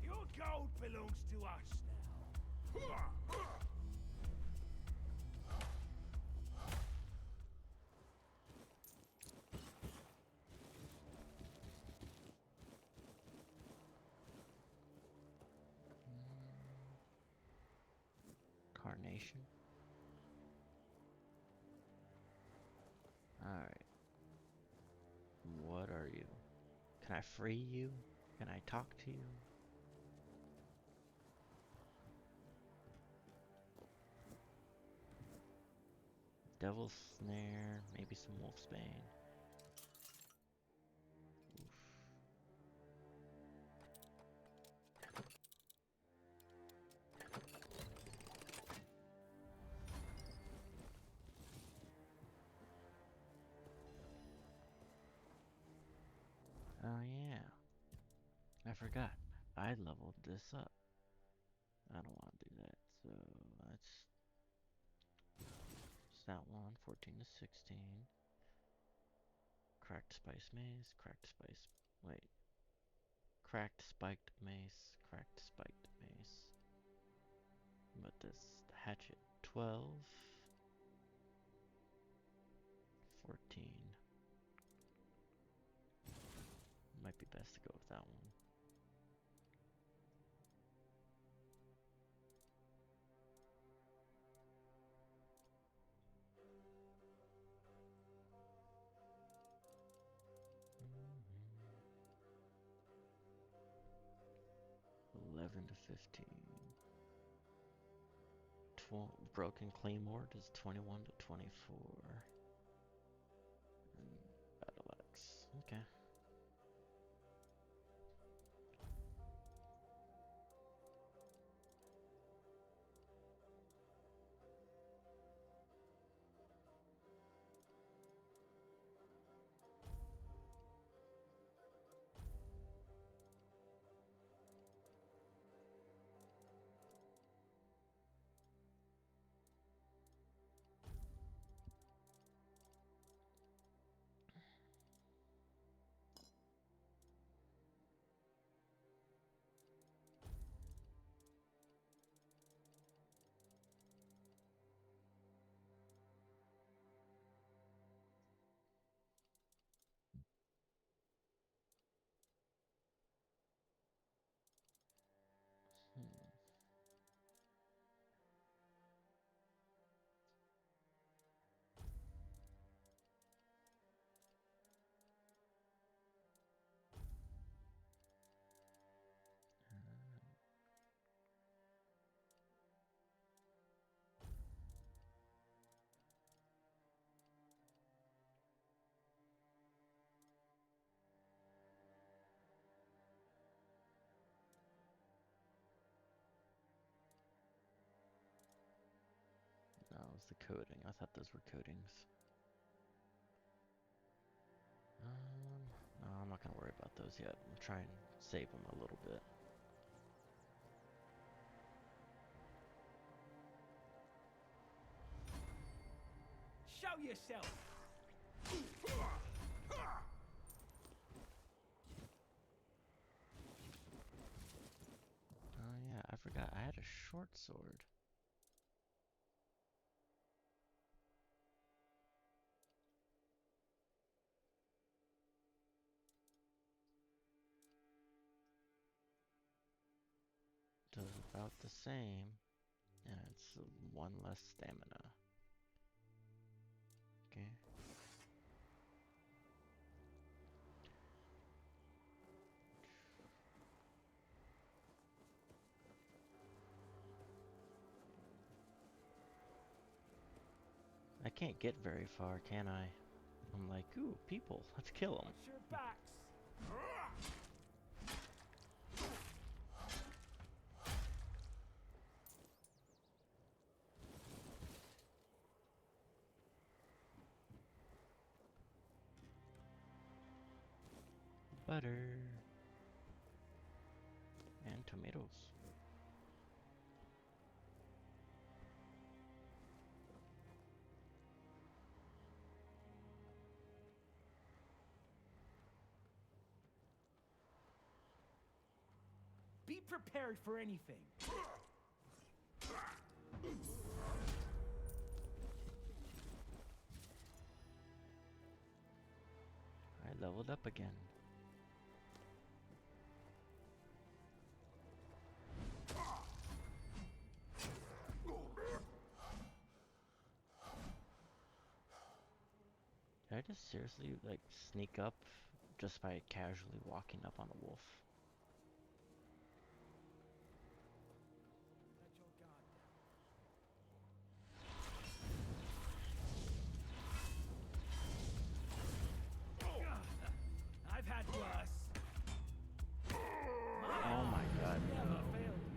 Your gold belongs to us now. Carnation. Alright. What are you? Can I free you? Can I talk to you? Devil's Snare, maybe some Wolfsbane. Oof. Oh yeah, I forgot. I leveled this up. I don't want to do that, so let's that one, 14 to 16. Cracked Spice Mace, Cracked Spice, wait. Cracked Spiked Mace, Cracked Spiked Mace. But this Hatchet, 12. 14. Might be best to go with that one. Mm-hmm. 11 to 15. Broken Claymore does 21 to 24. And Battle Axe. Okay. That was the coding. I thought those were codings. No, I'm not gonna worry about those yet. I'm trying to save them a little bit. Show yourself! Oh a short sword. Does about the same, and it's one less stamina. Okay. I can't get very far, can I? I'm like, ooh, people, let's kill them. Watch your backs. Butter. And tomatoes. Be prepared for anything. I leveled up again. Did I just seriously, like, sneak up just by casually walking up on the wolf? I've had worse. Oh my god. Never failed me.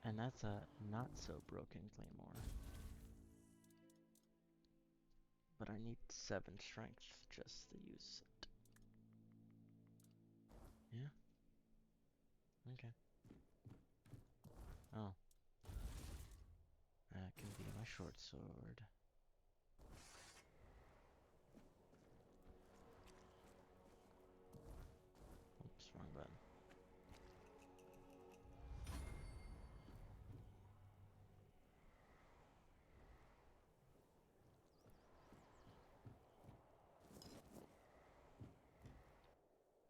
And that's a not so broken claymore. But I need 7 strength just to use it. Yeah? Okay. Oh. That can be my short sword. Oops, wrong button.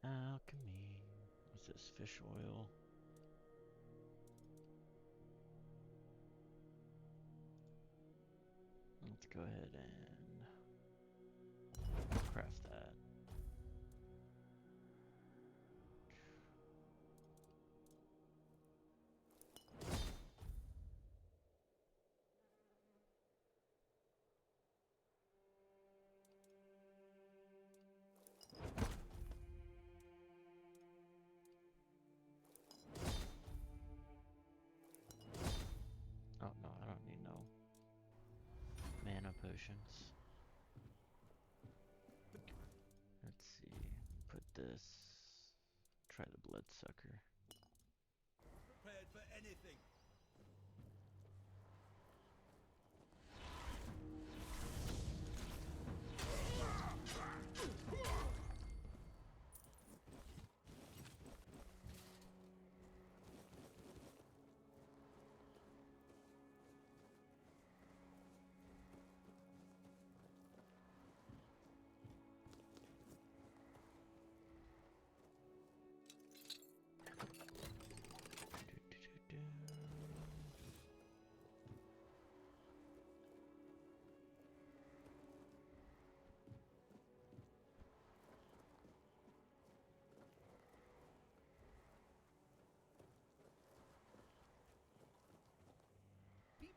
Alchemy. What's this? Fish oil. Let's go ahead and craft that. Oh no, I don't need no mana potions. Let's see. Put this. Try the bloodsucker. Prepared for anything.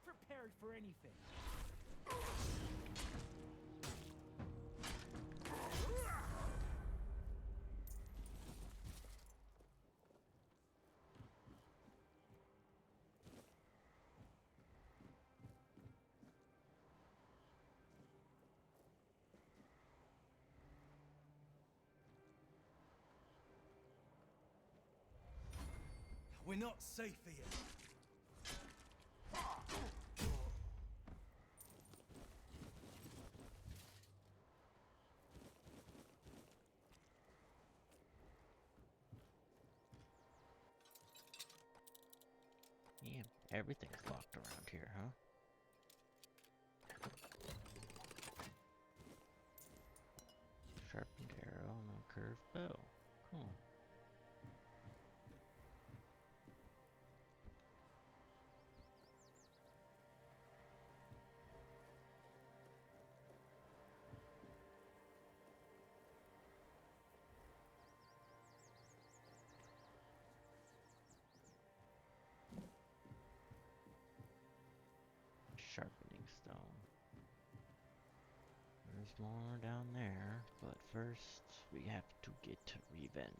prepared for anything. We're not safe here. Yeah, everything's locked around here, huh? Sharpened arrow, no curved bow. Cool. Sharpening stone. There's more down there, but first we have to get revenge.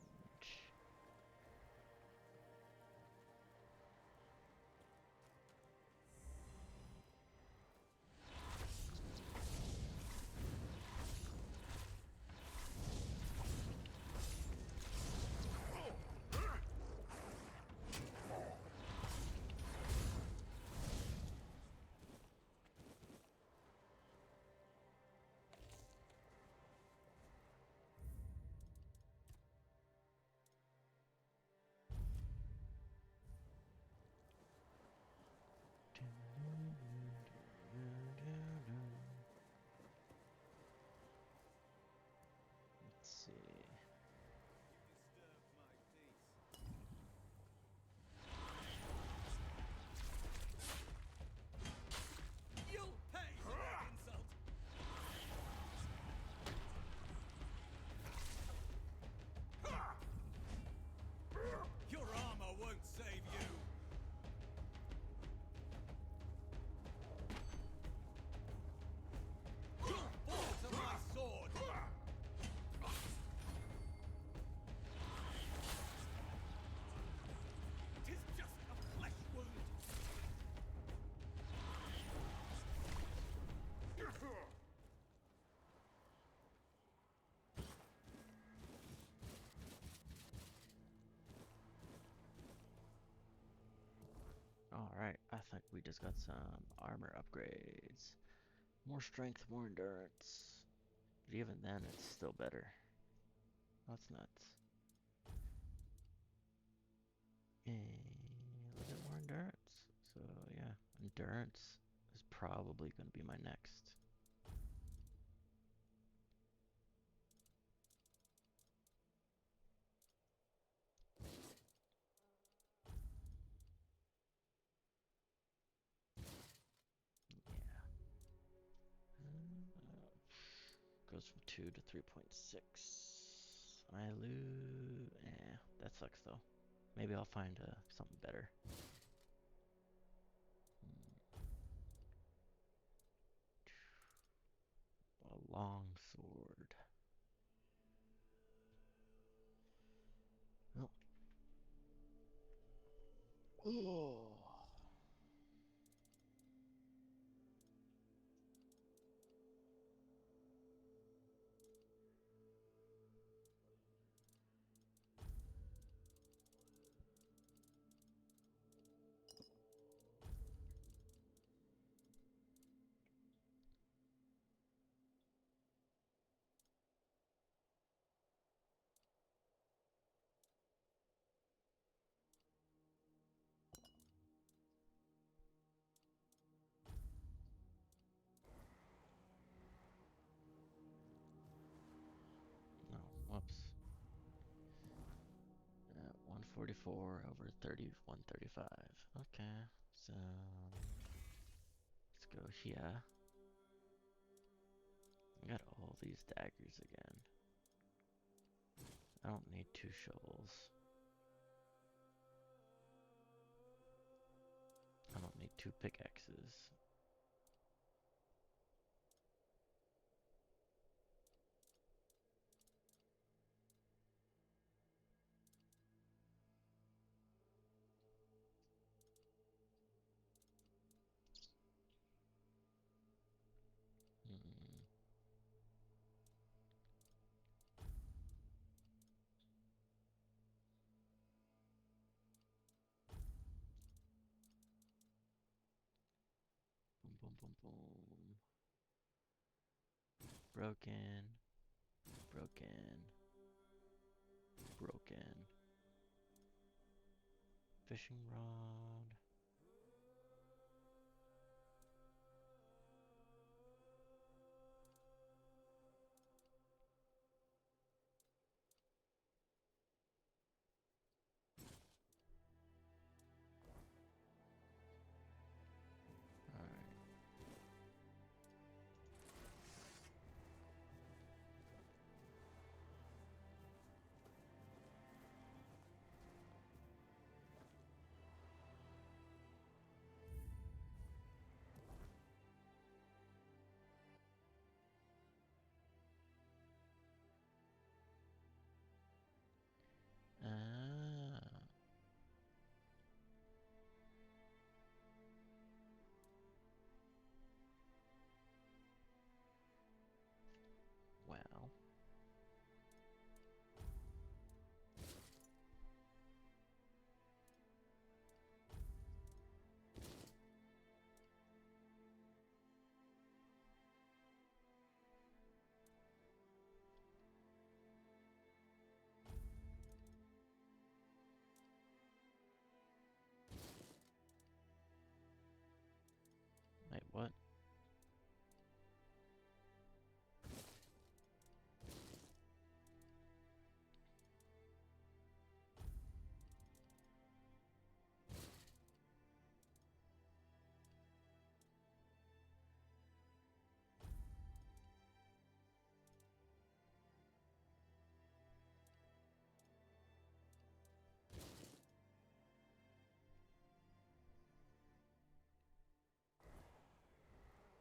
Let's see. You'll pay for that insult. Your armor won't save you. You'll fall to my sword. Tis just a flesh wound. Alright, I think we just got some armor upgrades. More strength, more endurance. But even then, it's still better. That's nuts. And a little bit more endurance. So yeah, endurance is probably going to be my next. Goes from 2 to 3.6. I lose. That sucks though. Maybe I'll find something better. A long sword. Oh. Oh. No, whoops. 144 over 3135. Okay, so let's go here. I got all these daggers again. I don't need 2 shovels. I don't need 2 2 pickaxes. Boom, boom, boom, boom. Broken. Broken. Broken. Fishing rod. Ah. Well. Wait, what?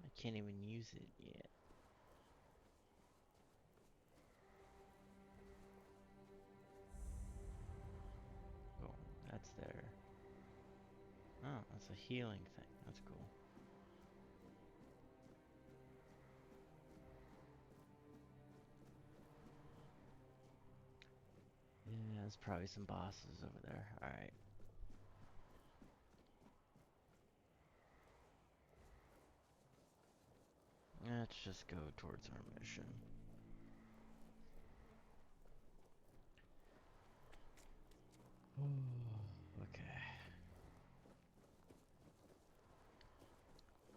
I can't even use it yet. Oh, that's there. Oh, that's a healing thing. That's cool. Yeah, there's probably some bosses over there. Alright. Let's just go towards our mission. Okay.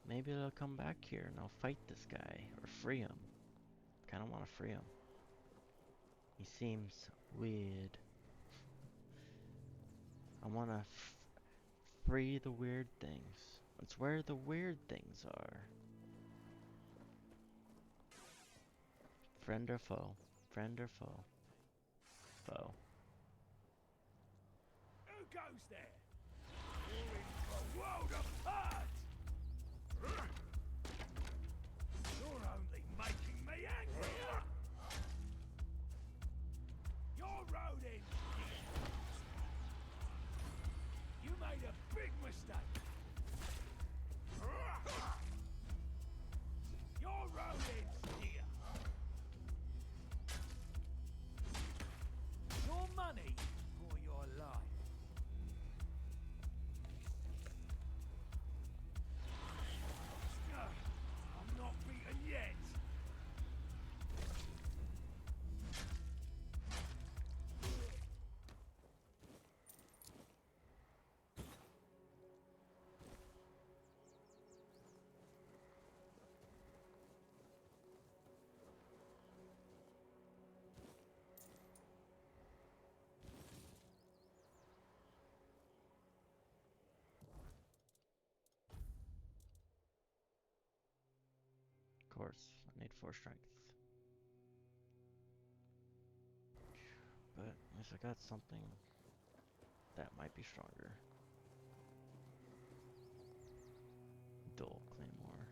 Maybe they'll come back here and I'll fight this guy or free him. Kinda wanna free him. He seems weird. I wanna free the weird things. It's where the weird things are. Friend or foe? Friend or foe? Foe. Who goes there? You're in for a world apart! You're only making me angrier! Your road ends here. You made a big mistake. Your road ends here. Your money for your life. I'm not beaten yet. Of course, I need 4 strength. But at least I got something that might be stronger. Dual claymore.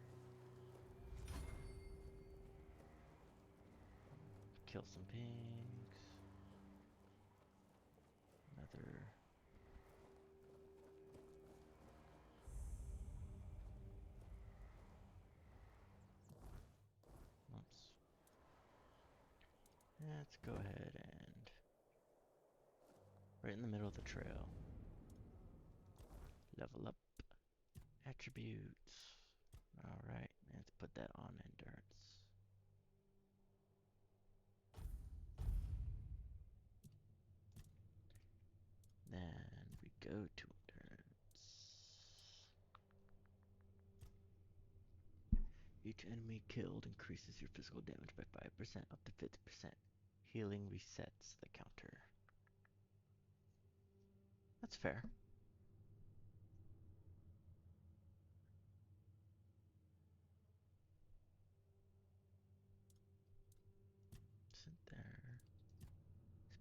Kill some pigs. Another. Oops. Let's go ahead and right in the middle of the trail. Level up attributes. Alright, let's put that on endurance. Then we go to endurance. Each enemy killed increases your physical damage by 5% up to 50%. Healing resets the counter. That's fair. Sit there.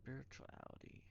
Spirituality.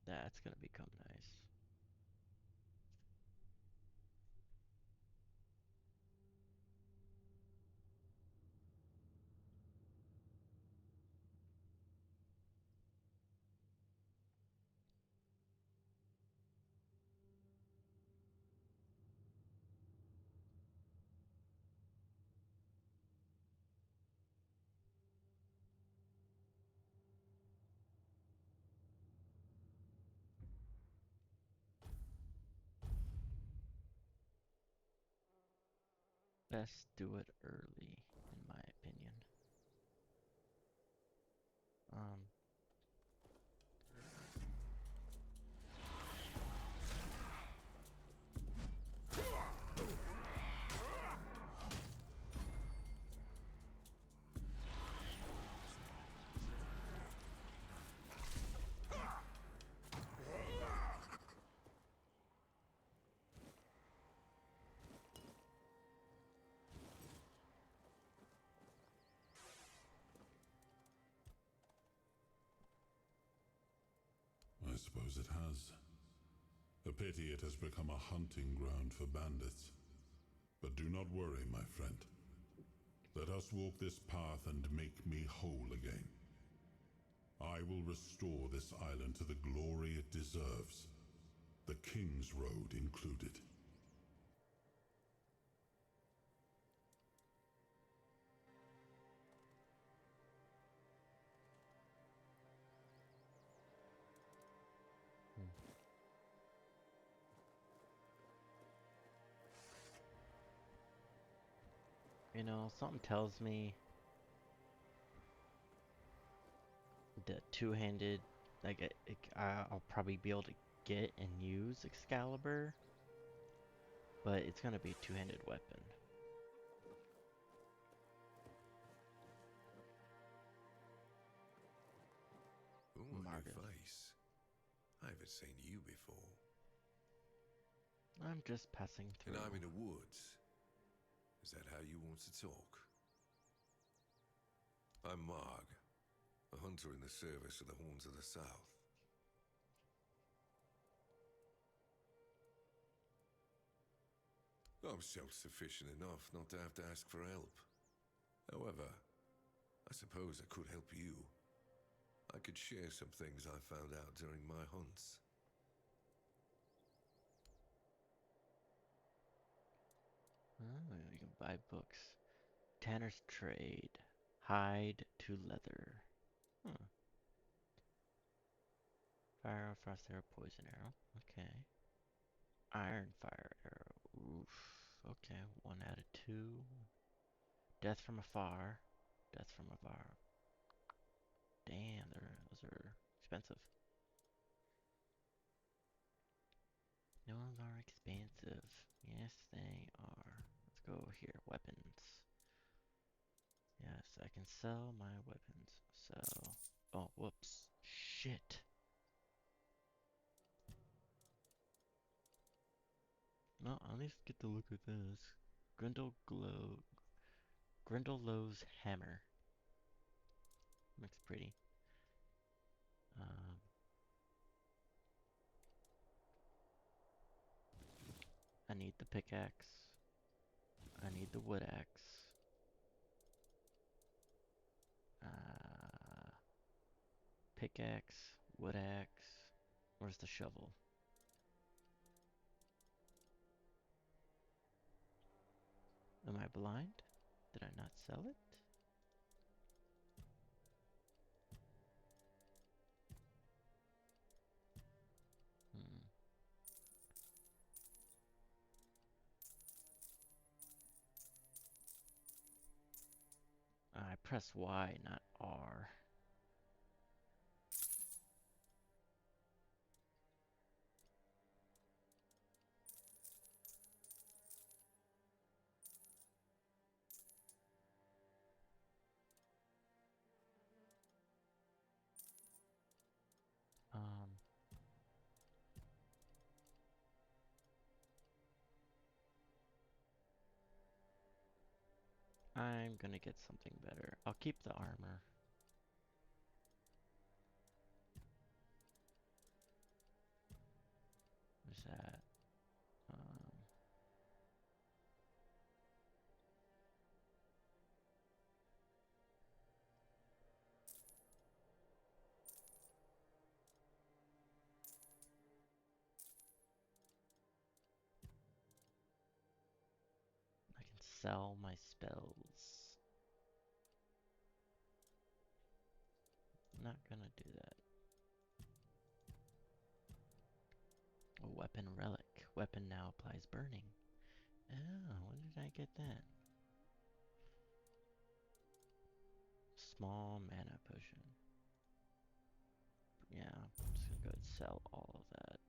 That's gonna become nice. Best do it early, in my opinion. I suppose it has. A pity it has become a hunting ground for bandits. But do not worry, my friend. Let us walk this path and make me whole again. I will restore this island to the glory it deserves, the King's Road included. You know, something tells me the two-handed, like I'll probably be able to get and use Excalibur, but it's gonna be a two-handed weapon. Ooh, a new face. I haven't seen you before. I'm just passing through. And I'm in the woods. Is that how you want to talk? I'm Marg, a hunter in the service of the Horns of the South. I'm self-sufficient enough not to have to ask for help. However, I suppose I could help you. I could share some things I found out during my hunts. Oh, you can buy books. Tanner's Trade. Hide to leather. Hmm. Fire, frost arrow, poison arrow. Okay. Iron fire arrow. Oof. Okay, 1 out of 2. Death from afar. Death from afar. Damn, those are expensive. Those are expensive. Yes, they are. Let's go here. Weapons. Yes, I can sell my weapons. So, oh, whoops. Shit. Well, I'll at least get to look at this. Grindelow's hammer. Looks pretty. I need the pickaxe. I need the wood axe. Pickaxe, wood axe. Where's the shovel? Am I blind? Did I not sell it? Hmm. I press Y, not R. I'm gonna get something better. I'll keep the armor. Where's that? I can sell my spells. I'm not gonna do that. A weapon relic. Weapon now applies burning. Oh, when did I get that? Small mana potion. Yeah, I'm just gonna go ahead and sell all of that.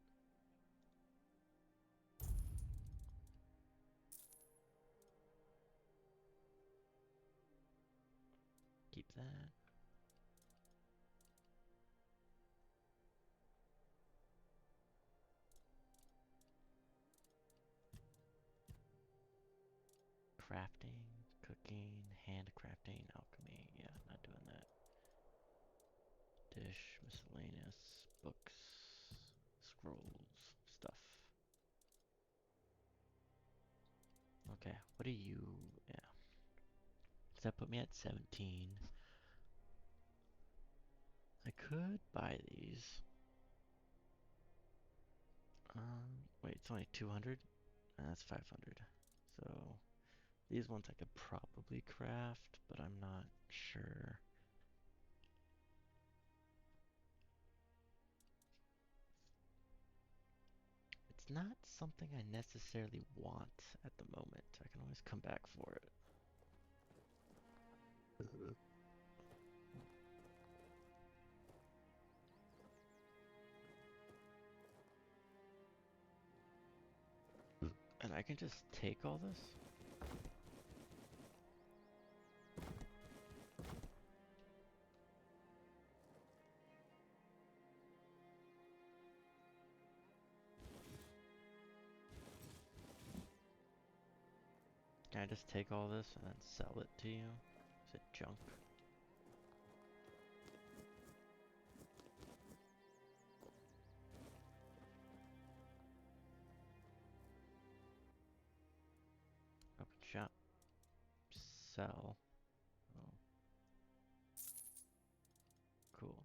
Keep that. Crafting, cooking, handcrafting, alchemy. Yeah, not doing that. Dish, miscellaneous, books, scrolls, stuff. Okay, what are you? Yeah. Does that put me at 17? I could buy these. Wait, it's only 200? That's 500. So, these ones I could probably craft, but I'm not sure. It's not something I necessarily want at the moment. I can always come back for it. And I can just take all this? Can I just take all this and then sell it to you? Is it junk? Open shop. Sell. Oh. Cool.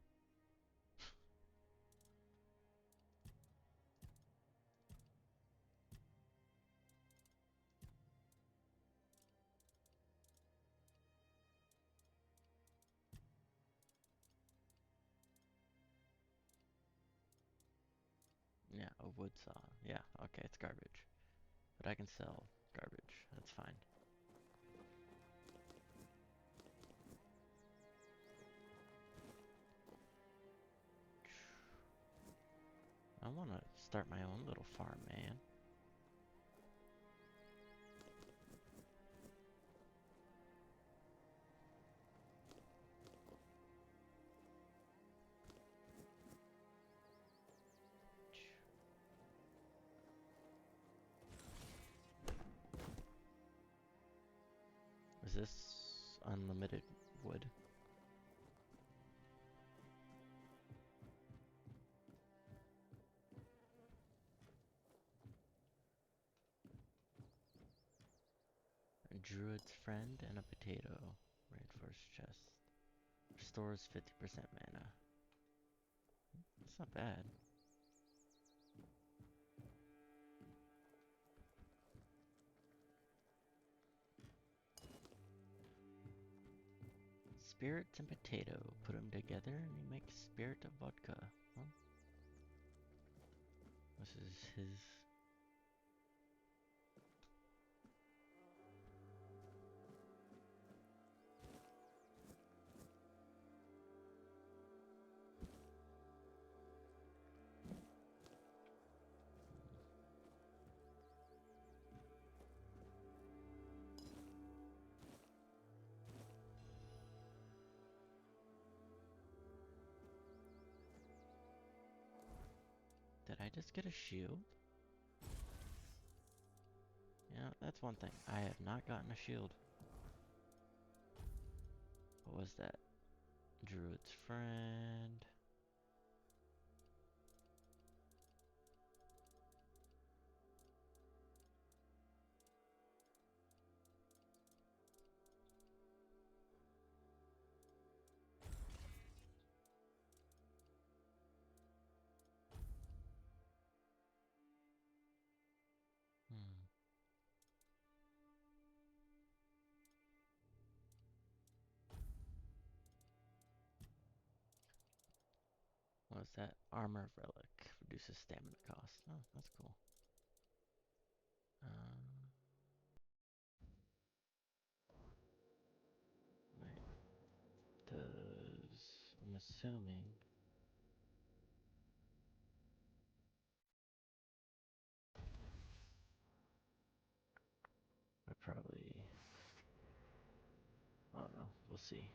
A wood saw. Yeah, okay, it's garbage. But I can sell garbage. That's fine. I want to start my own little farm, man. Is this unlimited wood? A druid's friend and a potato. Reinforced chest. Restores 50% mana. It's not bad. Spirit and potato. Put them together and you make spirit of vodka. Huh? This is his. Did I just get a shield? Yeah, that's one thing. I have not gotten a shield. What was that? Druid's friend. What was that? Armor relic. Reduces stamina cost. Oh, that's cool. Wait. I'm assuming. I probably. I don't know. We'll see.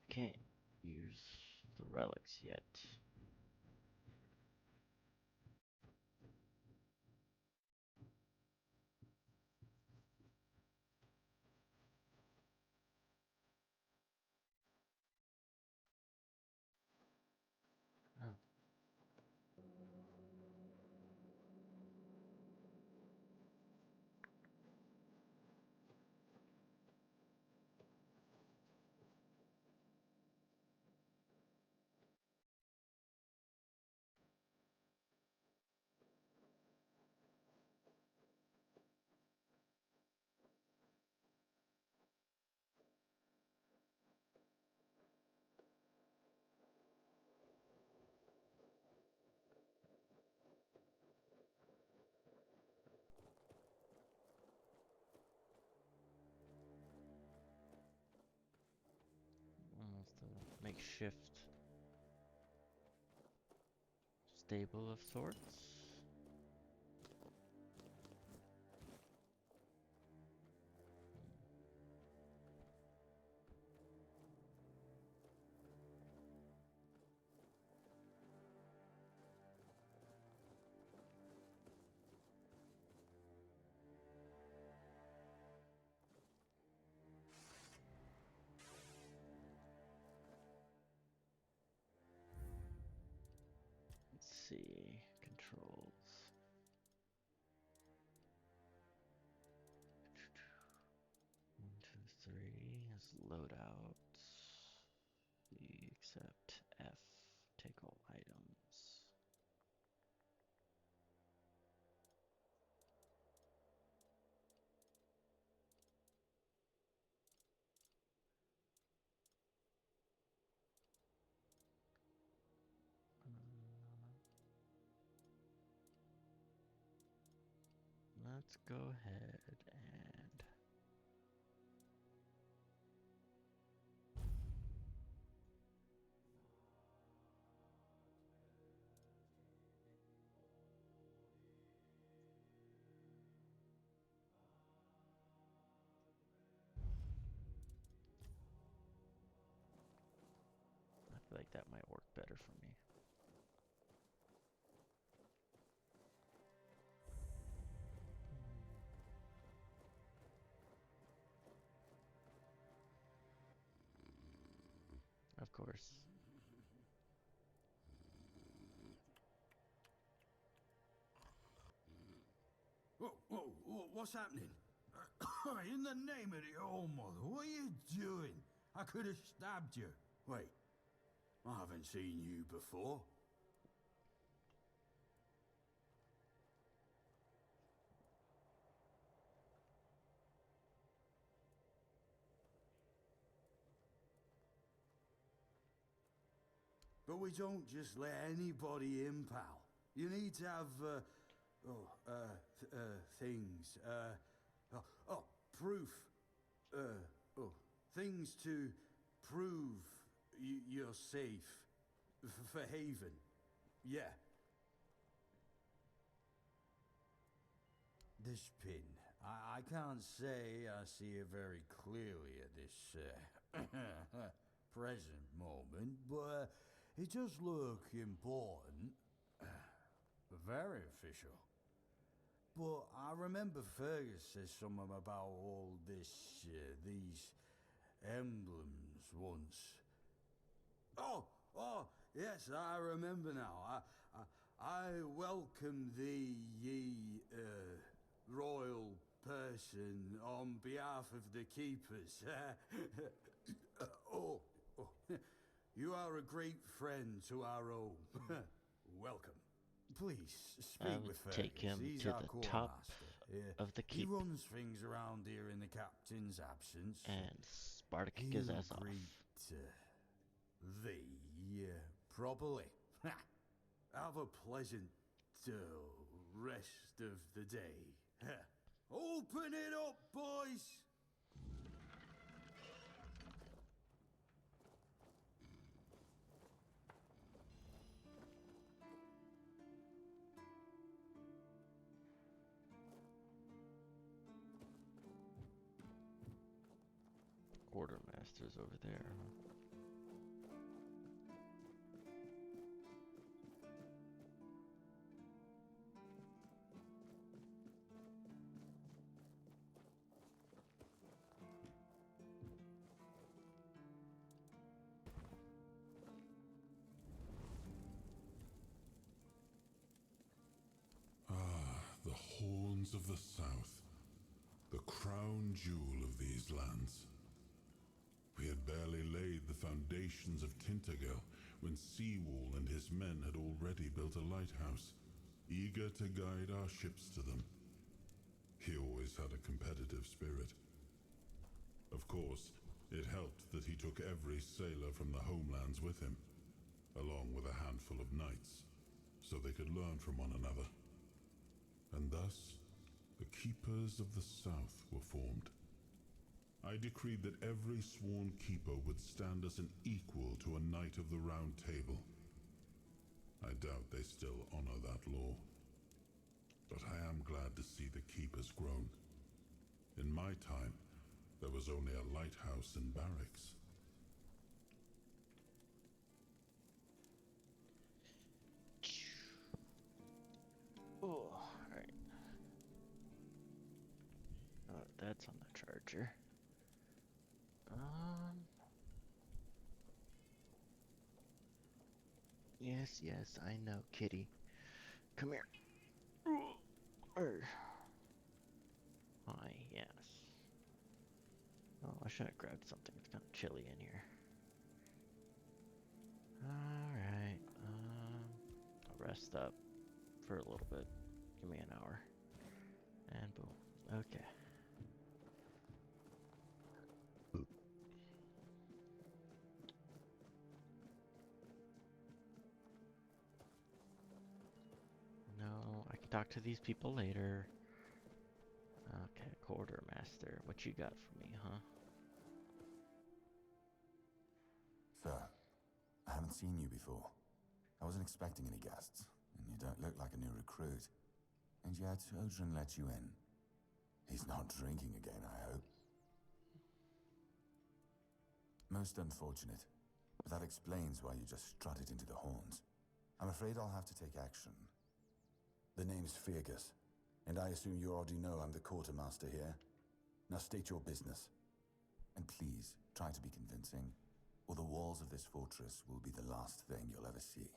Can't use the relics yet. Oh. Almost a makeshift stable of sorts. Let's see. Controls. 1, 2, 3 is loadouts. We accept F. Take all items. let's go ahead and I feel like that might work better for me. Of course. What's happening? In the name of the All Mother, what are you doing? I could have stabbed you. Wait, I haven't seen you before. But we don't just let anybody in, pal. You need to have, things, proof. Things to prove you're safe. For Haven. Yeah. This pin. I can't say I see it very clearly at this, present moment, but it does look important. Very official. But I remember Fergus said something about all this, these emblems once. Oh, yes, I remember now. I welcome thee, ye, royal person, on behalf of the keepers. You are a great friend to our own. Welcome. Please, speak with Fergus. Take him He's to our the top quartermaster. of the He keep runs things around here in the captain's absence. and Sparta kick He'll his ass off. greet thee properly. Have a pleasant rest of the day. Open it up, boys! Quartermaster's over there. The horns of the south, the crown jewel of these lands. We had barely laid the foundations of Tainted Grail when Seawall and his men had already built a lighthouse, eager to guide our ships to them. He always had a competitive spirit. Of course, it helped that he took every sailor from the homelands with him, along with a handful of knights, so they could learn from one another. And thus, the Keepers of the South were formed. I decreed that every sworn keeper would stand as an equal to a Knight of the Round Table. I doubt they still honor that law. But I am glad to see the keepers grown. In my time, there was only a lighthouse and barracks. Oh, alright. That's on the charger. Yes, I know, kitty. Come here. Hi, yes. Oh, I should have grabbed something. It's kind of chilly in here. Alright, I'll rest up for a little bit. Give me an hour. And boom. Okay. No, I can talk to these people later. Quartermaster, what you got for me, huh? Sir, I haven't seen you before. I wasn't expecting any guests, and you don't look like a new recruit. And yet, Odrin let you in. He's not drinking again, I hope. Most unfortunate, but that explains why you just strutted into the horns. I'm afraid I'll have to take action. The name's Fergus, and I assume you already know I'm the quartermaster here. Now state your business. And please, try to be convincing, or the walls of this fortress will be the last thing you'll ever see.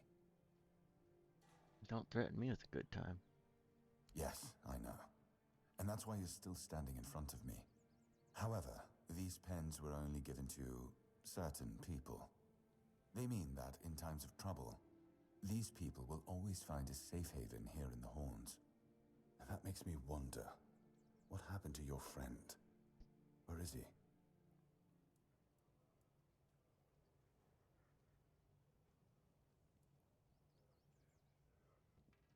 Don't threaten me with a good time. Yes, I know. And that's why you're still standing in front of me. However, these pens were only given to certain people. They mean that in times of trouble, these people will always find a safe haven here in the Horns. And that makes me wonder, what happened to your friend? Where is he?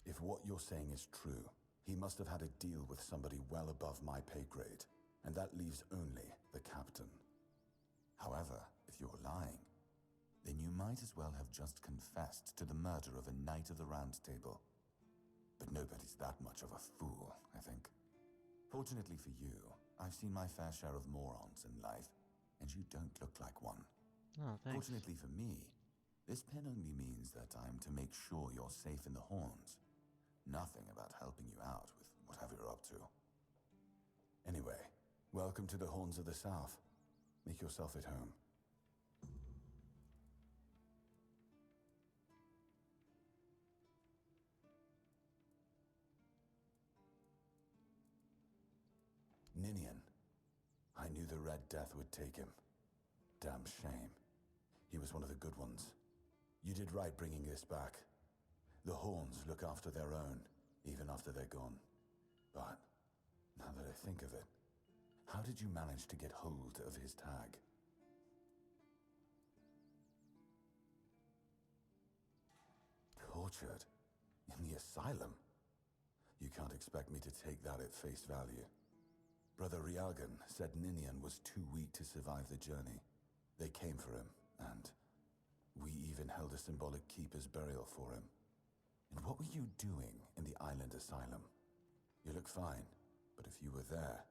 If what you're saying is true, he must have had a deal with somebody well above my pay grade, and that leaves only the captain. However, if you're lying, then you might as well have just confessed to the murder of a Knight of the Round Table. But nobody's that much of a fool, I think. Fortunately for you, I've seen my fair share of morons in life, and you don't look like one. Oh, thanks. Fortunately for me, this pen only means that I'm to make sure you're safe in the Horns. Nothing about helping you out with whatever you're up to. Anyway, welcome to the Horns of the South. Make yourself at home. Ninian. I knew the Red Death would take him. Damn shame. He was one of the good ones. You did right bringing this back. The Horns look after their own, even after they're gone. But, now that I think of it, how did you manage to get hold of his tag? Tortured? In the asylum? You can't expect me to take that at face value. Brother Riagan said Ninian was too weak to survive the journey. They came for him, and we even held a symbolic keeper's burial for him. And what were you doing in the island asylum? You look fine, but if you were there,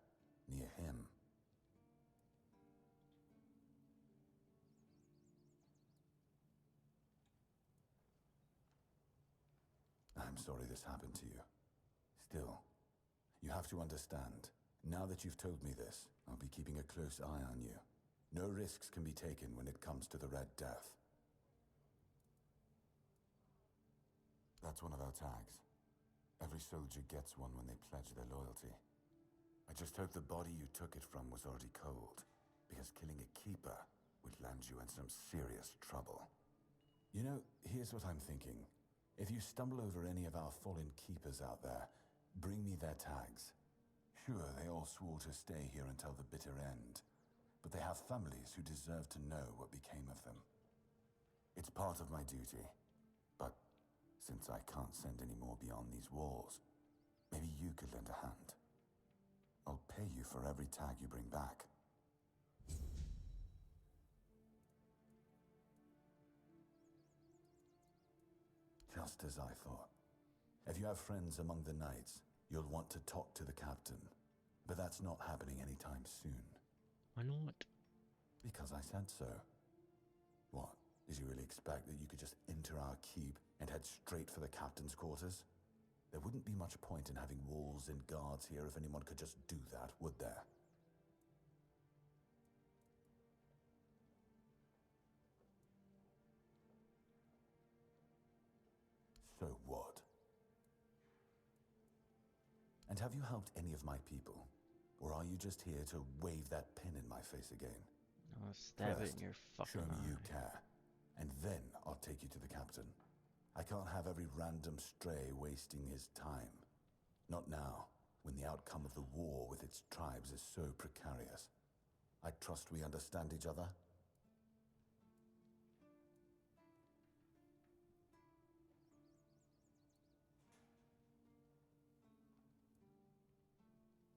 near him... I'm sorry this happened to you. Still, you have to understand, now that you've told me this, I'll be keeping a close eye on you. No risks can be taken when it comes to the Red Death. That's one of our tags. Every soldier gets one when they pledge their loyalty. I just hope the body you took it from was already cold, because killing a keeper would land you in some serious trouble. You know, here's what I'm thinking. If you stumble over any of our fallen keepers out there, bring me their tags. Sure, they all swore to stay here until the bitter end, but they have families who deserve to know what became of them. It's part of my duty, but since I can't send any more beyond these walls, maybe you could lend a hand. I'll pay you for every tag you bring back. Just as I thought. If you have friends among the knights, you'll want to talk to the captain. But that's not happening anytime soon. Why not? Because I said so. What? Did you really expect that you could just enter our keep and head straight for the captain's quarters? There wouldn't be much point in having walls and guards here if anyone could just do that, would there? So what? And have you helped any of my people? Or are you just here to wave that pin in my face again? I'll stab it First, in your show fucking me you eye. care, and then I'll take you to the captain. I can't have every random stray wasting his time. Not now, when the outcome of the war with its tribes is so precarious. I trust we understand each other?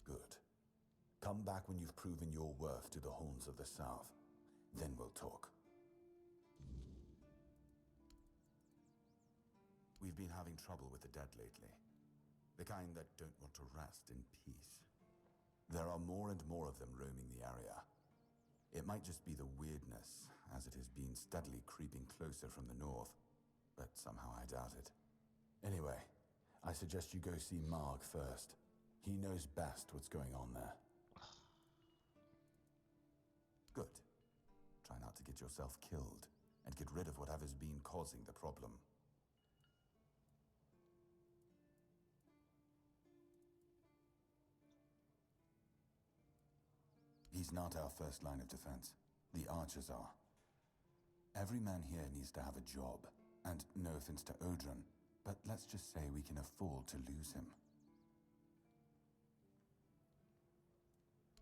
Good. back when you've proven your worth to the horns of the south. Then we'll talk. We've been having trouble with the dead lately. The kind that don't want to rest in peace. There are more and more of them roaming the area. It might just be the weirdness, as it has been steadily creeping closer from the north, but somehow I doubt it. Anyway, I suggest you go see Marg first. He knows best what's going on there. Good. Try not to get yourself killed, and get rid of whatever's been causing the problem. He's not our first line of defense. The archers are. Every man here needs to have a job. And no offense to Odrin, but let's just say we can afford to lose him.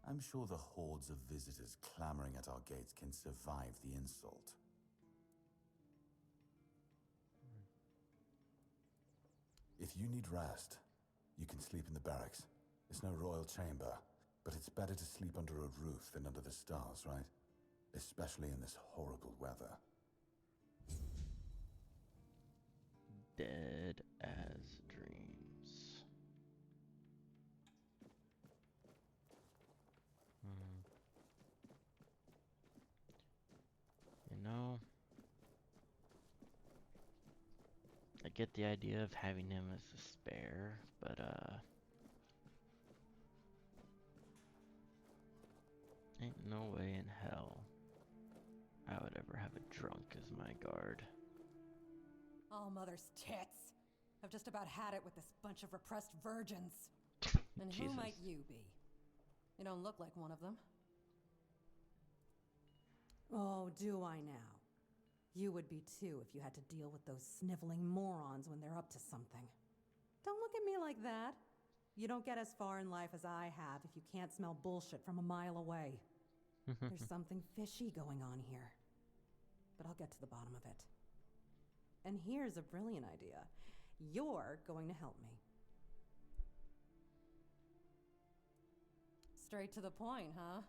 I'm sure the hordes of visitors clamoring at our gates can survive the insult. If you need rest, you can sleep in the barracks. It's no royal chamber, but it's better to sleep under a roof than under the stars, right? Especially in this horrible weather. Dead as dreams. You know, I get the idea of having him as a spare, but ain't no way in hell I would ever have a drunk as my guard. All mother's tits. I've just about had it with this bunch of repressed virgins. And who Jesus. might you be? You don't look like one of them. Oh, do I now? You would be too if you had to deal with those sniveling morons when they're up to something. Don't look at me like that. You don't get as far in life as I have if you can't smell bullshit from a mile away. There's something fishy going on here. But I'll get to the bottom of it. And here's a brilliant idea. You're going to help me. Straight to the point, huh?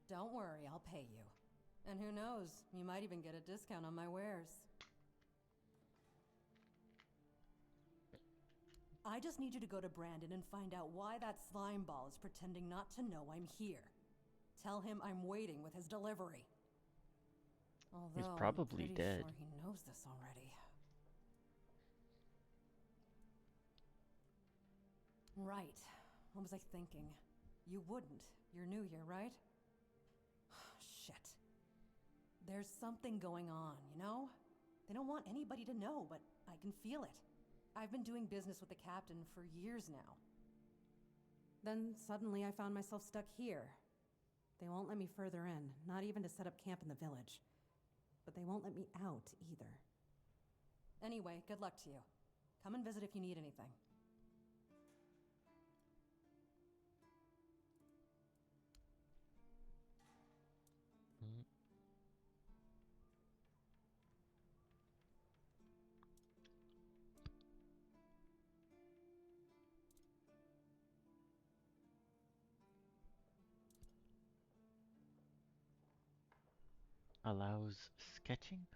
Don't worry, I'll pay you. And who knows, you might even get a discount on my wares. I just need you to go to Brandon and find out why that slime ball is pretending not to know I'm here. Tell him I'm waiting with his delivery. Although He's probably I'm pretty dead. sure he knows this already. Right. What was I thinking? You wouldn't. You're new here, right? Shit. There's something going on, you know? They don't want anybody to know, but I can feel it. I've been doing business with the captain for years now. Then suddenly I found myself stuck here. They won't let me further in, not even to set up camp in the village. But they won't let me out either. Anyway, good luck to you. Come and visit if you need anything. Allows sketching?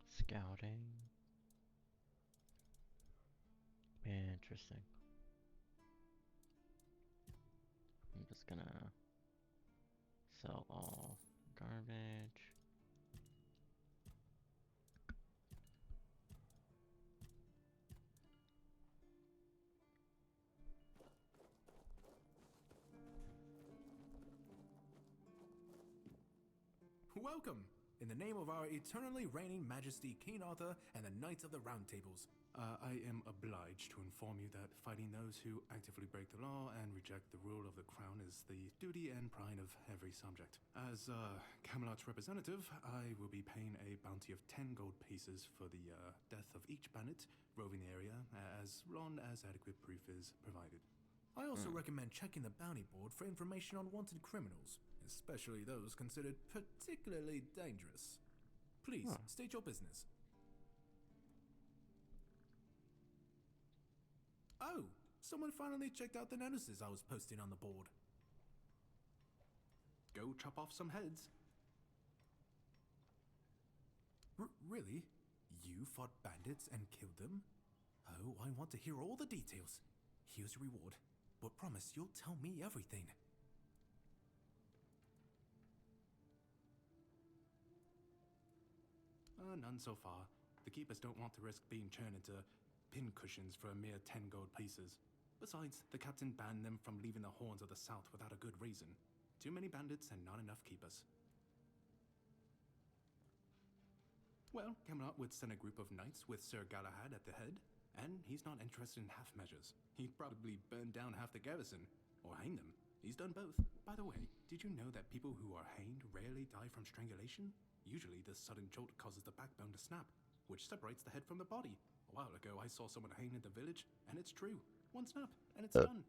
Scouting. Interesting. I'm just gonna sell all garbage. Welcome! In the name of our eternally reigning majesty, King Arthur, and the Knights of the Round Tables, I am obliged to inform you that fighting those who actively break the law and reject the rule of the crown is the duty and pride of every subject. As Camelot's representative, I will be paying a bounty of 10 gold pieces for the death of each bandit roving the area, as long as adequate proof is provided. I also recommend checking the bounty board for information on wanted criminals, especially those considered particularly dangerous. Please, state your business. Someone finally checked out the notices I was posting on the board. Go chop off some heads. Really? You fought bandits and killed them? Oh, I want to hear all the details. Here's your reward, but promise you'll tell me everything. None so far. The keepers don't want to risk being turned into pincushions for a mere 10 gold pieces. Besides, the captain banned them from leaving the horns of the south without a good reason. Too many bandits and not enough keepers. Well, Camelot would send a group of knights with Sir Galahad at the head, and he's not interested in half measures. He'd probably burn down half the garrison, or hang them. He's done both. By the way, did you know that people who are hanged rarely die from strangulation? Usually the sudden jolt causes the backbone to snap, which separates the head from the body. A while ago I saw someone hanged in the village, and it's true. One snap, and it's done.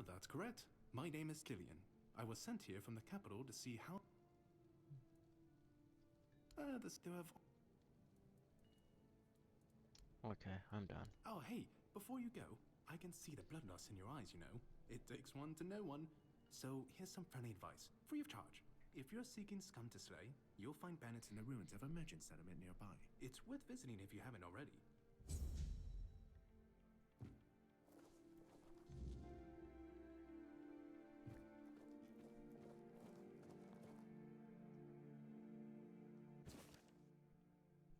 That's correct. My name is Killian. I was sent here from the capital to see how... Okay, I'm done. Oh, hey, before you go, I can see the bloodlust in your eyes, you know. It takes one to know one. So here's some friendly advice, free of charge. If you're seeking scum to slay, you'll find bandits in the ruins of a merchant settlement nearby. It's worth visiting if you haven't already.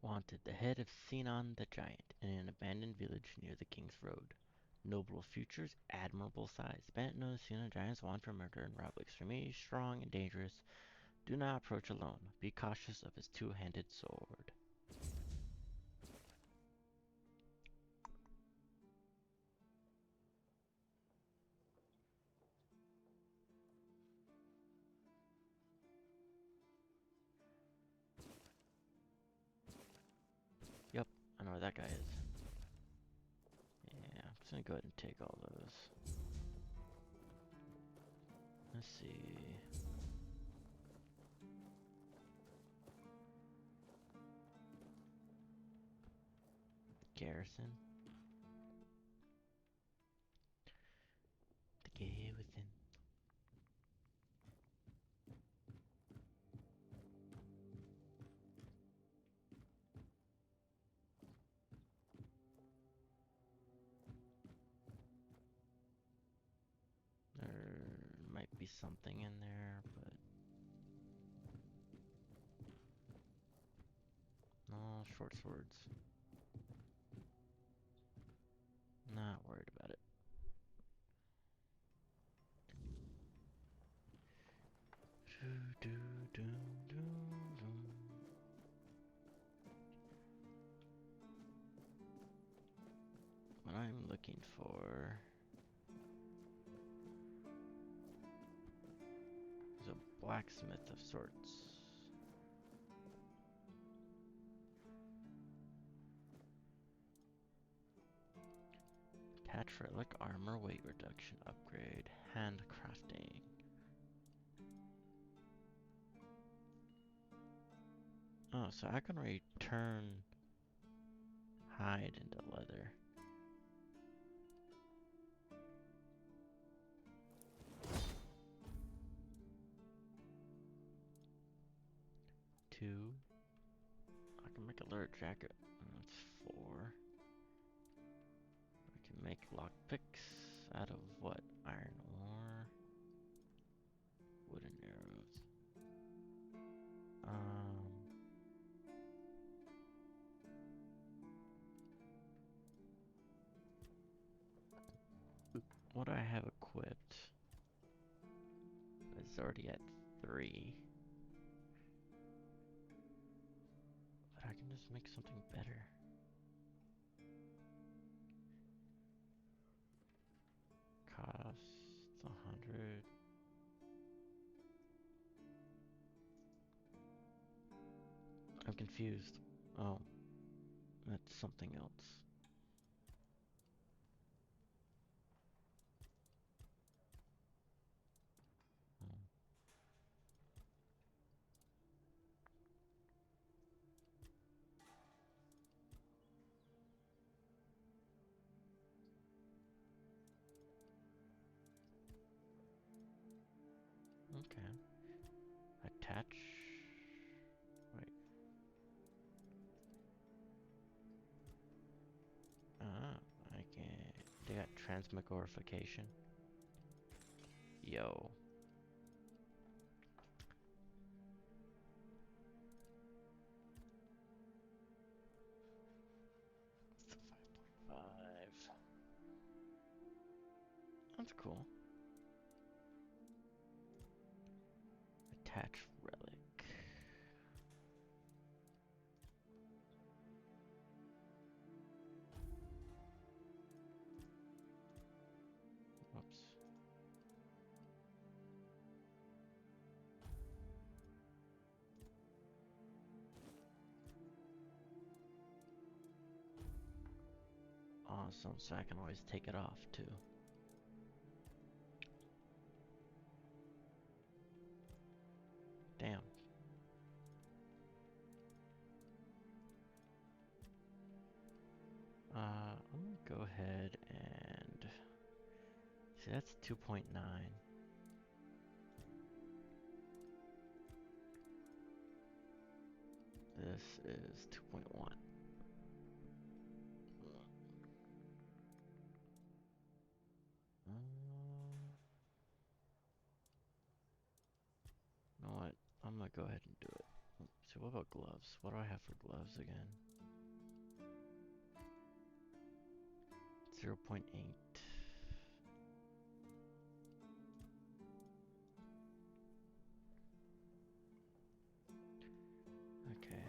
Wanted, the head of Sinon the Giant in an abandoned village near the King's Road. Noble features, admirable size. Bandit knows Sinon giants want for murder and robbery. Extremely strong and dangerous. Do not approach alone. Be cautious of his two-handed sword. Yep, I know where that guy is. Yeah, I'm just gonna go ahead and take all those. Let's see. Garrison. The gay within. There might be something in there, but no, short swords. Not worried about it. What I'm looking for is a blacksmith of sorts. Attach relic armor, weight reduction, upgrade, handcrafting. Oh, so I can return hide into leather. Two. I can make a leather jacket. That's 4. I can make lockpicks out of what? Iron ore. Wooden arrows. What I have equipped is already at 3. But I can just make something better. Costs 100. I'm confused. Oh, that's something else. attach. Right. I can. They got transmogrification. Yo. It's a 5.5. That's cool. Attach relic. Whoops. Awesome, so I can always take it off too. Damn. I'm gonna go ahead and see, that's 2.9. This is 2.1. You know what? I'm gonna go ahead and do it. So what about gloves? What do I have for gloves again? 0.8. Okay.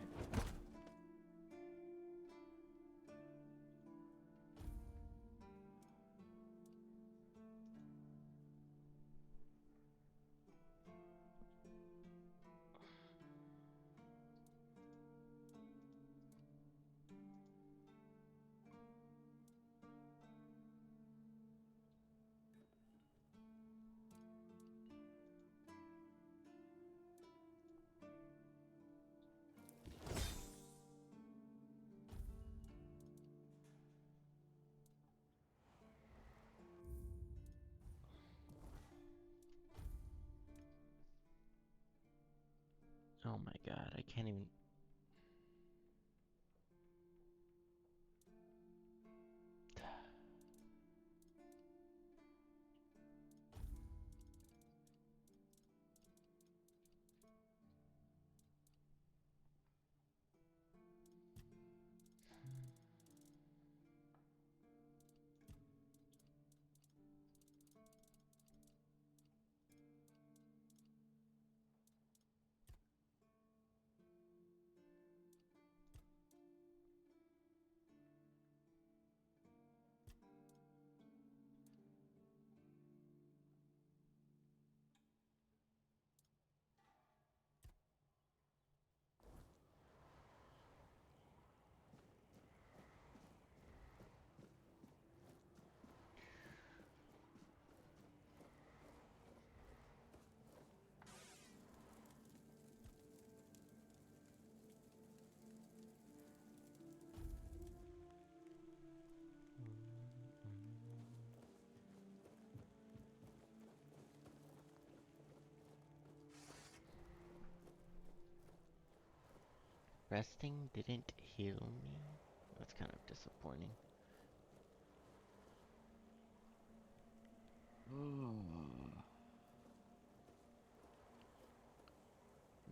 Oh my god, I can't even. Resting didn't heal me? That's kind of disappointing.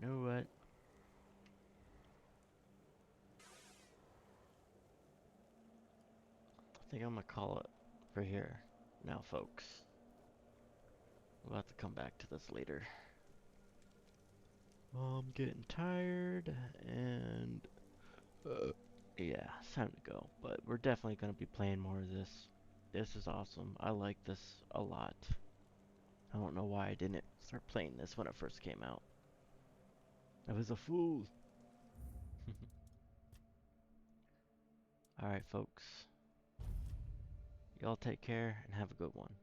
You know what? I think I'm gonna call it for here now, folks. We'll have to come back to this later. I'm getting tired, and yeah, it's time to go. But we're definitely gonna be playing more of this. This is awesome. I like this a lot. I don't know why I didn't start playing this when it first came out. I was a fool. Alright, folks. Y'all take care and have a good one.